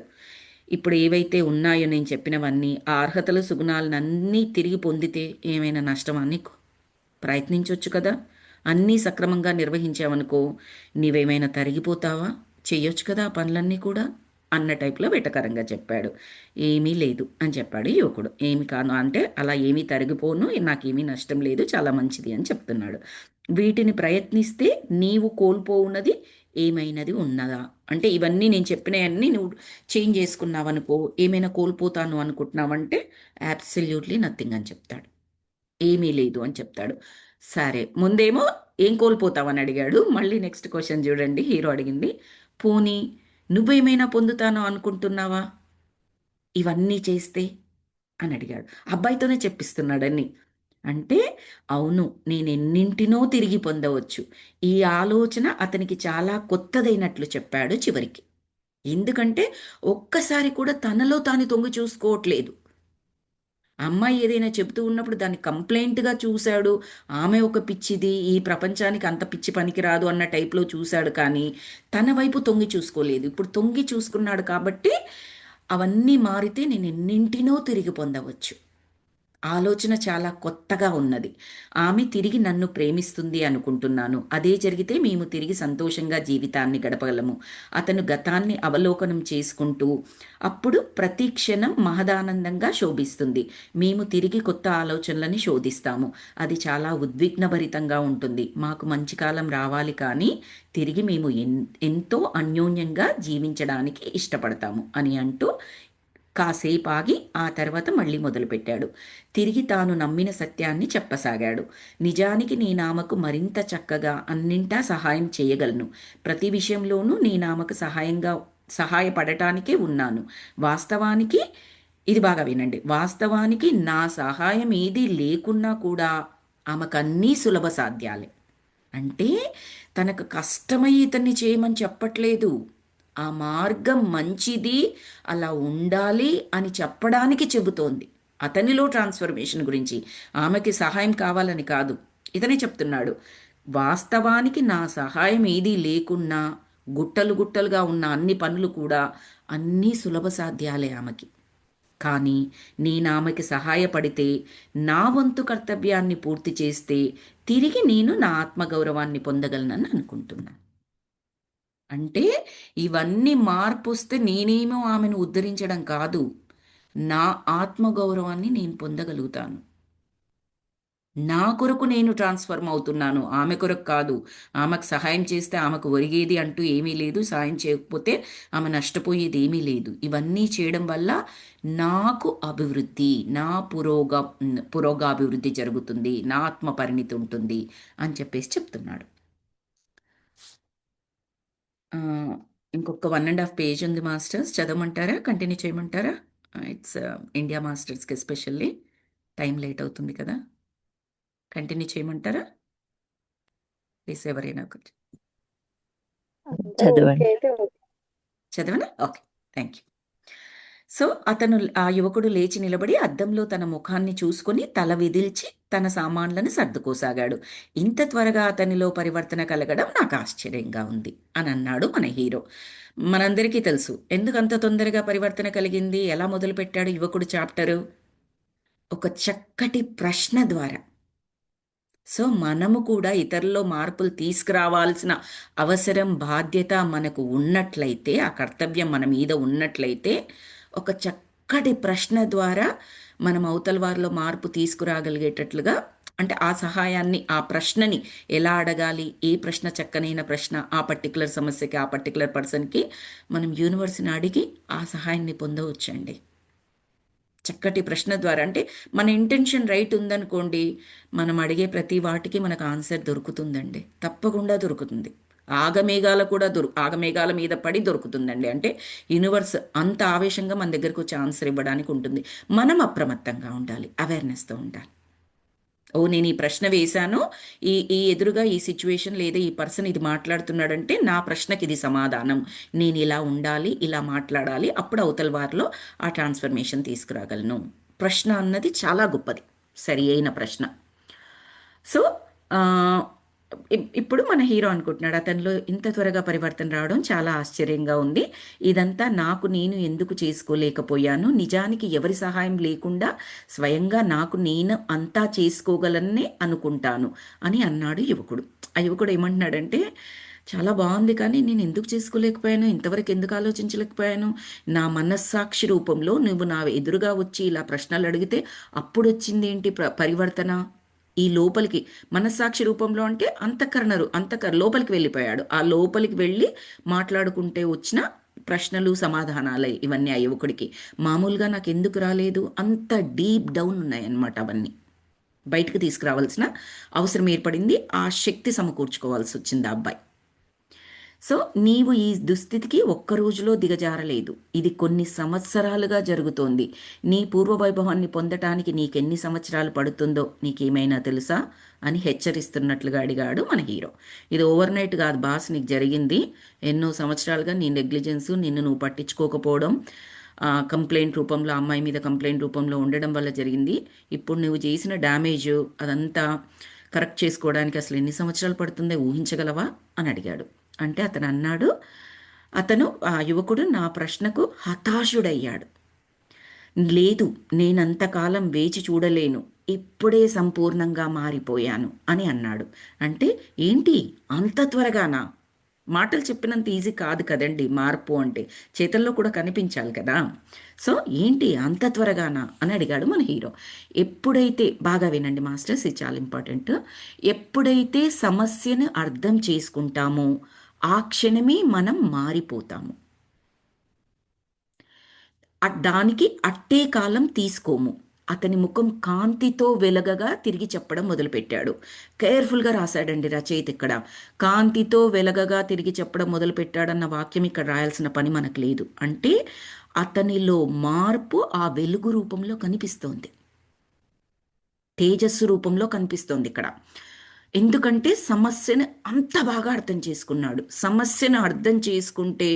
ఇప్పుడు ఏవైతే ఉన్నాయో నేను చెప్పినవన్నీ, ఆ అర్హతలు, సుగుణాలన్నీ తిరిగి పొందితే ఏమైనా నష్టమా నీకు? ప్రయత్నించవచ్చు కదా. అన్నీ సక్రమంగా నిర్వహించావనుకో, నీవేమైనా తరిగిపోతావా? చెయ్యొచ్చు కదా ఆ పనులన్నీ కూడా అన్న టైప్లో వెటకరంగా చెప్పాడు. ఏమీ లేదు అని చెప్పాడు యువకుడు. ఏమి కాను అంటే, అలా ఏమీ తరిగిపోను, నాకేమీ నష్టం లేదు, చాలా మంచిది అని చెప్తున్నాడు. వీటిని ప్రయత్నిస్తే నీవు కోల్పోవున్నది ఏమైనది ఉన్నదా? అంటే ఇవన్నీ నేను చెప్పినవన్నీ నువ్వు చేంజ్ చేసుకున్నావనుకో, ఏమైనా కోల్పోతాను అనుకుంటున్నావంటే అబ్సల్యూట్లీ నథింగ్ అని చెప్తాడు. ఏమీ లేదు అని చెప్తాడు. సరే, ముందేమో ఏం కోల్పోతావని అడిగాడు. మళ్ళీ నెక్స్ట్ క్వశ్చన్ చూడండి, హీరో అడిగింది, పోనీ నువ్వేమైనా పొందుతానో అనుకుంటున్నావా ఇవన్నీ చేస్తే అని అడిగాడు. అబ్బాయితోనే చెప్పిస్తున్నాడని. అంటే అవును, నేను ఎన్నింటినో తిరిగి పొందవచ్చు. ఈ ఆలోచన అతనికి చాలా కొత్తదైనట్లు చెప్పాడు చివరికి. ఎందుకంటే ఒక్కసారి కూడా తనలో తాను తొంగి చూసుకోవట్లేదు. అమ్మాయి ఏదైనా చెబుతూ ఉన్నప్పుడు దాన్ని కంప్లైంట్గా చూశాడు. ఆమె ఒక పిచ్చిది, ఈ ప్రపంచానికి అంత పిచ్చి పనికిరాదు అన్న టైప్లో చూశాడు, కానీ తన వైపు తొంగి చూసుకోలేదు. ఇప్పుడు తొంగి చూసుకున్నాడు కాబట్టి అవన్నీ మారితే నేను ఎన్నింటినో తిరిగి పొందవచ్చు. ఆలోచన చాలా కొత్తగా ఉన్నది. ఆమె తిరిగి నన్ను ప్రేమిస్తుంది అనుకుంటున్నాను. అదే జరిగితే మేము తిరిగి సంతోషంగా జీవితాన్ని గడపగలము. అతను గతాన్ని అవలోకనం చేసుకుంటూ, అప్పుడు ప్రతి క్షణం మహదానందంగా శోభిస్తుంది. మేము తిరిగి కొత్త ఆలోచనలని శోధిస్తాము. అది చాలా ఉద్విగ్నభరితంగా ఉంటుంది. మాకు మంచి కాలం రావాలి, కానీ తిరిగి మేము ఎంతో అన్యోన్యంగా జీవించడానికి ఇష్టపడతాము అని అంటూ కాసేపు ఆగి ఆ తర్వాత మళ్ళీ మొదలుపెట్టాడు. తిరిగి తాను నమ్మిన సత్యాన్ని చెప్పసాగాడు. నిజానికి నేనామెకు మరింత చక్కగా అన్నింటా సహాయం చేయగలను. ప్రతి విషయంలోనూ నేనామెకు సహాయపడటానికే ఉన్నాను. వాస్తవానికి, ఇది బాగా వినండి, వాస్తవానికి నా సహాయం ఏదీ లేకున్నా కూడా ఆమెకన్నీ సులభ సాధ్యాలే. అంటే తనకు కష్టమై ఇతన్ని చేయమని చెప్పట్లేదు. ఆ మార్గం మంచిది, అలా ఉండాలి అని చెప్పడానికి చెబుతోంది. అతనిలో ట్రాన్స్ఫర్మేషన్ గురించి, ఆమెకి సహాయం కావాలని కాదు. ఇతనే చెప్తున్నాడు, వాస్తవానికి నా సహాయం ఏదీ లేకున్నా గుట్టలు గుట్టలుగా ఉన్న అన్ని పనులు కూడా అన్నీ సులభ సాధ్యాలే ఆమెకి. కానీ నేను ఆమెకి సహాయపడితే, నా వంతు కర్తవ్యాన్ని పూర్తి చేస్తే తిరిగి నేను నా ఆత్మగౌరవాన్ని పొందగలనని అనుకుంటున్నాను. అంటే ఇవన్నీ మార్పొస్తే నేనేమో ఆమెను ఉద్ధరించడం కాదు, నా ఆత్మగౌరవాన్ని నేను పొందగలుగుతాను. నా కొరకు నేను ట్రాన్స్ఫర్మ్ అవుతున్నాను, ఆమె కొరకు కాదు. ఆమెకు సహాయం చేస్తే ఆమెకు ఒరిగేది అంటూ ఏమీ లేదు, సాయం చేయకపోతే ఆమె నష్టపోయేది ఏమీ లేదు. ఇవన్నీ చేయడం వల్ల నాకు అభివృద్ధి, నా పురోగాభివృద్ధి జరుగుతుంది, నా ఆత్మ పరిణితి ఉంటుంది అని చెప్పేసి చెప్తున్నాడు. ఆ, ఇంకొక 1.5 పేజ్ ఉంది మాస్టర్స్, చదవమంటారా, కంటిన్యూ చేయమంటారా? ఇట్స్ ఇండియా మాస్టర్స్కి ఎస్పెషల్లీ టైం లేట్ అవుతుంది కదా, కంటిన్యూ చేయమంటారా ప్లీజ్? ఎవరైనా ఒకటి అంటే ఓకే చదవండి. అయితే ఓకే. చదవనా? Okay, thank you. సో ఆ యువకుడు లేచి నిలబడి అద్దంలో తన ముఖాన్ని చూసుకొని తల విదిల్చి తన సామాన్లను సర్దుకోసాగాడు. ఇంత త్వరగా అతనిలో పరివర్తన కలగడం నాకు ఆశ్చర్యంగా ఉంది అని అన్నాడు మన హీరో. మనందరికీ తెలుసు ఎందుకు అంత తొందరగా పరివర్తన కలిగింది. ఎలా మొదలుపెట్టాడు యువకుడు చాప్టరు? ఒక చక్కటి ప్రశ్న ద్వారా. సో మనము కూడా ఇతరుల్లో మార్పులు తీసుకురావాల్సిన అవసరం, బాధ్యత మనకు ఉన్నట్లయితే, ఆ కర్తవ్యం మన మీద ఉన్నట్లయితే, ఒక చక్కటి ప్రశ్న ద్వారా మనం అవతల వారిలో మార్పు తీసుకురాగలిగేటట్లుగా, అంటే ఆ సహాయాన్ని, ఆ ప్రశ్నని ఎలా అడగాలి, ఏ ప్రశ్న చక్కనైన ప్రశ్న, ఆ పర్టికులర్ సమస్యకి, ఆ పర్టికులర్ పర్సన్కి మనం యూనివర్స్ని అడిగి ఆ సహాయాన్ని పొందవచ్చండి. చక్కటి ప్రశ్న ద్వారా, అంటే మన ఇంటెన్షన్ రైట్ ఉందనుకోండి, మనం అడిగే ప్రతి వాటికి మనకు ఆన్సర్ దొరుకుతుందండి, తప్పకుండా దొరుకుతుంది. ఆగమేఘాల కూడా ఆగమేఘాల మీద పడి దొరుకుతుందండి. అంటే యూనివర్స్ అంత ఆవేశంగా మన దగ్గరకు వచ్చి ఆన్సర్ ఇవ్వడానికి ఉంటుంది. మనం అప్రమత్తంగా ఉండాలి, అవేర్నెస్తో ఉండాలి. ఓ నేను ఈ ప్రశ్న వేశాను, ఈ ఈ ఎదురుగా ఈ సిచ్యువేషన్ లేదా ఈ పర్సన్ ఇది మాట్లాడుతున్నాడంటే నా ప్రశ్నకి ఇది సమాధానం, నేను ఇలా ఉండాలి, ఇలా మాట్లాడాలి, అప్పుడు అవతల వారిలో ఆ ట్రాన్స్ఫర్మేషన్ తీసుకురాగలను. ప్రశ్న అన్నది చాలా గొప్పది, సరి అయిన ప్రశ్న. సో ఆ, ఇప్పుడు మన హీరో అనుకుంటున్నాడు అతనిలో ఇంత త్వరగా పరివర్తన రావడం చాలా ఆశ్చర్యంగా ఉంది. ఇదంతా నాకు నేను ఎందుకు చేసుకోలేకపోయాను, నిజానికి ఎవరి సహాయం లేకుండా స్వయంగా నాకు నేను అంతా చేసుకోగలనే అనుకుంటాను అని అన్నాడు యువకుడు. ఆ యువకుడు ఏమంటున్నాడంటే, చాలా బాగుంది కానీ నేను ఎందుకు చేసుకోలేకపోయాను, ఇంతవరకు ఎందుకు ఆలోచించలేకపోయాను, నా మనస్సాక్షి రూపంలో నువ్వు నా ఎదురుగా వచ్చి ఇలా ప్రశ్నలు అడిగితే అప్పుడు వచ్చింది ఏంటి పరివర్తన. ఈ లోపలికి మనస్సాక్షి రూపంలో అంటే లోపలికి వెళ్ళిపోయాడు. ఆ లోపలికి వెళ్ళి మాట్లాడుకుంటే వచ్చిన ప్రశ్నలు సమాధానాలే ఇవన్నీ ఆ యువకుడికి. మామూలుగా నాకు ఎందుకు రాలేదు, అంత డీప్ డౌన్ ఉన్నాయన్నమాట. అవన్నీ బయటకు తీసుకురావాల్సిన అవసరం ఏర్పడింది, ఆ శక్తి సమకూర్చుకోవాల్సి వచ్చింది ఆ అబ్బాయి. సో నీవు ఈ దుస్థితికి ఒక్క రోజులో దిగజారలేదు, ఇది కొన్ని సంవత్సరాలుగా జరుగుతోంది. నీ పూర్వ వైభవాన్ని పొందటానికి నీకెన్ని సంవత్సరాలు పడుతుందో నీకేమైనా తెలుసా అని హెచ్చరిస్తున్నట్లుగా అడిగాడు మన హీరో. ఇది ఓవర్ నైట్ కాదు బాస్, నీకు జరిగింది ఎన్నో సంవత్సరాలుగా నీ నెగ్లిజెన్స్, నిన్ను నువ్వు పట్టించుకోకపోవడం, కంప్లైంట్ రూపంలో అమ్మాయి మీద కంప్లైంట్ రూపంలో ఉండడం వల్ల జరిగింది. ఇప్పుడు నువ్వు చేసిన డ్యామేజ్ అదంతా కరెక్ట్ చేసుకోవడానికి అసలు ఎన్ని సంవత్సరాలు పడుతుందో ఊహించగలవా అని అడిగాడు. అంటే ఆ యువకుడు నా ప్రశ్నకు హతాశుడయ్యాడు. లేదు, నేనంతకాలం వేచి చూడలేను, ఇప్పుడే సంపూర్ణంగా మారిపోయాను అని అన్నాడు. అంటే ఏంటి అంత త్వరగానా? మాటలు చెప్పినంత ఈజీ కాదు కదండి మార్పు అంటే, చేతల్లో కూడా కనిపించాలి కదా. సో ఏంటి అంత త్వరగానా అని అడిగాడు మన హీరో. ఎప్పుడైతే, బాగా వినండి మాస్టర్స్, ఇది చాలా ఇంపార్టెంట్, ఎప్పుడైతే సమస్యను అర్థం చేసుకుంటామో ఆ క్షణమే మనం మారిపోతాము. దానికి అట్టే కాలం తీసుకోము. అతని ముఖం కాంతితో వెలగగా తిరిగి చెప్పడం మొదలుపెట్టాడు. కేర్ఫుల్గా రాశాడండి రచయిత ఇక్కడ. కాంతితో వెలగగా తిరిగి చెప్పడం మొదలుపెట్టాడన్న వాక్యం ఇక్కడ రాయాల్సిన పని మనకు లేదు. అంటే అతనిలో మార్పు ఆ వెలుగు రూపంలో కనిపిస్తోంది, తేజస్సు రూపంలో కనిపిస్తోంది ఇక్కడ. ఎందుకంటే సమస్యను అంత బాగా అర్థం చేసుకున్నాడు. సమస్యను అర్థం చేసుకుంటే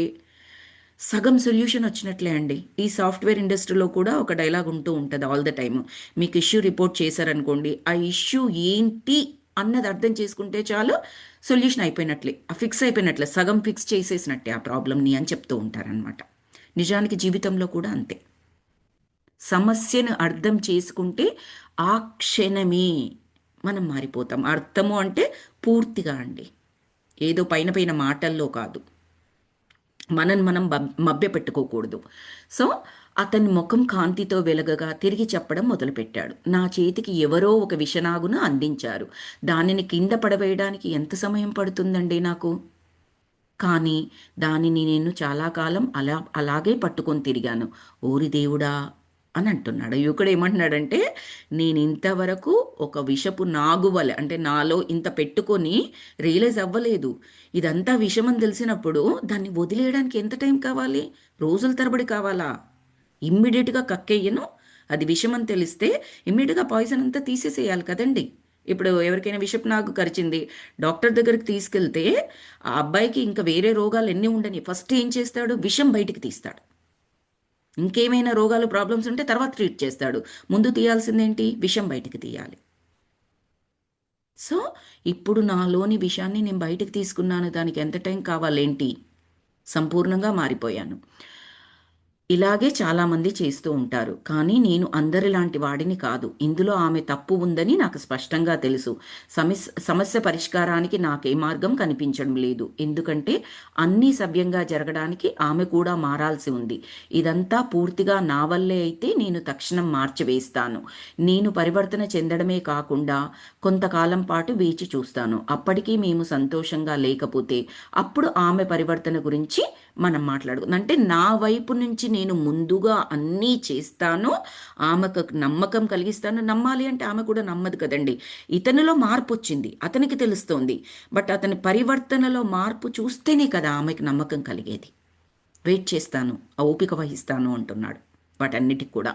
సగం సొల్యూషన్ వచ్చినట్లే అండి. ఈ సాఫ్ట్వేర్ ఇండస్ట్రీలో కూడా ఒక డైలాగ్ ఉంటూ ఉంటుంది ఆల్ ద టైమ్. మీకు ఇష్యూ రిపోర్ట్ చేశారనుకోండి, ఆ ఇష్యూ ఏంటి అన్నది అర్థం చేసుకుంటే చాలు, సొల్యూషన్ అయిపోయినట్లే, ఫిక్స్ అయిపోయినట్లే, సగం ఫిక్స్ చేసేసినట్టే ఆ ప్రాబ్లమ్ని అని చెప్తూ ఉంటారనమాట. నిజానికి జీవితంలో కూడా అంతే. సమస్యను అర్థం చేసుకుంటే ఆ క్షణమే మనం మారిపోతాం. అర్థము అంటే పూర్తిగా అండి, ఏదో పైన పైన మాటల్లో కాదు, మనం మభ్య పెట్టుకోకూడదు. సో అతని ముఖం కాంతితో వెలగగా తిరిగి చెప్పడం మొదలుపెట్టాడు. నా చేతికి ఎవరో ఒక విషనాగును అందించారు. దానిని కింద పడవేయడానికి ఎంత సమయం పడుతుందండి నాకు? కానీ దానిని నేను చాలా కాలం అలాగే పట్టుకొని తిరిగాను. ఓరి దేవుడా అని అంటున్నాడు. యువకుడు ఏమంటున్నాడంటే, నేను ఇంతవరకు ఒక విషపు నాగువలె అంటే నాలో ఇంత పెట్టుకొని రియలైజ్ అవ్వలేదు. ఇదంతా విషమని తెలిసినప్పుడు దాన్ని వదిలేయడానికి ఎంత టైం కావాలి? రోజుల తరబడి కావాలా? ఇమ్మీడియట్గా కక్కెయ్యను. అది విషమని తెలిస్తే ఇమ్మీడియట్గా పాయిజన్ అంతా తీసేసేయాలి కదండి. ఇప్పుడు ఎవరికైనా విషపు నాగు కరిచింది, డాక్టర్ దగ్గరికి తీసుకెళ్తే ఆ అబ్బాయికి ఇంకా వేరే రోగాలు ఎన్ని ఉండని ఫస్ట్ ఏం చేస్తాడు? విషం బయటికి తీస్తాడు. ఇంకేమైనా రోగాలు ప్రాబ్లమ్స్ ఉంటే తర్వాత ట్రీట్ చేస్తాడు. ముందు తీయాల్సిందేంటి? విషం బయటికి తీయాలి. సో ఇప్పుడు నాలోని విషాన్ని నేను బయటికి తీసుకున్నాను. దానికి ఎంత టైం కావాలేంటి? సంపూర్ణంగా మారిపోయాను. ఇలాగే చాలామంది చేస్తూ ఉంటారు. కానీ నేను అందరిలాంటి వాడిని కాదు. ఇందులో ఆమె తప్పు ఉందని నాకు స్పష్టంగా తెలుసు. సమస్య పరిష్కారానికి నాకే మార్గం కనిపించడం లేదు. ఎందుకంటే అన్నీ సవ్యంగా జరగడానికి ఆమె కూడా మారాల్సి ఉంది. ఇదంతా పూర్తిగా నా వల్లే అయితే నేను తక్షణం మార్చివేస్తాను. నేను పరివర్తన చెందడమే కాకుండా కొంతకాలం పాటు వేచి చూస్తాను. అప్పటికీ మేము సంతోషంగా లేకపోతే అప్పుడు ఆమె పరివర్తన గురించి మనం మాట్లాడుకుందాం. అంటే నా వైపు నుంచి నేను ముందుగా అన్నీ చేస్తాను, ఆమెకు నమ్మకం కలిగిస్తాను. నమ్మాలి అంటే ఆమె కూడా నమ్మదు కదండి. ఇతనిలో మార్పు వచ్చింది, అతనికి తెలుస్తోంది. బట్ అతని పరివర్తనలో మార్పు చూస్తేనే కదా ఆమెకు నమ్మకం కలిగేది. వెయిట్ చేస్తాను, ఆ ఓపిక వహిస్తాను అంటున్నాడు. వాటన్నిటికి కూడా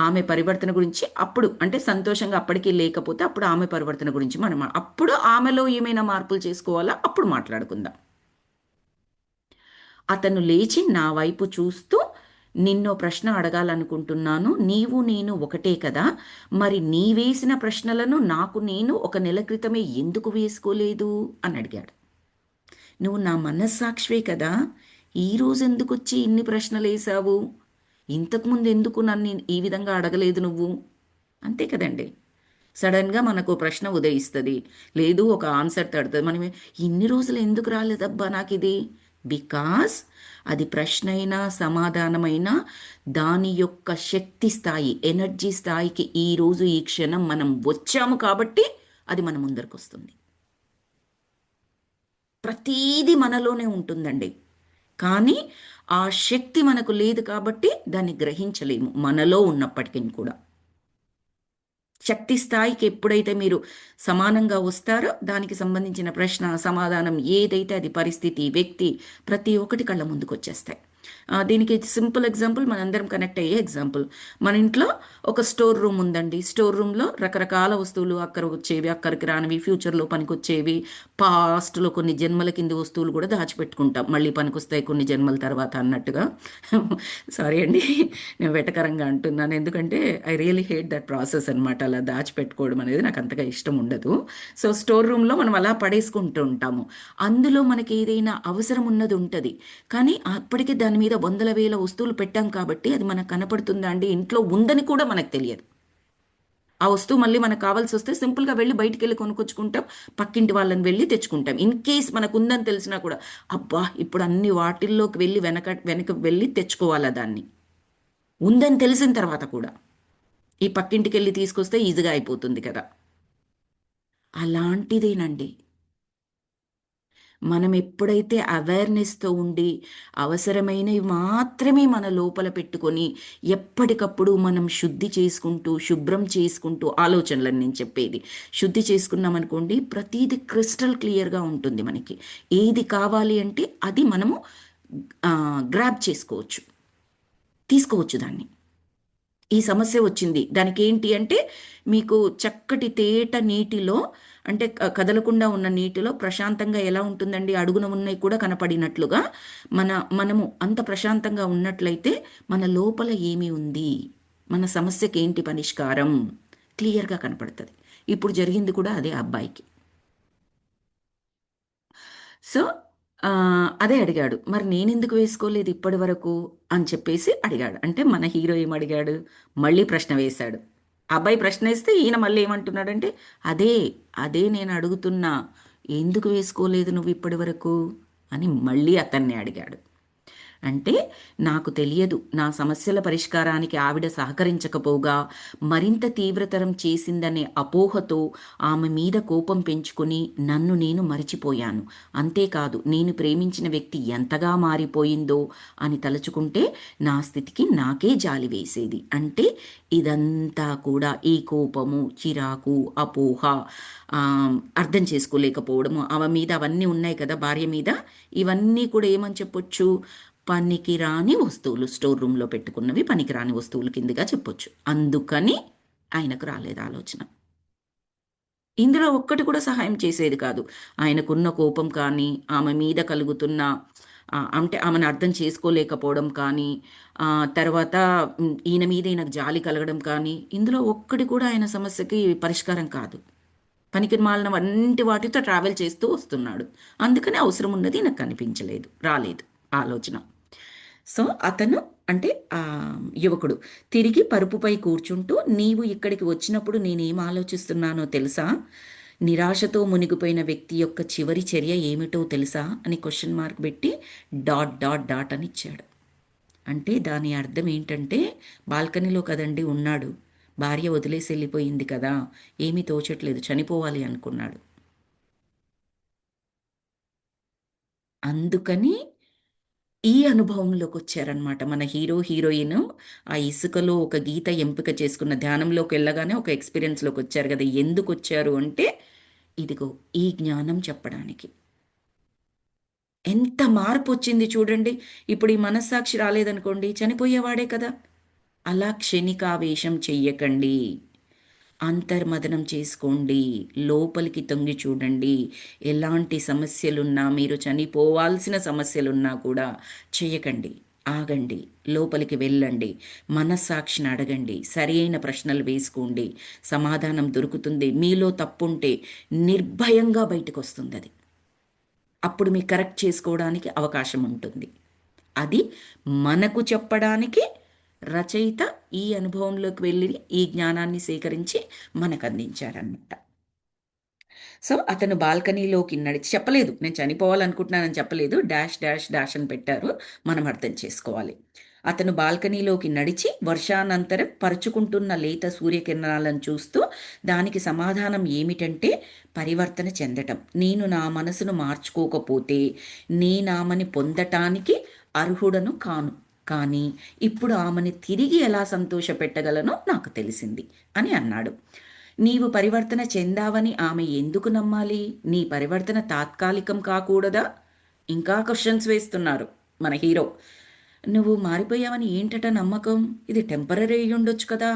ఆమె పరివర్తన గురించి అప్పుడు అంటే సంతోషంగా అప్పటికీ లేకపోతే అప్పుడు ఆమె పరివర్తన గురించి మనం అప్పుడు ఆమెలో ఏమైనా మార్పులు చేసుకోవాలా అప్పుడు మాట్లాడుకుందాం. అతను లేచి నా వైపు చూస్తూ, నిన్నో ప్రశ్న అడగాలనుకుంటున్నాను. నీవు నేను ఒకటే కదా, మరి నీవేసిన ప్రశ్నలను నాకు నేను ఒక నెల క్రితమే ఎందుకు వేసుకోలేదు అని అడిగాడు. నువ్వు నా మనస్సాక్షివే కదా, ఈరోజు ఎందుకు వచ్చి ఇన్ని ప్రశ్నలు వేసావు? ఇంతకుముందు ఎందుకు నన్ను ఈ విధంగా అడగలేదు నువ్వు? అంతే కదండి. సడన్గా మనకు ప్రశ్న ఉదయిస్తుంది, లేదు ఒక ఆన్సర్ తడుతుంది. మనం ఇన్ని రోజులు ఎందుకు రాలేదబ్బా నాకు ఇది? బికాస్ అది ప్రశ్న అయినా సమాధానమైనా దాని యొక్క శక్తి స్థాయి, ఎనర్జీ స్థాయికి ఈరోజు ఈ క్షణం మనం వచ్చాము కాబట్టి అది మన ముందరకు వస్తుంది. ప్రతీది మనలోనే ఉంటుందండి. కానీ ఆ శక్తి మనకు లేదు కాబట్టి దాన్ని గ్రహించలేము మనలో ఉన్నప్పటికీ కూడా. శక్తి స్థాయికి ఎప్పుడైతే మీరు సమానంగా వస్తారో దానికి సంబంధించిన ప్రశ్న సమాధానం ఏదైతే అది పరిస్థితి వ్యక్తి ప్రతి ఒక్కటి కళ్ళ ముందుకు వచ్చేస్తాయి. దీనికి సింపుల్ ఎగ్జాంపుల్ మనందరం కనెక్ట్ అయ్యే ఎగ్జాంపుల్. మన ఇంట్లో ఒక స్టోర్ రూమ్ ఉందండి. స్టోర్ రూమ్లో రకరకాల వస్తువులు అక్కడ వచ్చేవి, అక్కడికి రానివి, ఫ్యూచర్లో పనికొచ్చేవి, పాస్ట్లో కొన్ని జన్మల కింది వస్తువులు కూడా దాచిపెట్టుకుంటాం, మళ్ళీ పనికొస్తాయి కొన్ని జన్మల తర్వాత అన్నట్టుగా. సారీ అండి, నేను వెటకరంగా అంటున్నాను, ఎందుకంటే I really hate that process అనమాట. అలా దాచిపెట్టుకోవడం అనేది నాకు అంతగా ఇష్టం ఉండదు. సో స్టోర్ రూమ్లో మనం అలా పడేసుకుంటూ ఉంటాము. అందులో మనకి ఏదైనా అవసరం ఉన్నది ఉంటుంది, కానీ అప్పటికే దాని మీద వందల వేల వస్తువులు పెట్టాం కాబట్టి అది మనకు కనపడుతుందా అండి? ఇంట్లో ఉందని కూడా మనకు తెలియదు. ఆ వస్తువు మళ్ళీ మనకు కావాల్సి వస్తే సింపుల్గా వెళ్ళి బయటికి వెళ్ళి కొనుక్కొచ్చుకుంటాం, పక్కింటి వాళ్ళని వెళ్ళి తెచ్చుకుంటాం. ఇన్ కేస్ మనకు ఉందని తెలిసినా కూడా అబ్బా ఇప్పుడు అన్ని వాటిల్లోకి వెళ్ళి వెనక వెళ్ళి తెచ్చుకోవాలా దాన్ని? ఉందని తెలిసిన తర్వాత కూడా ఈ పక్కింటికి వెళ్ళి తీసుకొస్తే ఈజీగా అయిపోతుంది కదా. అలాంటిదేనండి. మనం ఎప్పుడైతే అవేర్నెస్తో ఉండి అవసరమైనవి మాత్రమే మన లోపల పెట్టుకొని ఎప్పటికప్పుడు మనం శుద్ధి చేసుకుంటూ శుభ్రం చేసుకుంటూ ఆలోచనలను నేను చెప్పేది శుద్ధి చేసుకున్నామనుకోండి, ప్రతీది క్రిస్టల్ క్లియర్గా ఉంటుంది. మనకి ఏది కావాలి అంటే అది మనము గ్రాబ్ చేసుకోవచ్చు, తీసుకోవచ్చు దాన్ని. ఈ సమస్య వచ్చింది, దానికి ఏంటి అంటే మీకు చక్కటి తేట నీటిలో అంటే కదలకుండా ఉన్న నీటిలో ప్రశాంతంగా ఎలా ఉంటుందండి, అడుగున ఉన్నవి కూడా కనపడినట్లుగా మనము అంత ప్రశాంతంగా ఉన్నట్లయితే మన లోపల ఏమి ఉంది, మన సమస్యకి ఏంటి పరిష్కారం క్లియర్గా కనపడుతుంది. ఇప్పుడు జరిగింది కూడా అదే అబ్బాయికి. సో అదే అడిగాడు, మరి నేనెందుకు వేసుకోలేదు ఇప్పటి వరకు అని చెప్పేసి అడిగాడు. అంటే మన హీరో ఏం అడిగాడు, మళ్ళీ ప్రశ్న వేశాడు. అబ్బాయి ప్రశ్న వేస్తే ఈయన మళ్ళీ ఏమంటున్నాడంటే, అదే అదే నేను అడుగుతున్నా, ఎందుకు వేసుకోలేదు నువ్వు ఇప్పటి వరకు అని మళ్ళీ అతన్ని అడిగాడు. అంటే నాకు తెలియదు నా సమస్యల పరిష్కారానికి ఆవిడ సహకరించకపోగా మరింత తీవ్రతరం చేసిందనే అపోహతో ఆమె మీద కోపం పెంచుకుని నన్ను నేను మరిచిపోయాను. అంతేకాదు నేను ప్రేమించిన వ్యక్తి ఎంతగా మారిపోయిందో అని తలుచుకుంటే నా స్థితికి నాకే జాలి వేసేది. అంటే ఇదంతా కూడా ఈ కోపము, చిరాకు, అపోహ, ఆ, అర్థం చేసుకోలేకపోవడము, ఆమె మీద అవన్నీ ఉన్నాయి కదా భార్య మీద, ఇవన్నీ కూడా ఏమని చెప్పొచ్చు, పనికిరాని వస్తువులు, స్టోర్ రూమ్లో పెట్టుకున్నవి పనికిరాని వస్తువులు కిందగా చెప్పొచ్చు. అందుకని ఆయనకు రాలేదు ఆలోచన. ఇందులో ఒక్కటి కూడా సహాయం చేసేది కాదు. ఆయనకున్న కోపం కానీ, ఆమె మీద కలుగుతున్న అంటే ఆమెను అర్థం చేసుకోలేకపోవడం కానీ, ఆ, తర్వాత ఈయన మీద ఈయనకు జాలి కలగడం కానీ, ఇందులో ఒక్కటి కూడా ఆయన సమస్యకి పరిష్కారం కాదు. పనికి మాలిన వంటి వాటితో ట్రావెల్ చేస్తూ వస్తున్నాడు. అందుకని అవసరం ఉన్నది నాకు కనిపించలేదు, రాలేదు ఆలోచన. సో అతను, అంటే ఆ యువకుడు తిరిగి పరుపుపై కూర్చుంటూ, నీవు ఇక్కడికి వచ్చినప్పుడు నేనేం ఆలోచిస్తున్నానో తెలుసా, నిరాశతో మునిగిపోయిన వ్యక్తి యొక్క చివరి చర్య ఏమిటో తెలుసా అని క్వశ్చన్ మార్క్ పెట్టి డాట్ డాట్ డాట్ అని ఇచ్చాడు. అంటే దాని అర్థం ఏంటంటే, బాల్కనీలో కదండి ఉన్నాడు, భార్య వదిలేసి వెళ్ళిపోయింది కదా, ఏమీ తోచట్లేదు, చనిపోవాలి అనుకున్నాడు. అందుకని ఈ అనుభవంలోకి వచ్చారనమాట మన హీరో హీరోయిన్. ఆ ఇసుకలో ఒక గీత ఎంపిక చేసుకున్న, ధ్యానంలోకి వెళ్ళగానే ఒక ఎక్స్పీరియన్స్లోకి వచ్చారు కదా. ఎందుకు వచ్చారు అంటే, ఇదిగో ఈ జ్ఞానం చెప్పడానికి. ఎంత మార్పు వచ్చింది చూడండి. ఇప్పుడు ఈ మనస్సాక్షి రాలేదనుకోండి, చనిపోయేవాడే కదా. అలా క్షణికావేశం చెయ్యకండి, అంతర్మదనం చేసుకోండి, లోపలికి తొంగి చూడండి. ఎలాంటి సమస్యలున్నా, మీరు చనిపోవాల్సిన సమస్యలున్నా కూడా చేయకండి, ఆగండి, లోపలికి వెళ్ళండి, మనస్సాక్షిని అడగండి, సరి అయిన ప్రశ్నలు వేసుకోండి, సమాధానం దొరుకుతుంది. మీలో తప్పుంటే నిర్భయంగా బయటకు వస్తుంది అది. అప్పుడు మీకు కరెక్ట్ చేసుకోవడానికి అవకాశం ఉంటుంది. అది మనకు చెప్పడానికి రచయిత ఈ అనుభవంలోకి వెళ్ళి ఈ జ్ఞానాన్ని సేకరించి మనకు అందించారన్నమాట. సో అతను బాల్కనీలోకి నడిచి, చెప్పలేదు నేను చనిపోవాలనుకుంటున్నానని చెప్పలేదు, డాష్ డాష్ డాష్ అని పెట్టారు, మనం అర్థం చేసుకోవాలి. అతను బాల్కనీలోకి నడిచి వర్షానంతరం పరుచుకుంటున్న లేత సూర్యకిరణాలను చూస్తూ, దానికి సమాధానం ఏమిటంటే పరివర్తన చెందటం. నేను నా మనసును మార్చుకోకపోతే నేనామని పొందటానికి అర్హుడను కాను, కానీ ఇప్పుడు ఆమెని తిరిగి ఎలా సంతోషపెట్టగలనో నాకు తెలిసింది అని అన్నాడు. నీవు పరివర్తన చెందావని ఆమె ఎందుకు నమ్మాలి? నీ పరివర్తన తాత్కాలికం కాకూడదా? ఇంకా క్వశ్చన్స్ వేస్తున్నారు మన హీరో. నువ్వు మారిపోయావని ఏంటట నమ్మకం? ఇది టెంపరీ అయి ఉండొచ్చు కదా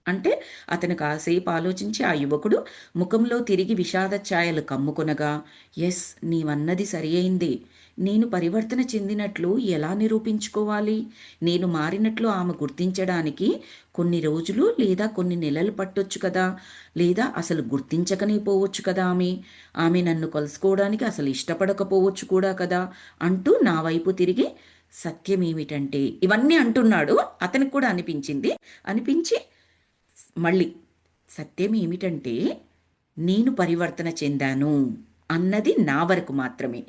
అంటే, అతను కాసేపు ఆలోచించి ఆ యువకుడు ముఖంలో తిరిగి విషాద ఛాయలు కమ్ముకొనగా, ఎస్, నీవన్నది సరి అయింది. నేను పరివర్తన చెందినట్లు ఎలా నిరూపించుకోవాలి? నేను మారినట్లు ఆమె గుర్తించడానికి కొన్ని రోజులు లేదా కొన్ని నెలలు పట్టొచ్చు కదా, లేదా అసలు గుర్తించకనే పోవచ్చు కదా. ఆమె నన్ను కలుసుకోవడానికి అసలు ఇష్టపడకపోవచ్చు కూడా కదా అంటూ నా వైపు తిరిగి, సత్యం ఏమిటంటే, ఇవన్నీ అంటున్నాడు. అతనికి కూడా అనిపించి మళ్ళీ, సత్యం ఏమిటంటే నేను పరివర్తన చెందాను అన్నది నా వరకు మాత్రమే.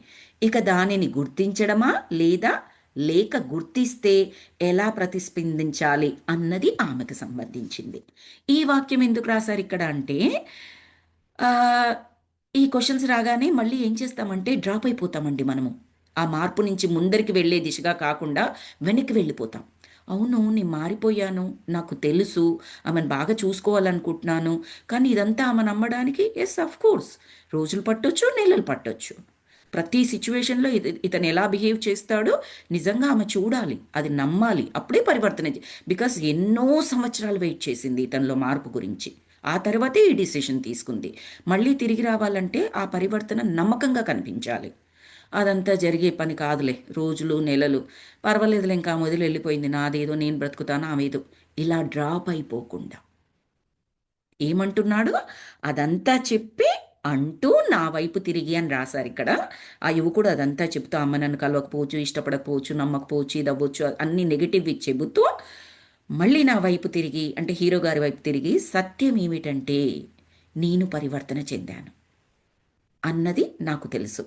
ఇక దానిని గుర్తించడమా లేదా లేక గుర్తిస్తే ఎలా ప్రతిస్పందించాలి అన్నది ఆమెకు సంబంధించింది. ఈ వాక్యం ఎందుకు రాశారు ఇక్కడ అంటే, ఆ, ఈ క్వశ్చన్స్ రాగానే మళ్ళీ ఏం చేస్తామంటే డ్రాప్ అయిపోతామండి మనము. ఆ మార్పు నుంచి ముందరికి వెళ్ళే దిశగా కాకుండా వెనక్కి వెళ్ళిపోతాం. అవును, నేను మారిపోయాను, నాకు తెలుసు, ఆమెను బాగా చూసుకోవాలనుకుంటున్నాను, కానీ ఇదంతా ఆమె నమ్మడానికి, ఎస్ అఫ్ కోర్స్, రోజులు పట్టొచ్చు, నెలలు పట్టొచ్చు. ప్రతి సిచ్యువేషన్లో ఇతను ఎలా బిహేవ్ చేస్తాడో నిజంగా ఆమె చూడాలి, అది నమ్మాలి, అప్పుడే పరివర్తన. బికాస్ ఎన్నో సంవత్సరాలు వెయిట్ చేసింది ఇతనిలో మార్పు గురించి. ఆ తర్వాతే ఈ డిసిషన్ తీసుకుంది. మళ్ళీ తిరిగి రావాలంటే ఆ పరివర్తన నమ్మకంగా కనిపించాలి. అదంతా జరిగే పని కాదులే, రోజులు నెలలు, పర్వాలేదులే, ఇంకా మొదలు వెళ్ళిపోయింది, నాదేదో నేను బ్రతుకుతాను, ఆమెదో, ఇలా డ్రాప్ అయిపోకుండా ఏమంటున్నాడు, అదంతా చెప్పి అంటూ నా వైపు తిరిగి అని రాశారు ఇక్కడ. ఆ యువకుడు అదంతా చెప్తూ, అమ్మ నన్ను కలవకపోవచ్చు, ఇష్టపడకపోవచ్చు, నమ్మకపోవచ్చు, ఇది అవ్వచ్చు, అన్ని నెగిటివ్ చెబుతూ మళ్ళీ నా వైపు తిరిగి, అంటే హీరో గారి వైపు తిరిగి, సత్యం ఏమిటంటే నేను పరివర్తన చెందాను అన్నది నాకు తెలుసు.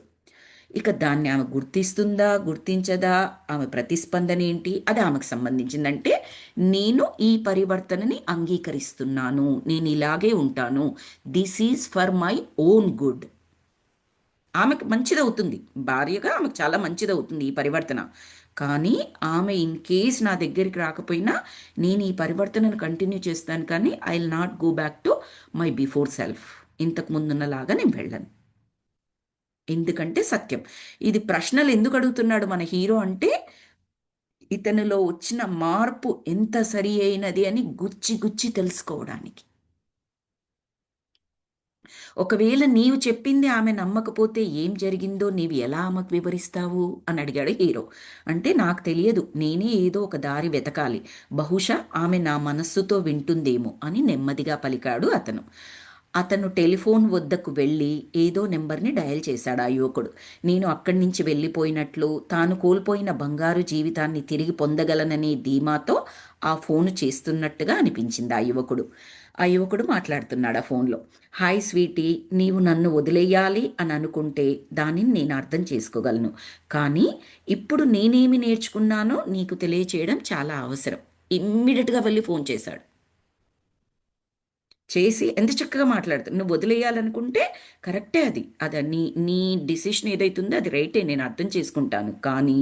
ఇక దాన్ని ఆమె గుర్తిస్తుందా, గుర్తించదా, ఆమె ప్రతిస్పందన ఏంటి, అది ఆమెకు సంబంధించిందంటే నేను ఈ పరివర్తనని అంగీకరిస్తున్నాను, నేను ఇలాగే ఉంటాను, this is for my own good. ఆమెకు మంచిదవుతుంది, భార్యగా ఆమెకు చాలా మంచిదవుతుంది ఈ పరివర్తన. కానీ ఆమె ఇన్ కేస్ నా దగ్గరికి రాకపోయినా నేను ఈ పరివర్తనను కంటిన్యూ చేస్తాను, కానీ I will not go back to my before self. ఇంతకు ముందున్నలాగా నేను వెళ్ళను. ఎందుకంటే సత్యం. ఇది ప్రశ్నలు ఎందుకు అడుగుతున్నాడు మన హీరో అంటే, ఇతనిలో వచ్చిన మార్పు ఎంత సరి అయినది అని గుచ్చి గుచ్చి తెలుసుకోవడానికి. ఒకవేళ నీవు చెప్పింది ఆమె నమ్మకపోతే ఏం జరిగిందో నీవు ఎలా ఆమెకు వివరిస్తావు అని అడిగాడు హీరో. అంటే నాకు తెలియదు, నేనే ఏదో ఒక దారి వెతకాలి, బహుశా ఆమె నా మనస్సుతో వింటుందేమో అని నెమ్మదిగా పలికాడు అతను. అతను టెలిఫోన్ వద్దకు వెళ్ళి ఏదో నెంబర్ని డయల్ చేశాడు ఆ యువకుడు. నేను అక్కడి నుంచి వెళ్ళిపోయినట్లు, తాను కోల్పోయిన బంగారు జీవితాన్ని తిరిగి పొందగలననే ధీమాతో ఆ ఫోను చేస్తున్నట్టుగా అనిపించింది ఆ యువకుడు మాట్లాడుతున్నాడు ఆ ఫోన్లో. హాయ్ స్వీటీ, నీవు నన్ను వదిలేయాలి అని అనుకుంటే దానిని నేను అర్థం చేసుకోగలను, కానీ ఇప్పుడు నేనేమి నేర్చుకున్నానో నీకు తెలియచేయడం చాలా అవసరం. ఇమ్మీడియట్గా వెళ్ళి ఫోన్ చేశాడు. చేసి ఎంత చక్కగా మాట్లాడుతాడు. నువ్వు వదిలేయాలనుకుంటే కరెక్టే, అది నీ డిసిషన్ ఏదైతుందో అది రైటే, నేను అర్థం చేసుకుంటాను, కానీ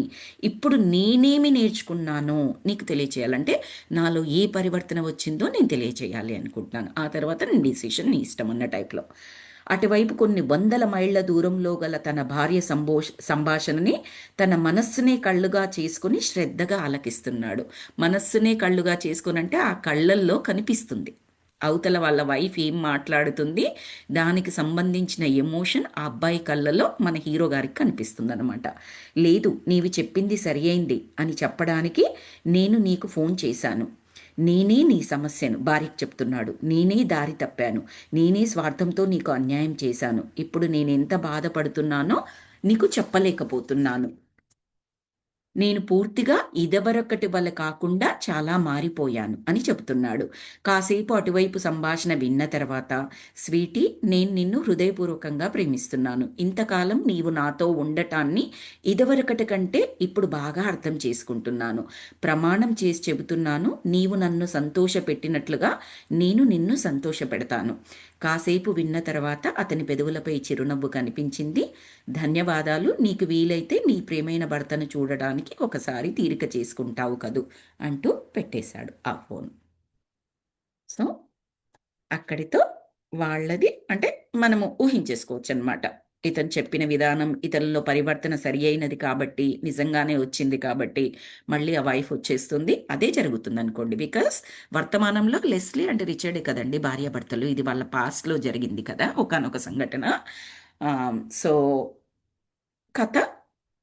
ఇప్పుడు నేనేమి నేర్చుకున్నానో నీకు తెలియచేయాలంటే నాలో ఏ పరివర్తన వచ్చిందో నేను తెలియచేయాలి అనుకుంటున్నాను, ఆ తర్వాత నీ డిసిషన్ నీ ఇష్టం అన్న టైప్లో. అటువైపు కొన్ని వందల మైళ్ళ దూరంలో గల తన భార్య సంభాషణని తన మనస్సునే కళ్ళుగా చేసుకుని శ్రద్ధగా ఆలకిస్తున్నాడు. మనస్సునే కళ్ళుగా చేసుకుని అంటే ఆ కళ్ళల్లో కనిపిస్తుంది అవతల వాళ్ళ వైఫ్ ఏం మాట్లాడుతుంది, దానికి సంబంధించిన ఎమోషన్ ఆ అబ్బాయి కళ్ళలో మన హీరో గారికి కనిపిస్తుంది అనమాట. లేదు, నీవు చెప్పింది సరి అయింది అని చెప్పడానికి నేను నీకు ఫోన్ చేశాను, నేనే నీ సమస్యను భార్యకు చెప్తున్నాడు, నేనే దారి తప్పాను, నేనే స్వార్థంతో నీకు అన్యాయం చేశాను, ఇప్పుడు నేను ఎంత బాధపడుతున్నానో నీకు చెప్పలేకపోతున్నాను, నేను పూర్తిగా ఇదివరకటి వల్ల కాకుండా చాలా మారిపోయాను అని చెబుతున్నాడు. కాసేపు అటువైపు సంభాషణ విన్న తర్వాత, స్వీటీ, నేను నిన్ను హృదయపూర్వకంగా ప్రేమిస్తున్నాను, ఇంతకాలం నీవు నాతో ఉండటాన్ని ఇదివరకటి కంటే ఇప్పుడు బాగా అర్థం చేసుకుంటున్నాను, ప్రమాణం చేసి చెబుతున్నాను, నీవు నన్ను సంతోషపెట్టినట్లుగా నేను నిన్ను సంతోషపెడతాను. కాసేపు విన్న తర్వాత అతని పెదవులపై చిరునవ్వు కనిపించింది. ధన్యవాదాలు, నీకు వీలైతే నీ ప్రేమైన భర్తను చూడడానికి ఒకసారి తీరిక చేసుకుంటావు కదూ అంటూ పెట్టేశాడు ఆ ఫోన్. సో అక్కడితో వాళ్ళది అంటే మనము ఊహించేసుకోవచ్చు అనమాట. ఇతను చెప్పిన విధానం, ఇతనిలో పరివర్తన సరి అయినది కాబట్టి, నిజంగానే వచ్చింది కాబట్టి మళ్ళీ ఆ వైఫ్ వచ్చేస్తుంది, అదే జరుగుతుంది అనుకోండి. బికాస్ వర్తమానంలో లెస్లీ అంటే రిచర్డే కదండి భార్యాభర్తలు, ఇది వాళ్ళ పాస్ట్లో జరిగింది కదా ఒకానొక సంఘటన. సో కథ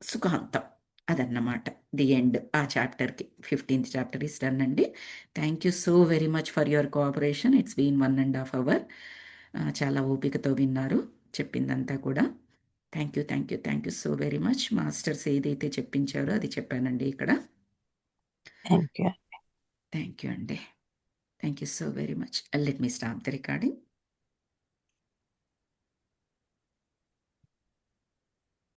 సుఖాంతం అదన్నమాట. The end. ఆ చాప్టర్కి 15th చాప్టర్ ఇస్ డన్ అండి. Thank you so very much for your cooperation. It's been 1.5 hours. చాలా ఓపికతో విన్నారు చెప్పిందంతా కూడా. Thank you so very much. Masters ఏదైతే చెప్పించారో అది చెప్పానండి ఇక్కడ. Thank you. థ్యాంక్ యూ అండి. Thank you so very much. Let me stop the recording.